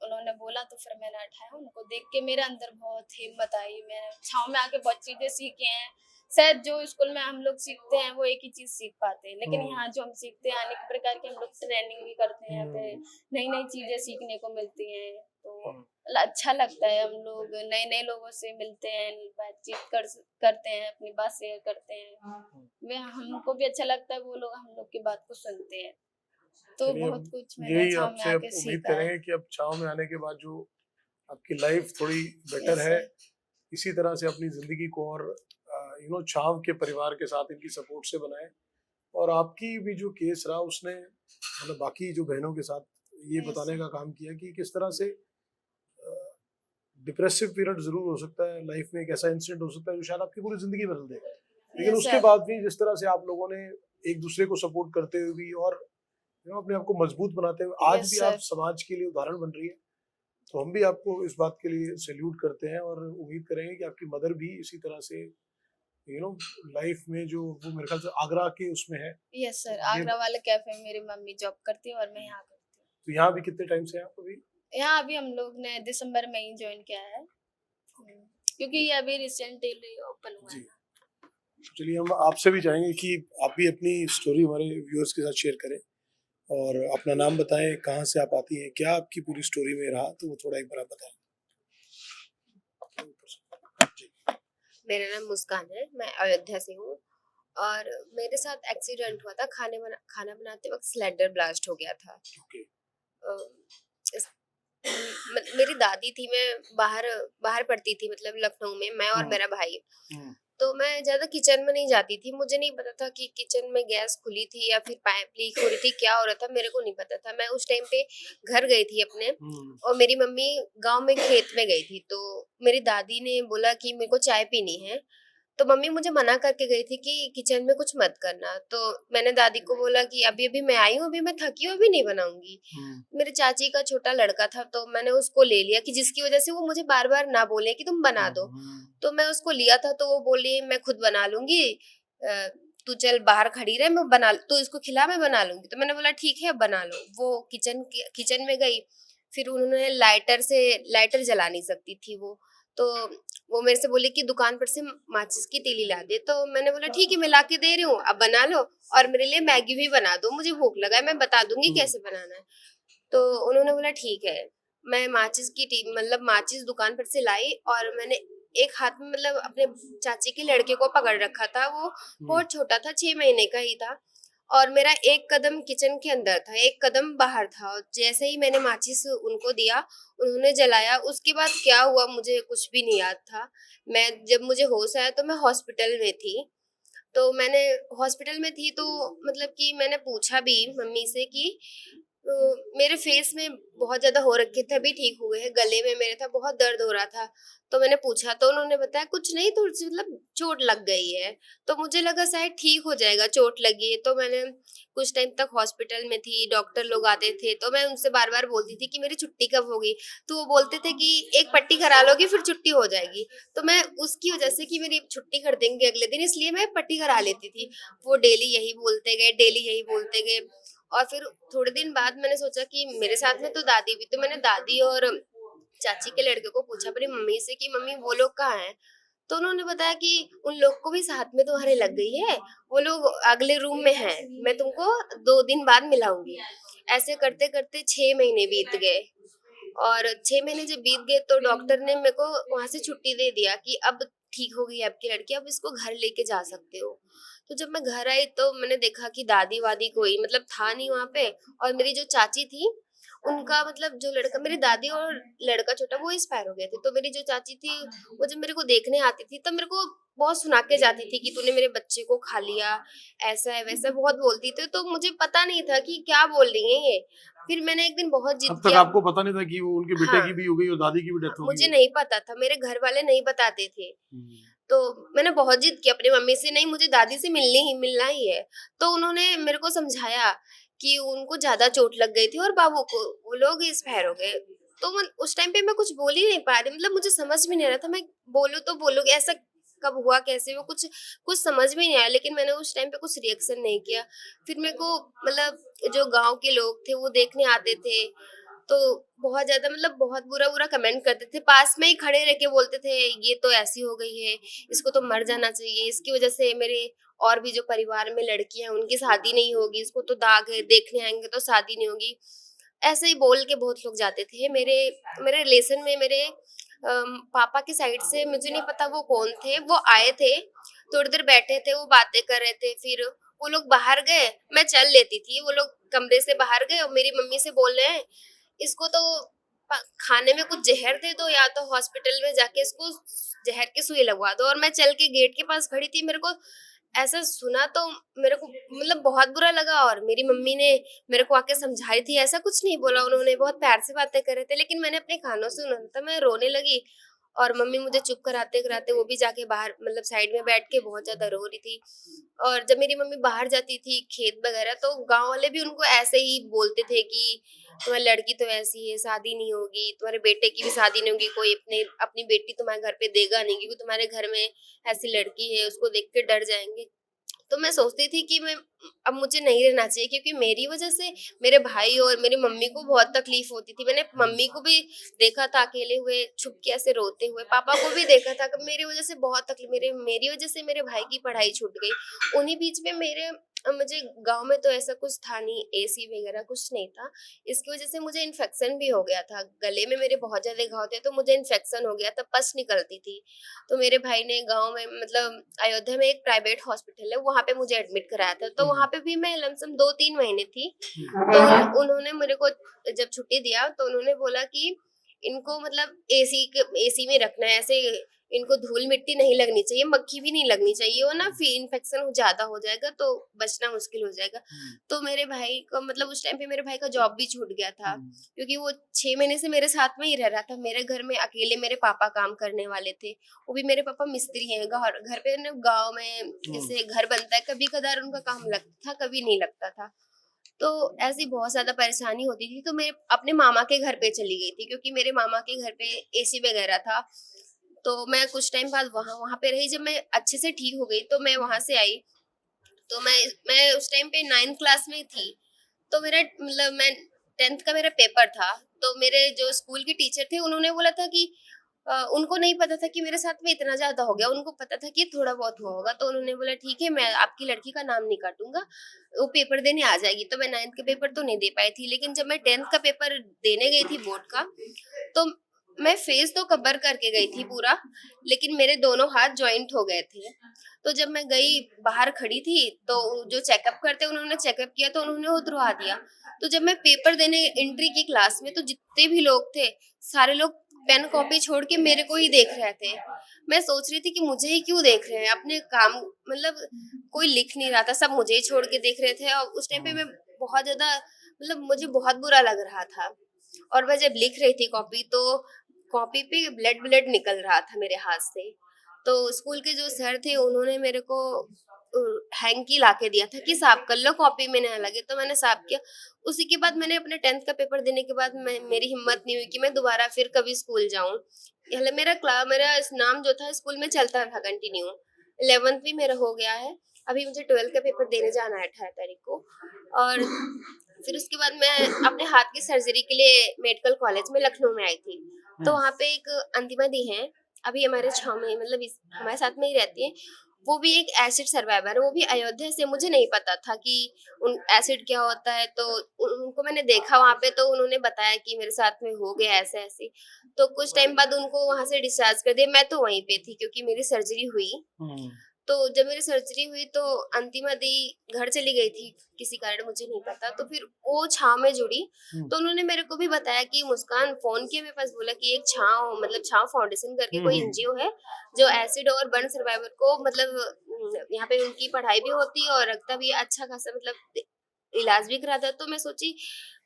उन्होंने बोला तो फिर मैंने हटाया। उनको देख के मेरे अंदर बहुत हिम्मत आई, मैंने छाँव में आके बहुत चीजें सीखी हैं। शायद जो स्कूल में हम लोग सीखते हैं वो एक ही चीज सीख पाते हैं, लेकिन यहाँ जो हम सीखते हैं अनेक प्रकार की हम लोग ट्रेनिंग भी करते हैं, पे नई नई चीजें सीखने को मिलती हैं। तो अच्छा लगता है, हम लोग नए नए लोगों से मिलते हैं, बातचीत करते हैं, अपनी बात शेयर करते हैं, वे हमको भी अच्छा लगता है, वो लोग हम लोग की बात को सुनते हैं। तो चलिए, बहुत कुछ मैंने यही छाँव में आपसे आके उम्मीद सीखा है। करेंगे कि अब छाव में आने के बाद जो आपकी लाइफ थोड़ी बेटर है, इसी तरह से अपनी जिंदगी को और छाव के परिवार के साथ इनकी सपोर्ट से बनाएं। और आपकी भी जो केस रहा उसने मतलब बाकी जो बहनों के साथ ये बताने का काम किया कि किस तरह से डिप्रेसिव पीरियड जरूर हो सकता है लाइफ में, एक ऐसा इंसिडेंट हो सकता है जो शायद आपकी पूरी जिंदगी बदल दे, लेकिन Yes, उसके sir. बाद भी जिस तरह से आप लोगों ने एक दूसरे को सपोर्ट करते हुए भी और अपने आप को मजबूत बनाते हुए आज Yes, भी sir. आप समाज के लिए उदाहरण बन रही है, तो हम भी आपको इस बात के लिए सैल्यूट करते हैं और उम्मीद करेंगे कि आपकी मदर भी इसी तरह से लाइफ में जो वो मेरे ख्याल से आगरा के उसमें है, यस सर, ये आगरा वाले कैफे में मेरी मम्मी जॉब करती है और मैं यहाँ करती हूँ। तो यहाँ भी कितने टाइम से हैं आप अभी? यहाँ अभी हम लोग ने दिसंबर में ही ज्वाइन किया है, क्योंकि ये अभी रिसेंटली ओपन हुआ जी। है। चलिए हम आपसे भी चाहेंगे कि आप भी अपनी स्टोरी हमारे व्यूअर्स के साथ शेयर करें और अपना नाम बताएं, कहाँ से आप आती हैं, क्या आपकी पूरी स्टोरी में रहा, तो वो थोड़ा एक बार आप बताएं। जी। मेरा नाम मुस्कान है, मैं अयोध्या से हूँ। और मेरे साथ एक्सीडेंट हुआ था, खाना बनाते वक्त सिलेंडर ब्लास्ट हो गया था। ओके। अ, इस- मेरी दादी थी, मैं बाहर बाहर पढ़ती थी, मतलब लखनऊ में, मैं और हम्म। मेरा भाई। हम्म। तो मैं ज्यादा किचन में नहीं जाती थी, मुझे नहीं पता था कि किचन में गैस खुली थी या फिर पाइप लीक हो रही थी, क्या हो रहा था मेरे को नहीं पता था। मैं उस टाइम पे घर गई थी अपने, हम्म। और मेरी मम्मी गांव में खेत में गई थी। तो मेरी दादी ने बोला कि मेरे को चाय पीनी है, तो मम्मी मुझे मना करके गई थी कि किचन में कुछ मत करना। तो मैंने दादी को बोला कि अभी अभी मैं आई हूँ, अभी मैं थकी हूँ, अभी नहीं बनाऊंगी। मेरे चाची का छोटा लड़का था, तो मैंने उसको ले लिया कि जिसकी वजह से वो मुझे बार बार ना बोले कि तुम बना दो। तो मैं उसको लिया था, तो वो बोली मैं खुद बना लूंगी, तू चल बाहर खड़ी रहे, मैं बना, तू इसको खिला, मैं बना लूंगी। तो मैंने बोला ठीक है बना लो। वो किचन में गई, फिर उन्होंने लाइटर जला नहीं सकती थी वो, तो वो मेरे से बोली कि दुकान पर से माचिस की तीली ला दे। तो मैंने बोला ठीक है मैं ला के दे रही हूँ, अब बना लो, और मेरे लिए मैगी भी बना दो, मुझे भूख लगा है, मैं बता दूंगी कैसे बनाना है। तो उन्होंने बोला ठीक है। मैं मतलब माचिस दुकान पर से लाई, और मैंने एक हाथ में मतलब अपने चाची के लड़के को पकड़ रखा था। वो बहुत छोटा था, 6 महीने का ही था, और मेरा एक कदम किचन के अंदर था, एक कदम बाहर था। और जैसे ही मैंने माचिस उनको दिया, उन्होंने जलाया। उसके बाद क्या हुआ मुझे कुछ भी नहीं याद था। जब मुझे होश आया तो मैं हॉस्पिटल में थी। तो मैंने हॉस्पिटल में थी, तो मतलब कि मैंने पूछा भी मम्मी से कि मेरे फेस में बहुत ज्यादा हो रखे थे, अभी ठीक हुए हैं, गले में मेरे था बहुत दर्द हो रहा था। तो मैंने पूछा, तो उन्होंने बताया कुछ नहीं, थोड़ी सी मतलब चोट लग गई है। तो मुझे लगा शायद ठीक हो जाएगा, चोट लगी है। तो मैंने कुछ टाइम तक हॉस्पिटल में थी, डॉक्टर लोग आते थे, तो मैं उनसे बार बार बोलती थी कि मेरी छुट्टी कब होगी। तो वो बोलते थे कि एक पट्टी करा लोगी फिर छुट्टी हो जाएगी। तो मैं उसकी वजह से कि मेरी छुट्टी कर देंगे अगले दिन, इसलिए मैं पट्टी करा लेती थी। वो डेली यही बोलते गए, डेली यही बोलते गए। और फिर थोड़े दिन बाद मैंने सोचा कि मेरे साथ में तो दादी भी, तो मैंने दादी और चाची के लड़के को पूछा अपनी मम्मी से कि मम्मी वो लोग कहाँ हैं। तो उन्होंने बताया कि उन लोग को भी साथ में तुम्हारे लग गई है, वो लोग अगले रूम में हैं, मैं तुमको 2 दिन बाद मिलाऊंगी। ऐसे करते करते 6 महीने बीत गए, और 6 महीने जब बीत गए तो डॉक्टर ने मेरे को वहां से छुट्टी दे दिया कि अब ठीक हो गई आपकी लड़की, अब इसको घर लेके जा सकते हो। तो जब मैं घर आई तो मैंने देखा कि दादी वादी कोई मतलब था नहीं वहां पे। और मेरी जो चाची थी, उनका मतलब जो लड़का, मेरी दादी और लड़का छोटा वो एक्सपायर हो गए थे। तो मेरी जो चाची थी, वो जब मेरे को देखने आती थी तब मेरे को बहुत सुना के जाती थी कि तूने मेरे बच्चे को खा लिया, ऐसा है वैसा बहुत बोलती थी। तो मुझे पता नहीं था कि क्या बोल रही है ये। फिर मैंने एक दिन बहुत जिद अब तक किया। आपको पता नहीं था कि वो उनके बेटे हाँ, की भी हो गई और दादी की भी डेथ हो गई मुझे है? नहीं पता था, मेरे घर वाले नहीं बताते थे। तो मैंने बहुत जिद की अपनी मम्मी से, नहीं मुझे दादी से मिलना ही है। तो उन्होंने मेरे को समझाया कि उनको ज्यादा चोट लग गई थी और बाबू को, वो लोग एक्सपायर हो गए। तो उस टाइम पे मैं कुछ बोल ही नहीं पा रही, मतलब मुझे समझ भी नहीं आ रहा था मैं बोलूँ तो बोलूँ ऐसा कब हुआ, कैसे हुआ, कुछ कुछ समझ में नहीं आया। लेकिन मैंने उस टाइम पे कुछ रिएक्शन नहीं किया। फिर मेरे को मतलब जो गांव के लोग थे वो देखने आते थे, तो बहुत ज्यादा मतलब बहुत बुरा बुरा कमेंट करते थे, पास में ही खड़े रह के बोलते थे ये तो ऐसी हो गई है, इसको तो मर जाना चाहिए, इसकी वजह से मेरे और भी जो परिवार में लड़कियां हैं उनकी शादी नहीं होगी, इसको तो दाग है, देखने आएंगे तो शादी नहीं होगी। ऐसे ही बोल के बहुत लोग जाते थे। मेरे मेरे रिलेशन में मेरे पापा की साइड से, मुझे नहीं पता वो कौन थे, वो आए थे, थोड़ी देर बैठे थे, वो बातें कर रहे थे, फिर वो लोग बाहर गए, मैं चल लेती थी। वो लोग कमरे से बाहर गए और मेरी मम्मी से बोल रहे हैं इसको तो खाने में कुछ जहर दे दो, या तो हॉस्पिटल में जाके इसको जहर की सुई लगवा दो। और मैं चल के गेट के पास खड़ी थी, मेरे को ऐसा सुना तो मेरे को मतलब बहुत बुरा लगा, और मेरी मम्मी ने मेरे को आके समझाई थी, ऐसा कुछ नहीं बोला उन्होंने, बहुत प्यार से बातें कर रहे थे, लेकिन मैंने अपने कानों से सुना था, मैं रोने लगी। और मम्मी मुझे चुप कराते कराते वो भी जाके बाहर मतलब साइड में बैठ के बहुत ज्यादा रो रही थी। और जब मेरी मम्मी बाहर जाती थी खेत वगैरह, तो गांव वाले भी उनको ऐसे ही बोलते थे कि तुम्हारी लड़की तो ऐसी है, शादी नहीं होगी, तुम्हारे बेटे की भी शादी नहीं होगी, कोई अपने अपनी बेटी तुम्हारे घर पे देगा नहीं, क्योंकि तुम्हारे घर में ऐसी लड़की है, उसको देख के डर जाएंगे। तो मैं सोचती थी कि मैं अब मुझे नहीं रहना चाहिए, क्योंकि मेरी वजह से मेरे भाई और मेरी मम्मी को बहुत तकलीफ होती थी। मैंने मम्मी को भी देखा था अकेले हुए चुप के ऐसे रोते हुए, पापा को भी देखा था कि मेरी वजह से बहुत तकलीफ, मेरी वजह से मेरे भाई की पढ़ाई छूट गई। उन्हीं बीच में मुझे गांव में तो ऐसा कुछ था नहीं, एसी वगैरह कुछ नहीं था। इसकी वजह से मुझे इन्फेक्शन भी हो गया था, गले में मेरे बहुत ज्यादा घाव थे, तो मुझे इन्फेक्शन हो गया था, पस निकलती थी। तो मेरे भाई ने गांव में मतलब अयोध्या में एक प्राइवेट हॉस्पिटल है, वहां पे मुझे एडमिट कराया था। तो वहां पे भी मैं लमसम 2-3 महीने थी। तो उन्होंने मेरे को जब छुट्टी दिया तो उन्होंने बोला कि इनको मतलब एसी में रखना है, ऐसे इनको धूल मिट्टी नहीं लगनी चाहिए, मक्खी भी नहीं लगनी चाहिए, वो ना फिर इन्फेक्शन ज्यादा हो जाएगा तो बचना मुश्किल हो जाएगा। तो मेरे भाई को मतलब उस टाइम पे मेरे भाई का जॉब भी छूट गया था, क्योंकि वो 6 महीने से मेरे साथ में ही रह रहा था। मेरे घर में अकेले मेरे पापा काम करने वाले थे, वो भी मेरे पापा मिस्त्री हैं। घर पे ना गाँव में जैसे घर बनता है, कभी कदार उनका काम लगता था, कभी नहीं लगता था। तो ऐसी बहुत ज्यादा परेशानी होती थी। तो मैं अपने मामा के घर पे चली गई थी, क्योंकि मेरे मामा के घर पे एसी वगैरह था। तो मैं कुछ टाइम बाद वहां वहां पे रही। जब मैं अच्छे से ठीक हो गई तो मैं वहां से आई। तो मैं उस टाइम पे 9th क्लास में थी। तो मेरा मतलब मैं 10th का मेरा पेपर था। तो मेरे जो स्कूल के टीचर थे उन्होंने बोला था कि उनको नहीं पता था कि मेरे साथ में इतना ज्यादा हो गया, उनको पता था कि थोड़ा बहुत हुआ होगा। तो उन्होंने बोला ठीक है, मैं आपकी लड़की का नाम नहीं काटूंगा, वो पेपर देने आ जाएगी। तो मैं 9th का पेपर तो नहीं दे पाई थी, लेकिन जब मैं 10th का पेपर देने गई थी बोर्ड का, तो मैं फेस तो कवर करके गई थी पूरा, लेकिन मेरे दोनों हाथ जॉइंट हो गए थे। तो जब मैं गई बाहर खड़ी थी, तो जो चेकअप करते उन्होंने चेकअप किया, तो उन्होंने उतरवा दिया। तो जब मैं पेपर देने एंट्री की क्लास में, तो जितने भी लोग थे सारे लोग पेन कॉपी छोड़ के मेरे को ही देख रहे थे। मैं सोच रही थी कि मुझे ही क्यों देख रहे हैं, अपने काम मतलब कोई लिख नहीं रहा था, सब मुझे ही छोड़ के देख रहे थे। और उस टाइम पे मैं बहुत ज्यादा मतलब मुझे बहुत बुरा लग रहा था। और मैं जब लिख रही थी कॉपी, तो कॉपी पे ब्लड ब्लड निकल रहा था मेरे हाथ से। तो स्कूल के जो सर थे उन्होंने मेरे को हैंकी ला के दिया था कि साफ कर लो, कॉपी में ना लगे। तो मैंने साफ किया। उसी के बाद मैंने अपने 10th का पेपर देने के बाद मेरी हिम्मत नहीं हुई कि मैं दोबारा फिर कभी स्कूल जाऊं। मेरा इस नाम जो था स्कूल में चलता था कंटिन्यू। 11th भी मेरा हो गया है। अभी मुझे 12th का पेपर देने जाना है 18 तारीख को। और फिर उसके बाद मैं अपने हाथ की सर्जरी के लिए मेडिकल कॉलेज में लखनऊ में आई थी। तो वहाँ पे एक अंतिमा दी है, अभी हमारे 6 में मतलब हमारे साथ में ही रहती है। वो भी एक एसिड सर्वाइवर है, वो भी अयोध्या से। मुझे नहीं पता था कि उन एसिड क्या होता है। तो उनको मैंने देखा वहाँ पे, तो उन्होंने बताया कि मेरे साथ में हो गया ऐसे ऐसे। तो कुछ टाइम बाद उनको वहाँ से डिस्चार्ज कर दिया। मैं तो वहीं पे थी क्योंकि मेरी सर्जरी हुई। तो जब मेरी सर्जरी हुई तो अंतिमा दी घर चली गई थी किसी कारण, मुझे नहीं पता। तो फिर वो छाव में जुड़ी। तो उन्होंने मेरे को भी बताया कि मुस्कान फोन किया मेरे पास, बोला कि एक छाव मतलब छाव फाउंडेशन करके कोई एनजीओ है जो एसिड और बर्न सर्वाइवर को मतलब यहाँ पे उनकी पढ़ाई भी होती है और रखता भी अच्छा खासा मतलब इलाज भी कराता है। तो मैं सोची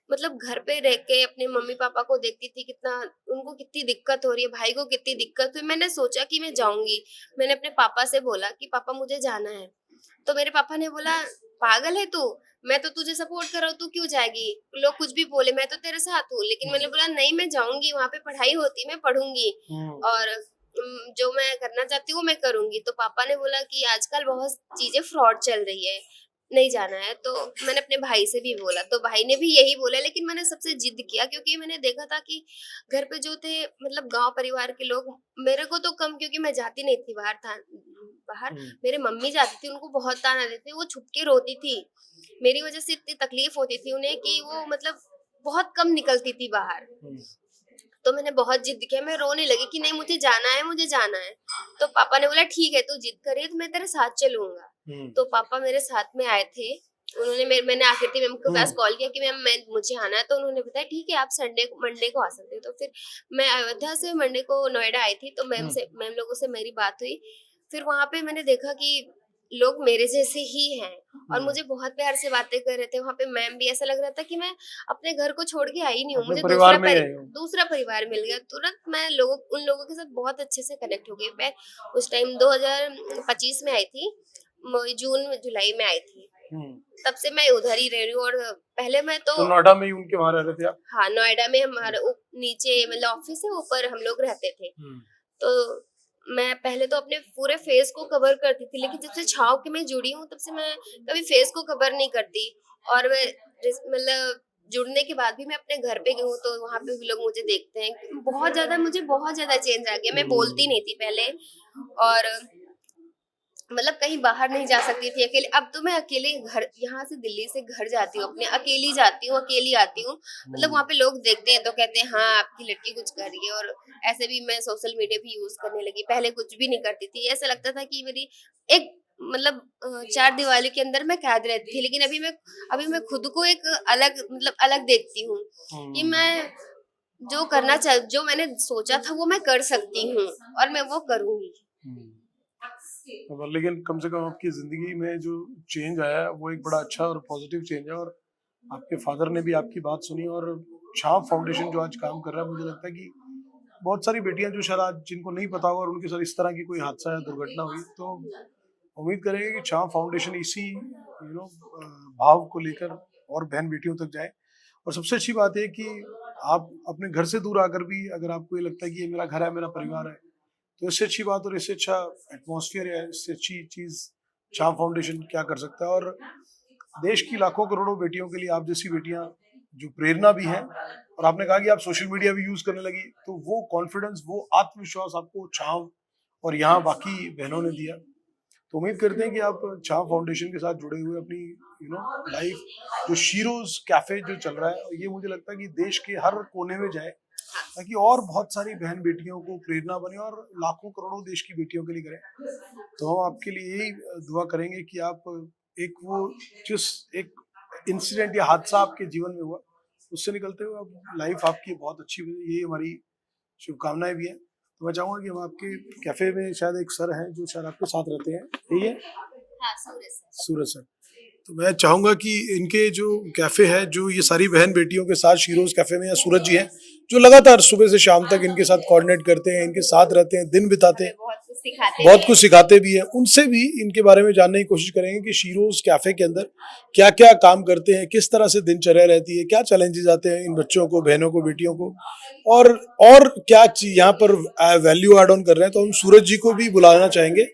मतलब घर पे रह के अपने मम्मी पापा को देखती थी कितना उनको कितनी दिक्कत हो रही है, भाई को कितनी दिक्कत हुई। मैंने सोचा कि मैं जाऊंगी। मैंने अपने पापा से बोला कि पापा मुझे जाना है। तो मेरे पापा ने बोला पागल है तू, मैं तो तुझे सपोर्ट कर रहा हूँ, तू क्यों जाएगी, लोग कुछ भी बोले मैं तो तेरे साथ हूँ। लेकिन मैंने बोला नहीं, मैं जाऊंगी, वहां पे पढ़ाई होती मैं पढ़ूंगी और जो मैं करना चाहती हूँ मैं करूंगी। तो पापा ने बोला कि आजकल बहुत चीजें फ्रॉड चल रही है, नहीं जाना है। तो मैंने अपने भाई से भी बोला, तो भाई ने भी यही बोला। लेकिन मैंने सबसे जिद किया क्योंकि मैंने देखा था कि घर पे जो थे मतलब गांव परिवार के लोग, मेरे को तो कम क्योंकि मैं जाती नहीं थी बाहर। मेरे मम्मी जाती थी, उनको बहुत ताना देते, वो छुप के रोती थी। मेरी वजह से इतनी तकलीफ होती थी उन्हें कि वो मतलब बहुत कम निकलती थी बाहर। तो मैंने बहुत जिद किया, मैं रोने लगी कि नहीं मुझे जाना है, मुझे जाना है। तो पापा ने बोला ठीक है तू जिद करी तो मैं तेरे साथ चलूंगा। तो पापा मेरे साथ में आए थे। मैंने आकृति मैम के पास कॉल किया कि मैम मुझे आना है। तो उन्होंने बताया ठीक है आप मंडे को आ सकते हो। तो फिर मैं अयोध्या से मंडे को नोएडा आई थी। तो मैम लोगों से मेरी बात हुई। फिर वहां पे मैंने देखा कि लोग मेरे जैसे ही हैं और हम्म। मुझे बहुत प्यार से बातें कर रहे थे वहाँ पे। मैम भी ऐसा लग रहा था कि मैं अपने घर को छोड़ के आई नहीं हूँ, अपने मुझे परिवार में ही आई हूँ। दूसरा परिवार मिल गया। तुरंत मैं उन लोगों के साथ बहुत अच्छे से कनेक्ट हो गई। मैं उस टाइम 2025 में आई थी, जून जुलाई में आई थी। हम्म। तब से मैं उधर ही रह रही हूँ। और पहले मैं तो तो नोएडा में ही उनके वहां रह रहे थे आप? हाँ, नोएडा में हमारा नीचे मतलब ऑफिस है, ऊपर हम लोग रहते थे। तो मैं पहले तो अपने पूरे फेस को कवर करती थी, लेकिन जब से छाव के मैं जुड़ी हूँ तब से मैं कभी फेस को कवर नहीं करती। और मैं मतलब जुड़ने के बाद भी मैं अपने घर पे गई हूँ तो वहाँ पे भी लोग मुझे देखते हैं। मुझे बहुत ज्यादा चेंज आ गया। मैं बोलती नहीं थी पहले, और मतलब कहीं बाहर नहीं जा सकती थी अकेले। अब तो मैं अकेले घर, यहाँ से दिल्ली से घर जाती हूँ अपने, अकेली जाती हूँ, अकेली आती हूँ। मतलब वहाँ पे लोग देखते हैं तो कहते हैं हाँ आपकी लड़की कुछ कर रही है। और ऐसे भी मैं सोशल मीडिया भी यूज करने लगी। पहले कुछ भी नहीं करती थी, ऐसा लगता था कि मेरी एक मतलब चार दीवारी के अंदर मैं कैद रहती थी। लेकिन अभी मैं खुद को एक अलग देखती हूँ कि मैं जो मैंने सोचा था वो मैं कर सकती हूँ और मैं वो करूंगी। लेकिन कम से कम आपकी जिंदगी में जो चेंज आया है वो एक बड़ा अच्छा और पॉजिटिव चेंज है, और आपके फादर ने भी आपकी बात सुनी। और छाव फाउंडेशन जो आज काम कर रहा है, मुझे लगता है कि बहुत सारी बेटियां जो शायद आज जिनको नहीं पता होगा और उनके साथ इस तरह की कोई हादसा या दुर्घटना हुई, तो उम्मीद करेंगे कि छाव फाउंडेशन इसी भाव को लेकर और बहन बेटियों तक जाए। और सबसे अच्छी बात है कि आप अपने घर से दूर आकर भी अगर आपको ये लगता है कि ये मेरा घर है, मेरा परिवार है, तो इससे अच्छी बात और इससे अच्छा एटमॉस्फेयर है, इससे अच्छी चीज छाव फाउंडेशन क्या कर सकता है। और देश की लाखों करोड़ों बेटियों के लिए आप जैसी बेटियां जो प्रेरणा भी हैं, और आपने कहा कि आप सोशल मीडिया भी यूज करने लगी, तो वो कॉन्फिडेंस, वो आत्मविश्वास आपको छाव और यहाँ बाकी बहनों ने दिया। तो उम्मीद करते हैं कि आप छाव फाउंडेशन के साथ जुड़े हुए अपनी लाइफ, जो शीरोज कैफे जो चल रहा है, ये मुझे लगता है कि देश के हर कोने में जाए, ताकि और बहुत सारी बहन बेटियों को प्रेरणा बने और लाखों करोड़ों देश की बेटियों के लिए करें। तो हम आपके लिए यही दुआ करेंगे कि आप जिस एक इंसिडेंट या हादसा आपके जीवन में हुआ, उससे निकलते हुए अब लाइफ आपकी बहुत अच्छी बने, यही हमारी शुभकामनाएं भी है। तो मैं चाहूंगा कि हम आपके कैफे में, शायद एक सर हैं जो शायद आपके साथ रहते हैं, यही है? हाँ, सूरज सर। तो मैं चाहूंगा कि इनके जो कैफे है, जो ये सारी बहन बेटियों के साथ शीरोज कैफे में, या सूरज जी हैं जो लगातार सुबह से शाम तक इनके साथ कोऑर्डिनेट करते हैं, इनके साथ रहते हैं, दिन बिताते हैं, बहुत कुछ सिखाते भी हैं, उनसे भी इनके बारे में जानने की कोशिश करेंगे कि शीरोज कैफे के अंदर क्या क्या काम करते हैं, किस तरह से दिनचर्या रहती है, क्या चैलेंजेस आते हैं इन बच्चों को, बहनों को, बेटियों को, और क्या यहाँ पर वैल्यू एड ऑन कर रहे हैं। तो हम सूरज जी को भी बुलाना चाहेंगे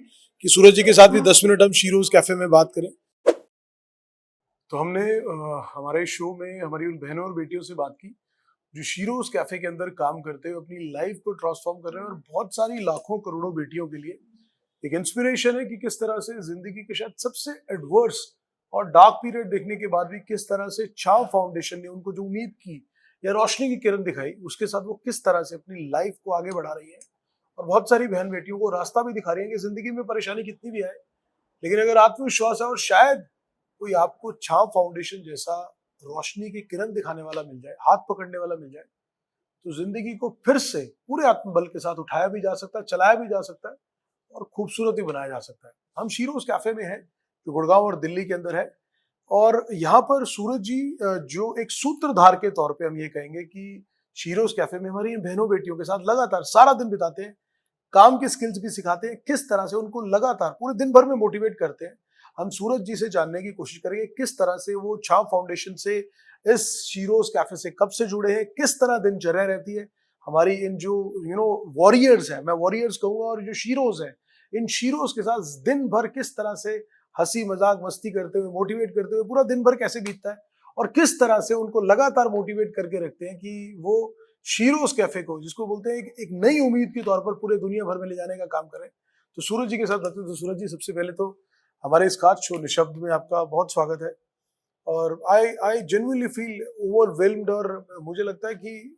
कि सूरज जी के साथ भी 10 मिनट हम शीरोज कैफे में बात करें। तो हमने हमारे शो में हमारी उन बहनों और बेटियों से बात की जो शीरोज कैफे के अंदर काम करते हुए अपनी लाइफ को ट्रांसफॉर्म कर रहे हैं, और बहुत सारी लाखों करोड़ों बेटियों के लिए एक इंस्पिरेशन है कि किस तरह से जिंदगी के शायद सबसे एडवर्स और डार्क पीरियड देखने के बाद भी किस तरह से छाव फाउंडेशन ने उनको जो उम्मीद की या रोशनी की किरण दिखाई, उसके साथ वो किस तरह से अपनी लाइफ को आगे बढ़ा रही है, और बहुत सारी बहन बेटियों को रास्ता भी दिखा रही है कि जिंदगी में परेशानी कितनी भी आए, लेकिन अगर आत्मविश्वास है और शायद कोई आपको छाव फाउंडेशन जैसा रोशनी की किरण दिखाने वाला मिल जाए, हाथ पकड़ने वाला मिल जाए, तो जिंदगी को फिर से पूरे आत्मबल के साथ उठाया भी जा सकता है, चलाया भी जा सकता है, और खूबसूरत भी बनाया जा सकता है। हम शीरोज कैफे में हैं जो गुड़गांव और दिल्ली के अंदर है, और यहाँ पर सूरज जी जो एक सूत्रधार के तौर पे हम ये कहेंगे कि शीरोज कैफे में हमारी इन बहनों बेटियों के साथ लगातार सारा दिन बिताते हैं, काम की स्किल्स भी सिखाते हैं, किस तरह से उनको लगातार पूरे दिन भर में मोटिवेट करते हैं। हम सूरज जी से जानने की कोशिश करेंगे किस तरह से वो छाव फाउंडेशन से इस शीरोज कैफे से कब से जुड़े हैं, किस तरह दिनचर्या रहती है हमारी इन जो वॉरियर्स हैं, मैं वॉरियर्स कहूंगा, और जो शीरोज हैं, इन शीरोज के साथ दिन भर किस तरह से हंसी मजाक मस्ती करते हुए, मोटिवेट करते हुए पूरा दिन भर कैसे बीतता है, और किस तरह से उनको लगातार मोटिवेट करके रखते हैं कि वो शीरोज कैफे को, जिसको बोलते हैं एक नई उम्मीद के तौर पर पूरे दुनिया भर में ले जाने का काम करें। तो सूरज जी के साथ रहते हैं। तो सूरज जी, सबसे पहले तो हमारे इस खास शो निशब्द में आपका बहुत स्वागत है, और आई जेन्युइनली फील ओवरवेल्म्ड, और मुझे लगता है कि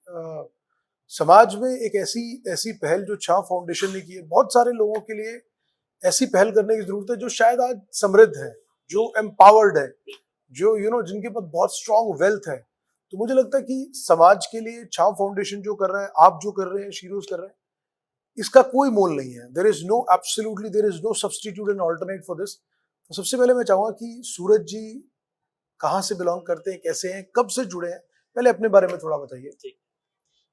समाज में एक ऐसी पहल जो छाव फाउंडेशन ने की है, बहुत सारे लोगों के लिए ऐसी पहल करने की जरूरत है जो शायद आज समृद्ध है, जो एम्पावर्ड है, जो जिनके पास बहुत स्ट्रॉन्ग वेल्थ है। तो मुझे लगता है कि समाज के लिए छाव फाउंडेशन जो कर रहा है, आप जो कर रहे हैं, शीरोज कर रहे हैं, इसका कोई मोल नहीं है। There is no substitute and alternate for this. तो सबसे पहले मैं चाहूंगा कि सूरज जी कहाँ से बिलोंग करते हैं, कैसे हैं, कब से जुड़े हैं, पहले अपने बारे में थोड़ा बताइए। ठीक,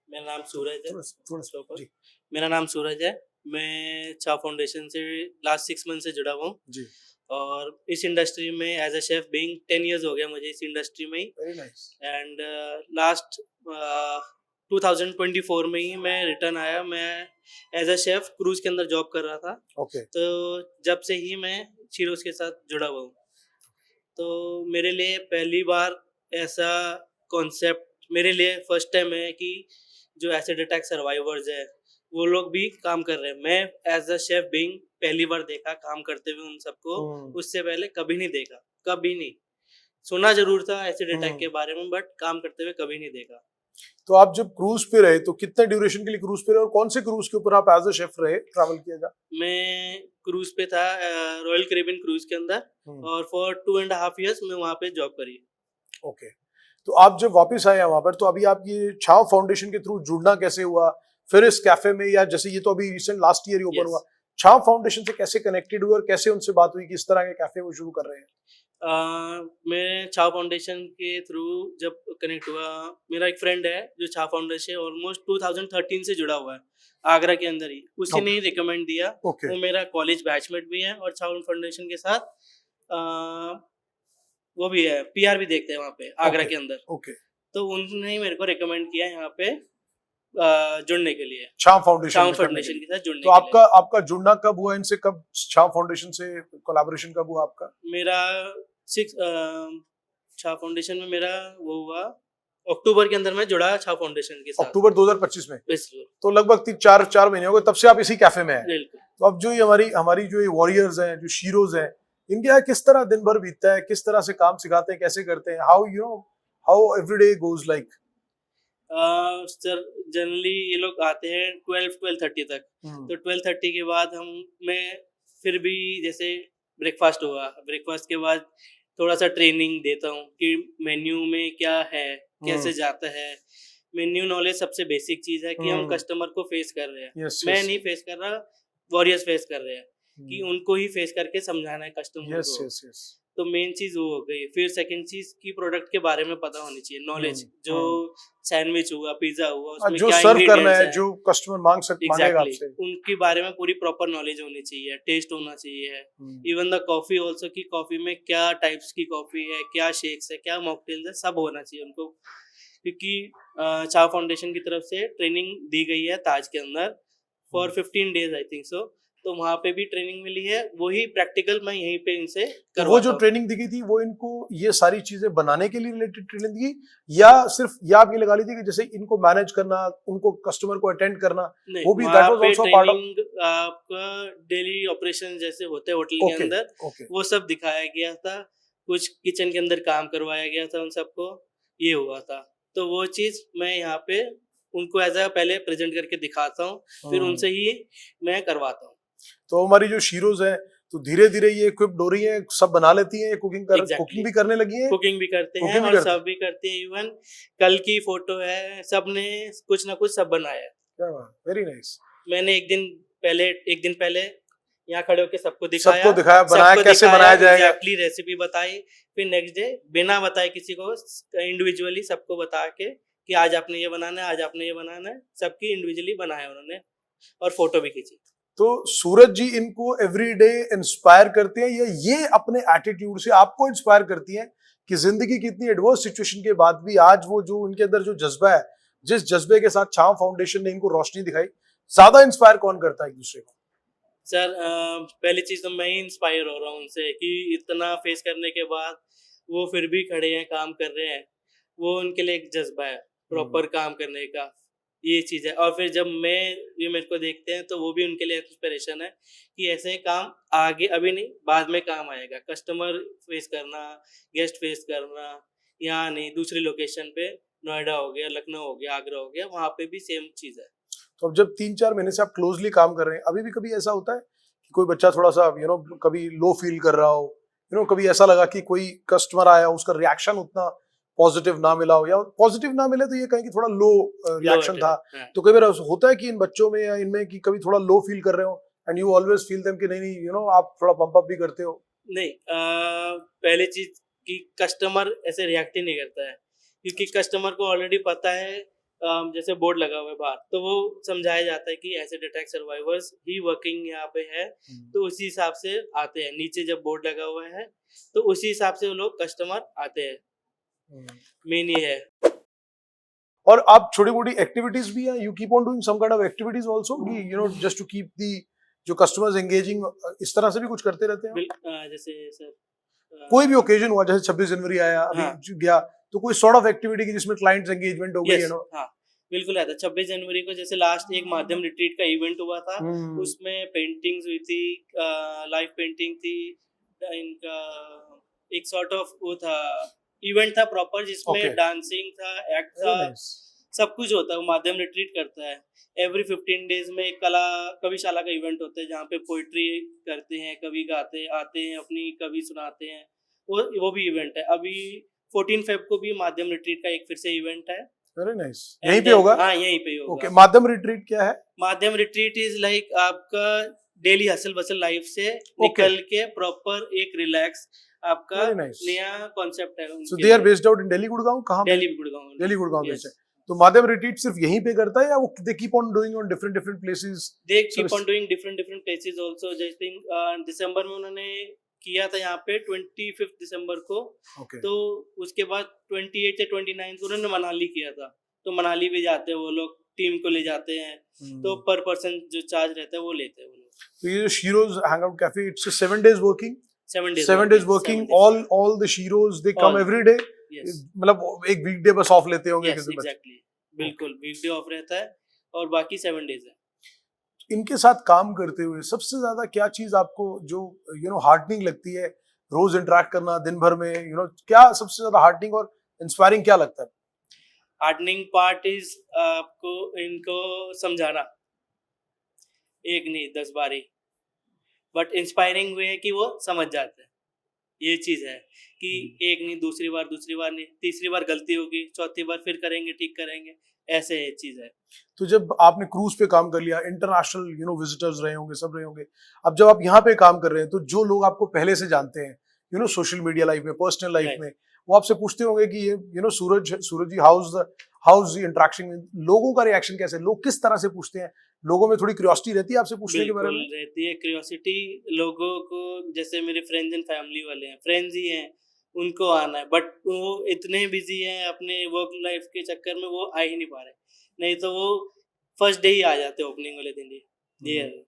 मेरा नाम सूरज है। थोड़ा सा जी मेरा नाम सूरज है। मैं छाव फाउंडेशन से लास्ट 6 मंथ से जुड़ा हुआ हूँ जी। और इस इंडस्ट्री में as a chef being 10 years हो गया मुझे इस इंडस्ट्री में ही। Very nice. एंड लास्ट 2024 में ही मैं रिटर्न आया। मैं एज अ शेफ क्रूज के अंदर जॉब कर रहा था, ओके तो जब से ही मैं शीरोज के साथ जुड़ा हुआ हूँ। तो मेरे लिए पहली बार ऐसा कॉन्सेप्ट मेरे लिए फर्स्ट टाइम है कि जो एसिड अटैक सर्वाइवर्स है वो लोग भी काम कर रहे हैं। मैं एज अ शेफ बीइंग पहली बार देखा काम करते हुए उन सबको। उससे पहले कभी नहीं देखा, कभी नहीं। सुना जरूर था एसिड अटैक के बारे में, बट काम करते हुए कभी नहीं देखा। तो आप जब क्रूज पे रहे तो कितने ड्यूरेशन के लिए क्रूज पे रहे और कौन से क्रूज के ऊपर आप एज अ शेफ रहे, ट्रैवल किया जा? मैं क्रूज पे था रॉयल कैरिबियन क्रूज के अंदर और फॉर 2.5 years मैं वहाँ पे जॉब करी। ओके, तो आप जब वापस आए वहां पर तो अभी आप ये छाव फाउंडेशन के थ्रू जुड़ना कैसे हुआ, फिर इस कैफे में, या जैसे ये तो अभी रिसेंट लास्ट ईयर ही ओपन Yes. हुआ, छाव फाउंडेशन से कैसे कनेक्टेड हुए और कैसे उनसे बात हुई कि इस तरह के कैफे वो शुरू कर रहे हैं? मैं छाव फाउंडेशन के थ्रू जब कनेक्ट हुआ, मेरा एक फ्रेंड है जो छाव फाउंडेशन ऑलमोस्ट 2013 से जुड़ा हुआ है आगरा के अंदर ही, उसी ने ही रिकमेंड दिया। ओके वो मेरा कॉलेज बैचमेट भी है और छाव फाउंडेशन के साथ अ, वो भी है, पीआर भी देखते हैं वहाँ पे आगरा Okay. के अंदर। ओके, तो उन्होंने ही मेरे को रिकमेंड किया यहाँ पे जुड़ने के लिए, छाव फाउंडेशन छाव में करने के फाउंडेशन लिए। के साथ जुड़ने तो के आपका आपका जुड़ना कब हुआ इनसे, कब छाव फाउंडेशन से कोलैबोरेशन कब हुआ आपका? लिए। मेरा 6 छाव फाउंडेशन में मेरा वो हुआ अक्टूबर के अंदर मैं जुड़ा छाव फाउंडेशन के साथ। अक्टूबर 2025 में, बिल्कुल तो लगभग 4 महीने हो गए, तब से आप इसी कैफे में हैं। बिल्कुल। तो अब जो ये हमारी हमारी जो ये वॉरियर्स हैं, जो शीरोज हैं, इनके यहाँ किस तरह दिन भर बीतता है, किस तरह से काम सिखाते हैं, कैसे करते हैं, how everyday goes like? Sir generally ये लोग आते हैं 12-12:30 तक। तो 12:30 के बाद मैं फिर भी जैसे ब्रेकफास्ट हुआ, ब्रेकफास्ट के बाद थोड़ा सा ट्रेनिंग देता हूँ कि मेन्यू में क्या है, कैसे जाता है। मेन्यू नॉलेज सबसे बेसिक चीज है कि हम कस्टमर को फेस कर रहे हैं। यस मैं नहीं फेस कर रहा, वॉरियर्स फेस कर रहे हैं कि उनको ही फेस करके समझाना है कस्टमर यस को। यस यस तो मेन चीज वो हो गई। फिर सेकंड चीज की प्रोडक्ट के बारे में पता होनी चाहिए, नॉलेज। जो सैंडविच हुआ, पिज्जा हुआ, उसमें जो क्या सर्व करना ingredients है, हैं, जो कस्टमर मांगेगा एग्जैक्टली आपसे। उनके बारे में पूरी प्रॉपर नॉलेज होनी चाहिए, टेस्ट होना चाहिए। इवन द कॉफी ऑल्सो कि कॉफी में क्या टाइप्स की कॉफी है, क्या शेक्स है, क्या मॉकटेल्स है, सब होना चाहिए उनको। क्योंकि छाव फाउंडेशन की तरफ से ट्रेनिंग दी गई है ताज के अंदर for 15 days I think so. तो वहाँ पे भी ट्रेनिंग मिली है, वही प्रैक्टिकल मैं यहीं पे इनसे तो वो करवाता जो हूँ। ट्रेनिंग दी गई थी वो इनको ये सारी चीजें बनाने के लिए रिलेटेड ट्रेनिंग दी, या सिर्फ या आप ये लगा लीजिए कि जैसे इनको मैनेज करना, उनको कस्टमर को अटेंड करना, नहीं, वो भी वहाँ that was पे also part of- ट्रेनिंग आपका डेली ऑपरेशन जैसे होते हैं होटल के ओके अंदर, ओके वो सब दिखाया गया था। कुछ किचन के अंदर काम करवाया गया था उन सबको, ये हुआ था। तो वो चीज मैं यहाँ पे उनको एज अ पहले प्रेजेंट करके दिखाता हूँ, फिर उनसे ही मैं करवाता हूँ। तो हमारी जो शीरोज हैं तो धीरे धीरे ये इक्विप्ड हो रही हैं, सब बना लेती हैं, Exactly. कुकिंग भी करने लगी हैं। कुकिंग भी करते हैं Cooking भी और करते सब भी करते हैं। इवन कल की फोटो है, सबने कुछ ना कुछ सब बनाया है। क्या बात, वेरी नाइस। मैंने एक दिन पहले यहाँ खड़े होकर सबको दिखाया, बनाया, कैसे बनाया जाएगा। एग्जैक्टली रेसिपी बताई। फिर नेक्स्ट डे बिना बताए किसी को इंडिविजुअली सबको बता के कि आज आपने ये बनाना है, आज आपने ये बनाना है, सबकी इंडिविजुअली बनाया उन्होंने और फोटो भी खींची। तो सूरज जी इनको एवरीडे इंस्पायर करते हैं, या ये अपने एटीट्यूड से आपको इंस्पायर करती हैं कि जिंदगी की इतनी एडवर्स सिचुएशन के बाद भी आज वो जो उनके अंदर जो जज्बा है, जिस जज्बे के साथ छाव फाउंडेशन ने इनको रोशनी दिखाई, ज्यादा इंस्पायर कौन करता है एक दूसरे को? सर पहली चीज तो मैं ही इंस्पायर हो रहा हूँ उनसे कि इतना फेस करने के बाद वो फिर भी खड़े हैं, काम कर रहे हैं। वो उनके लिए एक जज्बा है प्रॉपर काम करने का, ये चीज है। और फिर जब ये मेरे को देखते हैं तो वो भी उनके लिए इंस्पिरेशन है कि ऐसे काम आगे अभी नहीं बाद में काम आएगा। कस्टमर फेस करना, गेस्ट फेस करना, यहाँ नहीं दूसरी लोकेशन पे, नोएडा हो गया, लखनऊ हो गया, आगरा हो गया, वहाँ पे भी सेम चीज है। तो अब जब 3-4 महीने से आप क्लोजली काम कर रहे हैं, अभी भी कभी ऐसा होता है कि कोई बच्चा थोड़ा सा कभी लो फील कर रहा हो, कभी ऐसा लगा कि कोई कस्टमर आया, उसका रिएक्शन उतना पॉजिटिव ना मिला हो, या पॉजिटिव ना मिले तो ये कहें कि थोड़ा लो रिएक्शन था, तो कई बार होता है कि इन बच्चों में या इनमें कि कभी थोड़ा लो फील कर रहे हो and you always feel them कि नहीं आप थोड़ा पंप अप भी करते हो? नहीं, पहली चीज कि कस्टमर ऐसे रिएक्ट ही नहीं करता है, क्योंकि कस्टमर को ऑलरेडी पता है। जैसे बोर्ड लगा हुआ है बाहर, तो वो समझाया जाता है कि एसिड अटैक सर्वाइवर्स ही वर्किंग यहाँ पे है, तो उसी हिसाब से आते हैं। नीचे जब बोर्ड लगा हुआ है तो उसी हिसाब से वो लोग कस्टमर आते हैं। मेन ये है। और आप छोटी मोटी एक्टिविटीज भी हैं, you keep on doing some kind of activities also, you know, just to keep the जो कस्टमर्स एंगेजिंग, इस तरह से भी कुछ करते रहते हैं? जैसे सर, कोई भी ओकेजन हुआ, जैसे 26 जनवरी आया अभी हाँ। गया, तो कोई सॉर्ट ऑफ एक्टिविटी की जिसमें क्लाइंट्स एंगेजमेंट हो गई, यू नो? हाँ, बिल्कुल आता। 26 जनवरी को जैसे लास्ट एक माध्यम रिट्रीट का इवेंट हुआ था, उसमें पेंटिंग्स हुई थी, लाइव पेंटिंग थी, इनका एक सॉर्ट ऑफ वो था, इवेंट था प्रॉपर, जिसमें Okay. डांसिंग था, एक्ट था, सब कुछ होता है। वो माध्यम रिट्रीट करता है। एवरी 15 डेज में एक कला कविशाला का इवेंट होता है, जहाँ पे पोइट्री करते हैं, कवि गाते आते हैं, अपनी कवि सुनाते हैं। वो भी इवेंट है। अभी 14 फेब को भी माध्यम रिट्रीट का एक फिर से इवेंट है। Very nice. यहीं पे होगा? हाँ, यहीं पे होगा। ओके, माध्यम रिट्रीट क्या है? माध्यम रिट्रीट इज लाइक आपका डेली हसल बसल लाइफ से निकल के प्रॉपर एक रिलैक्स आपका Very nice. नया कॉन्सेप्ट है। So they are based out in Delhi, Gurgaon, कहाँ पे? दिल्ली गुड़गांव। दिल्ली गुड़गांव में Yes. से। तो माध्यम रिट्रीट सिर्फ यहीं पे करता है, या वो they keep on doing on different different places? They keep on doing different places also. जैसे दिसंबर में उन्होंने किया था यहाँ पे 25 दिसंबर को। ओके, तो उसके बाद 28 या 29 को उन्होंने मनाली किया था। तो मनाली भी जाते हैं वो लोग, टीम को ले जाते हैं, तो पर पर्सन जो चार्ज रहता है वो लेते हैं वो लोग। तो ये जो Sheroes hangout cafe, it's 7 days working? 7 days working, all the Sheroes they come All. Every day? Yes. मतलब एक वीकडे बस ऑफ लेते होंगे Yes, किसी बच्चे? exactly. बिल्कुल, वीकडे ऑफ रहता है और बाकी 7 डेज है। इनके साथ काम करते हुए सबसे ज्यादा क्या चीज आपको जो यू नो हार्टनिंग लगती है, रोज इंटरेक्ट करना दिन भर में, यू नो, क्या सबसे ज्यादा हार्टनिंग और इंस्पायरिंग क्या लगता है? हार्डनिंग पार्ट इज आपको इनको समझाना, एक नहीं 10 बारी, बट इंस्पायरिंग वे है कि वो समझ जाते हैं। ये चीज है कि एक नहीं, दूसरी बार नहीं, तीसरी बार गलती होगी, चौथी बार फिर करेंगे, ठीक करेंगे, ऐसे ये चीज है। तो जब आपने क्रूज पे काम कर लिया, इंटरनेशनल यू नो विजिटर्स रहे होंगे, सब रहे होंगे, अब जब आप यहाँ पे काम कर रहे हैं, तो जो लोग आपको पहले से जानते हैं, you know, social media life में, पर्सनल लाइफ Right. में, वो आपसे पूछते होंगे कि ये you know Suraj ji, house interaction, लोगों का रिएक्शन कैसे, लोग किस तरह से पूछते हैं? लोगों में थोड़ी क्यूरियोसिटी रहती है आपसे पूछने के बारे बिल्कुल में? रहती है क्यूरियोसिटी लोगों को। जैसे मेरे फ्रेंड्स एंड फैमिली वाले हैं, फ्रेंड्स ही हैं, उनको आना है, बट वो इतने बिजी हैं अपने वर्क लाइफ के चक्कर में, वो आ ही नहीं पा रहे। नहीं तो वो फर्स्ट डे ही आ जाते ओपनिंग वाले दिन ही। ये है।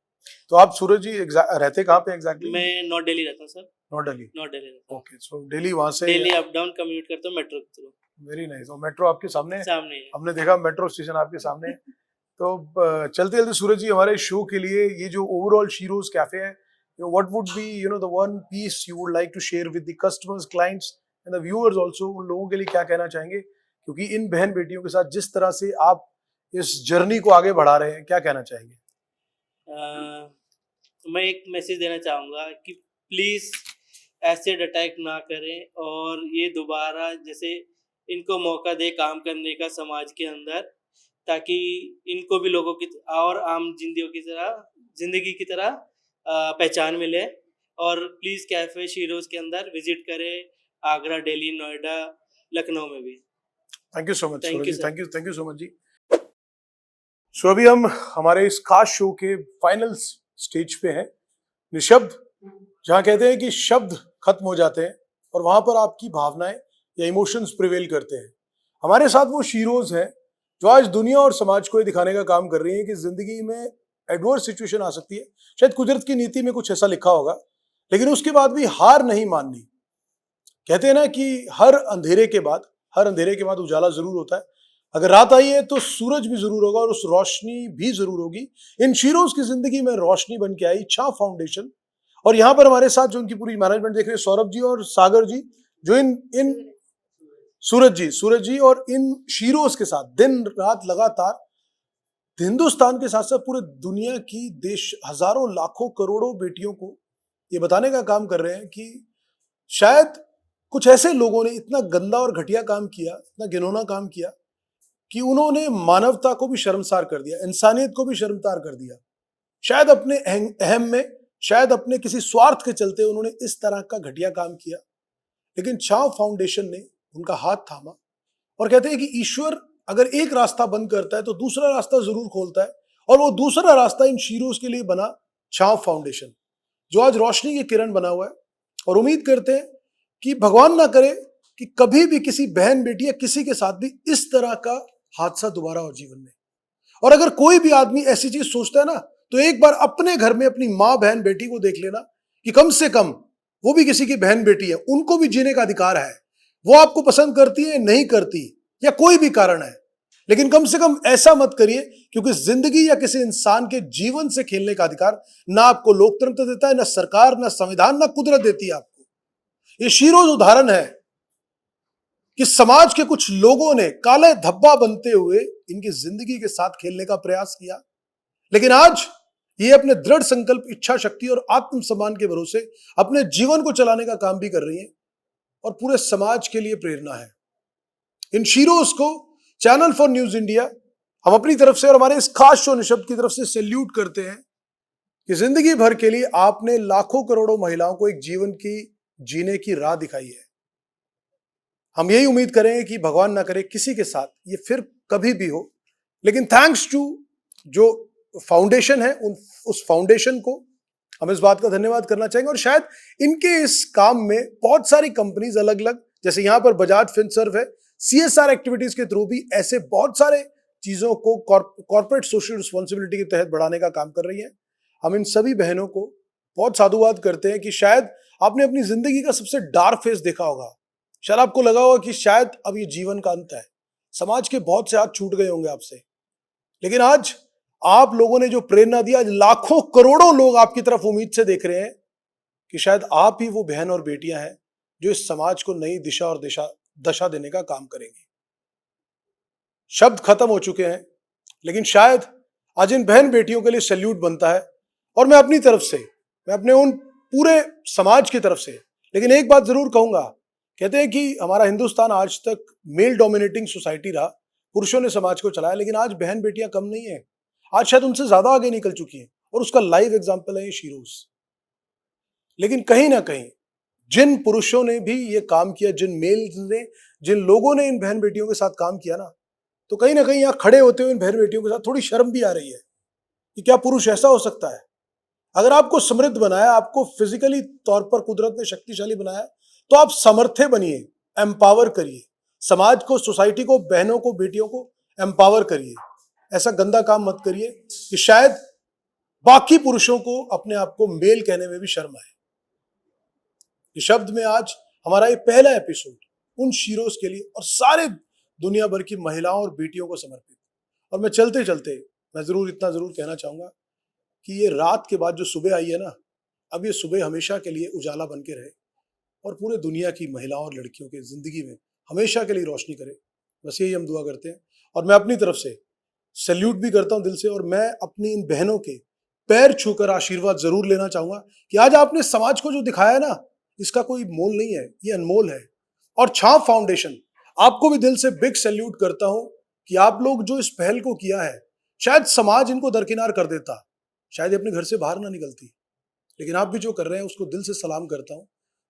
तो आप सूरज जी रहते कहाँ पे एग्जैक्टली? मैं नॉर्थ दिल्ली रहता हूँ sir. Not Delhi. North Delhi रहता हूँ। ओके, सो डेली वहां से डेली अप डाउन कम्यूट करता हूँ मेट्रो के थ्रू। Very nice. और मेट्रो आपके सामने है? सामने ही है। हमने देखा मेट्रो स्टेशन आपके सामने है। तो चलते चलते सूरज जी, हमारे शो के लिए ये जो ओवरऑल शीरोज कैफे है, you know, what would be you know the one piece you would like to share with the customers, clients and the viewers also? उन लोगों के लिए क्या कहना चाहेंगे, क्योंकि इन बहन बेटियों के साथ जिस तरह से आप इस जर्नी को आगे बढ़ा रहे हैं, क्या कहना चाहेंगे? मैं एक मैसेज देना चाहूँगा कि प्लीज़ एसिड अटैक ना करें, और ये दोबारा जैसे इनको मौका दे काम करने का समाज के अंदर, ताकि इनको भी लोगों की और आम जिंदगी की तरह पहचान मिले। और प्लीज़ कैफ़े शीरोज के अंदर विजिट करें, आगरा, दिल्ली, नोएडा, लखनऊ में भी। Thank you so much Thank Suraj you, ji, sir. Thank you so much ji. So अभी हम हमारे इस खास शो के फाइनल स्टेज पे हैं, निशब्द, जहाँ कहते हैं कि शब्द खत्म हो जाते हैं और वहां पर आपकी भावनाएं या इमोशंस प्रिवेल करते हैं। हमारे साथ वो शीरोज हैं जो आज दुनिया और समाज को ये दिखाने का काम कर रही हैं कि जिंदगी में एडवर्स सिचुएशन आ सकती है, शायद कुदरत की नीति में कुछ ऐसा लिखा होगा, लेकिन उसके बाद भी हार नहीं माननी। कहते हैं ना कि हर अंधेरे के बाद उजाला जरूर होता है। अगर रात आई है तो सूरज भी जरूर होगा और उस रोशनी भी जरूर होगी। इन शीरोज की जिंदगी में रोशनी बन के आई छा फाउंडेशन। और यहाँ पर हमारे साथ जो उनकी पूरी मैनेजमेंट देख रहे हैं, सौरभ जी और सागर जी, जो इन सूरज जी और इन शीरोज के साथ दिन रात लगातार हिंदुस्तान के साथ साथ पूरे दुनिया की देश हजारों लाखों करोड़ों बेटियों को ये बताने का काम कर रहे हैं कि शायद कुछ ऐसे लोगों ने इतना गंदा और घटिया काम किया, इतना घिनौना काम किया कि उन्होंने मानवता को भी शर्मसार कर दिया, इंसानियत को भी शर्मसार कर दिया। शायद अपने अहम में शायद अपने किसी स्वार्थ के चलते उन्होंने इस तरह का घटिया काम किया, लेकिन छाव फाउंडेशन ने उनका हाथ थामा और कहते हैं कि ईश्वर अगर एक रास्ता बंद करता है तो दूसरा रास्ता जरूर खोलता है, और वो दूसरा रास्ता इन शीरोज के लिए बना छाव फाउंडेशन, जो आज रोशनी की किरण बना हुआ है। और उम्मीद करते हैं कि भगवान ना करे कि कभी भी किसी बहन बेटी या किसी के साथ भी इस तरह का हादसा दोबारा हो जीवन में। और अगर कोई भी आदमी ऐसी चीज सोचता है ना, तो एक बार अपने घर में अपनी माँ बहन बेटी को देख लेना कि कम से कम वो भी किसी की बहन बेटी है, उनको भी जीने का अधिकार है। वो आपको पसंद करती है, नहीं करती, या कोई भी कारण है, लेकिन कम से कम ऐसा मत करिए, क्योंकि जिंदगी या किसी इंसान के जीवन से खेलने का अधिकार ना आपको लोकतंत्र देता है, ना सरकार, ना संविधान, ना कुदरत देती है आपको। ये शीरोज उदाहरण है कि समाज के कुछ लोगों ने काले धब्बा बनते हुए इनकी जिंदगी के साथ खेलने का प्रयास किया, लेकिन आज ये अपने दृढ़ संकल्प, इच्छा शक्ति और आत्मसम्मान के भरोसे अपने जीवन को चलाने का काम भी कर रही हैं और पूरे समाज के लिए प्रेरणा है। इन शीरोज को चैनल फॉर न्यूज इंडिया हम अपनी तरफ से और हमारे इस खास शो निशब्द की तरफ से सैल्यूट करते हैं कि जिंदगी भर के लिए आपने लाखों करोड़ों महिलाओं को एक जीवन की जीने की राह दिखाई है। हम यही उम्मीद करेंगे कि भगवान ना करे किसी के साथ ये फिर कभी भी हो, लेकिन थैंक्स टू जो फाउंडेशन है, उस फाउंडेशन को हम इस बात का धन्यवाद करना चाहेंगे। और शायद इनके इस काम में बहुत सारी कंपनीज अलग अलग, जैसे यहां पर बजाज फिनसर्व है, CSR एक्टिविटीज के थ्रू भी ऐसे बहुत सारे चीजों को कॉर्पोरेट सोशल रिस्पॉन्सिबिलिटी के तहत बढ़ाने का काम कर रही है। हम इन सभी बहनों को बहुत साधुवाद करते हैं कि शायद आपने अपनी जिंदगी का सबसे डार्क फेस देखा होगा, शायद आपको लगा होगा कि शायद अब ये जीवन का अंत है, समाज के बहुत से हाथ छूट गए होंगे आपसे, लेकिन आज आप लोगों ने जो प्रेरणा दी, आज लाखों करोड़ों लोग आपकी तरफ उम्मीद से देख रहे हैं कि शायद आप ही वो बहन और बेटियां हैं जो इस समाज को नई दिशा और दशा देने का काम करेंगे। शब्द खत्म हो चुके हैं, लेकिन शायद आज इन बहन बेटियों के लिए सैल्यूट बनता है। और मैं अपनी तरफ से, मैं अपने उन पूरे समाज की तरफ से, लेकिन एक बात जरूर कहूंगा, कहते हैं कि हमारा हिंदुस्तान आज तक मेल डोमिनेटिंग सोसाइटी रहा, पुरुषों ने समाज को चलाया, लेकिन आज बहन बेटियां कम नहीं है, आज शायद उनसे ज्यादा आगे निकल चुकी हैं, और उसका लाइव एग्जाम्पल है ये शीरोज। लेकिन कहीं ना कहीं जिन पुरुषों ने भी ये काम किया, जिन लोगों ने इन बहन बेटियों के साथ काम किया ना, तो कहीं ना कहीं यहाँ खड़े होते हुए इन बहन बेटियों के साथ थोड़ी शर्म भी आ रही है कि क्या पुरुष ऐसा हो सकता है। अगर आपको समृद्ध बनाया, आपको फिजिकली तौर पर कुदरत ने शक्तिशाली बनाया, तो आप समर्थे बनिए, एम्पावर करिए, समाज को, सोसाइटी को, बहनों को, बेटियों को एम्पावर करिए। ऐसा गंदा काम मत करिए कि शायद बाकी पुरुषों को अपने आप को मेल कहने में भी शर्म आए। इस शब्द में आज हमारा ये पहला एपिसोड उन शीरोज के लिए और सारे दुनिया भर की महिलाओं और बेटियों को समर्पित। और मैं चलते चलते मैं इतना जरूर कहना चाहूंगा कि ये रात के बाद जो सुबह आई है ना, अब ये सुबह हमेशा के लिए उजाला बन के रहे और पूरे दुनिया की महिलाओं और लड़कियों के जिंदगी में हमेशा के लिए रोशनी करे। बस यही हम दुआ करते हैं। और मैं अपनी तरफ से सैल्यूट भी करता हूं दिल से, और मैं अपनी इन बहनों के पैर छूकर आशीर्वाद जरूर लेना चाहूंगा कि आज आपने समाज को जो दिखाया है ना, इसका कोई मोल नहीं है, ये अनमोल है। और छाव फाउंडेशन, आपको भी दिल से बिग सैल्यूट करता हूं कि आप लोग जो इस पहल को किया है, शायद समाज इनको दरकिनार कर देता, शायद अपने घर से बाहर ना निकलती, लेकिन आप भी जो कर रहे हैं उसको दिल से सलाम करता हूं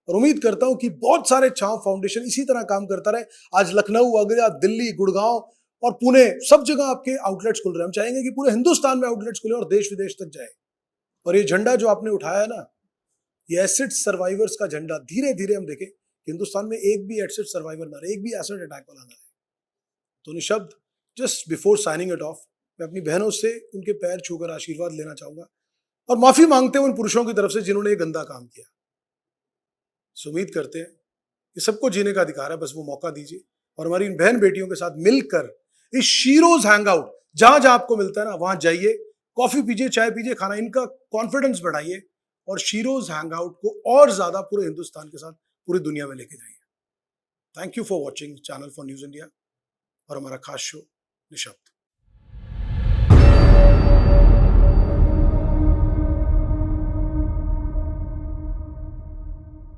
और उम्मीद करता हूं कि बहुत सारे छाव फाउंडेशन इसी तरह काम करता रहे। आज लखनऊ, आगरा, दिल्ली, गुड़गांव और पुणे, सब जगह आपके आउटलेट्स खुल रहे हैं। हम चाहेंगे कि पूरे हिंदुस्तान में आउटलेट्स खुले और देश विदेश तक जाए। और ये झंडा जो आपने उठाया है ना, ये एसिड सर्वाइवर्स का झंडा, धीरे धीरे हम देखें हिंदुस्तान में एक भी एसिड सर्वाइवर ना रहे, एक भी एसिड अटैक वाला ना रहे। तो निशब्द, just before signing it of, मैं अपनी बहनों से उनके पैर छूकर आशीर्वाद लेना चाहूंगा और माफी मांगते हैं उन पुरुषों की तरफ से जिन्होंने ये गंदा काम किया। उम्मीद करते हैं कि सबको जीने का अधिकार है, बस वो मौका दीजिए और हमारी इन बहन बेटियों के साथ मिलकर इस शीरोज हैंगआउट, जहां जहां आपको मिलता है ना, वहां जाइए, कॉफी पीजिए, चाय पीजिए, खाना, इनका कॉन्फिडेंस बढ़ाइए और शीरोज हैंगआउट को और ज्यादा पूरे हिंदुस्तान के साथ पूरी दुनिया में लेके जाइए। Thank you for watching channel for news India और हमारा खास शो निशब्द।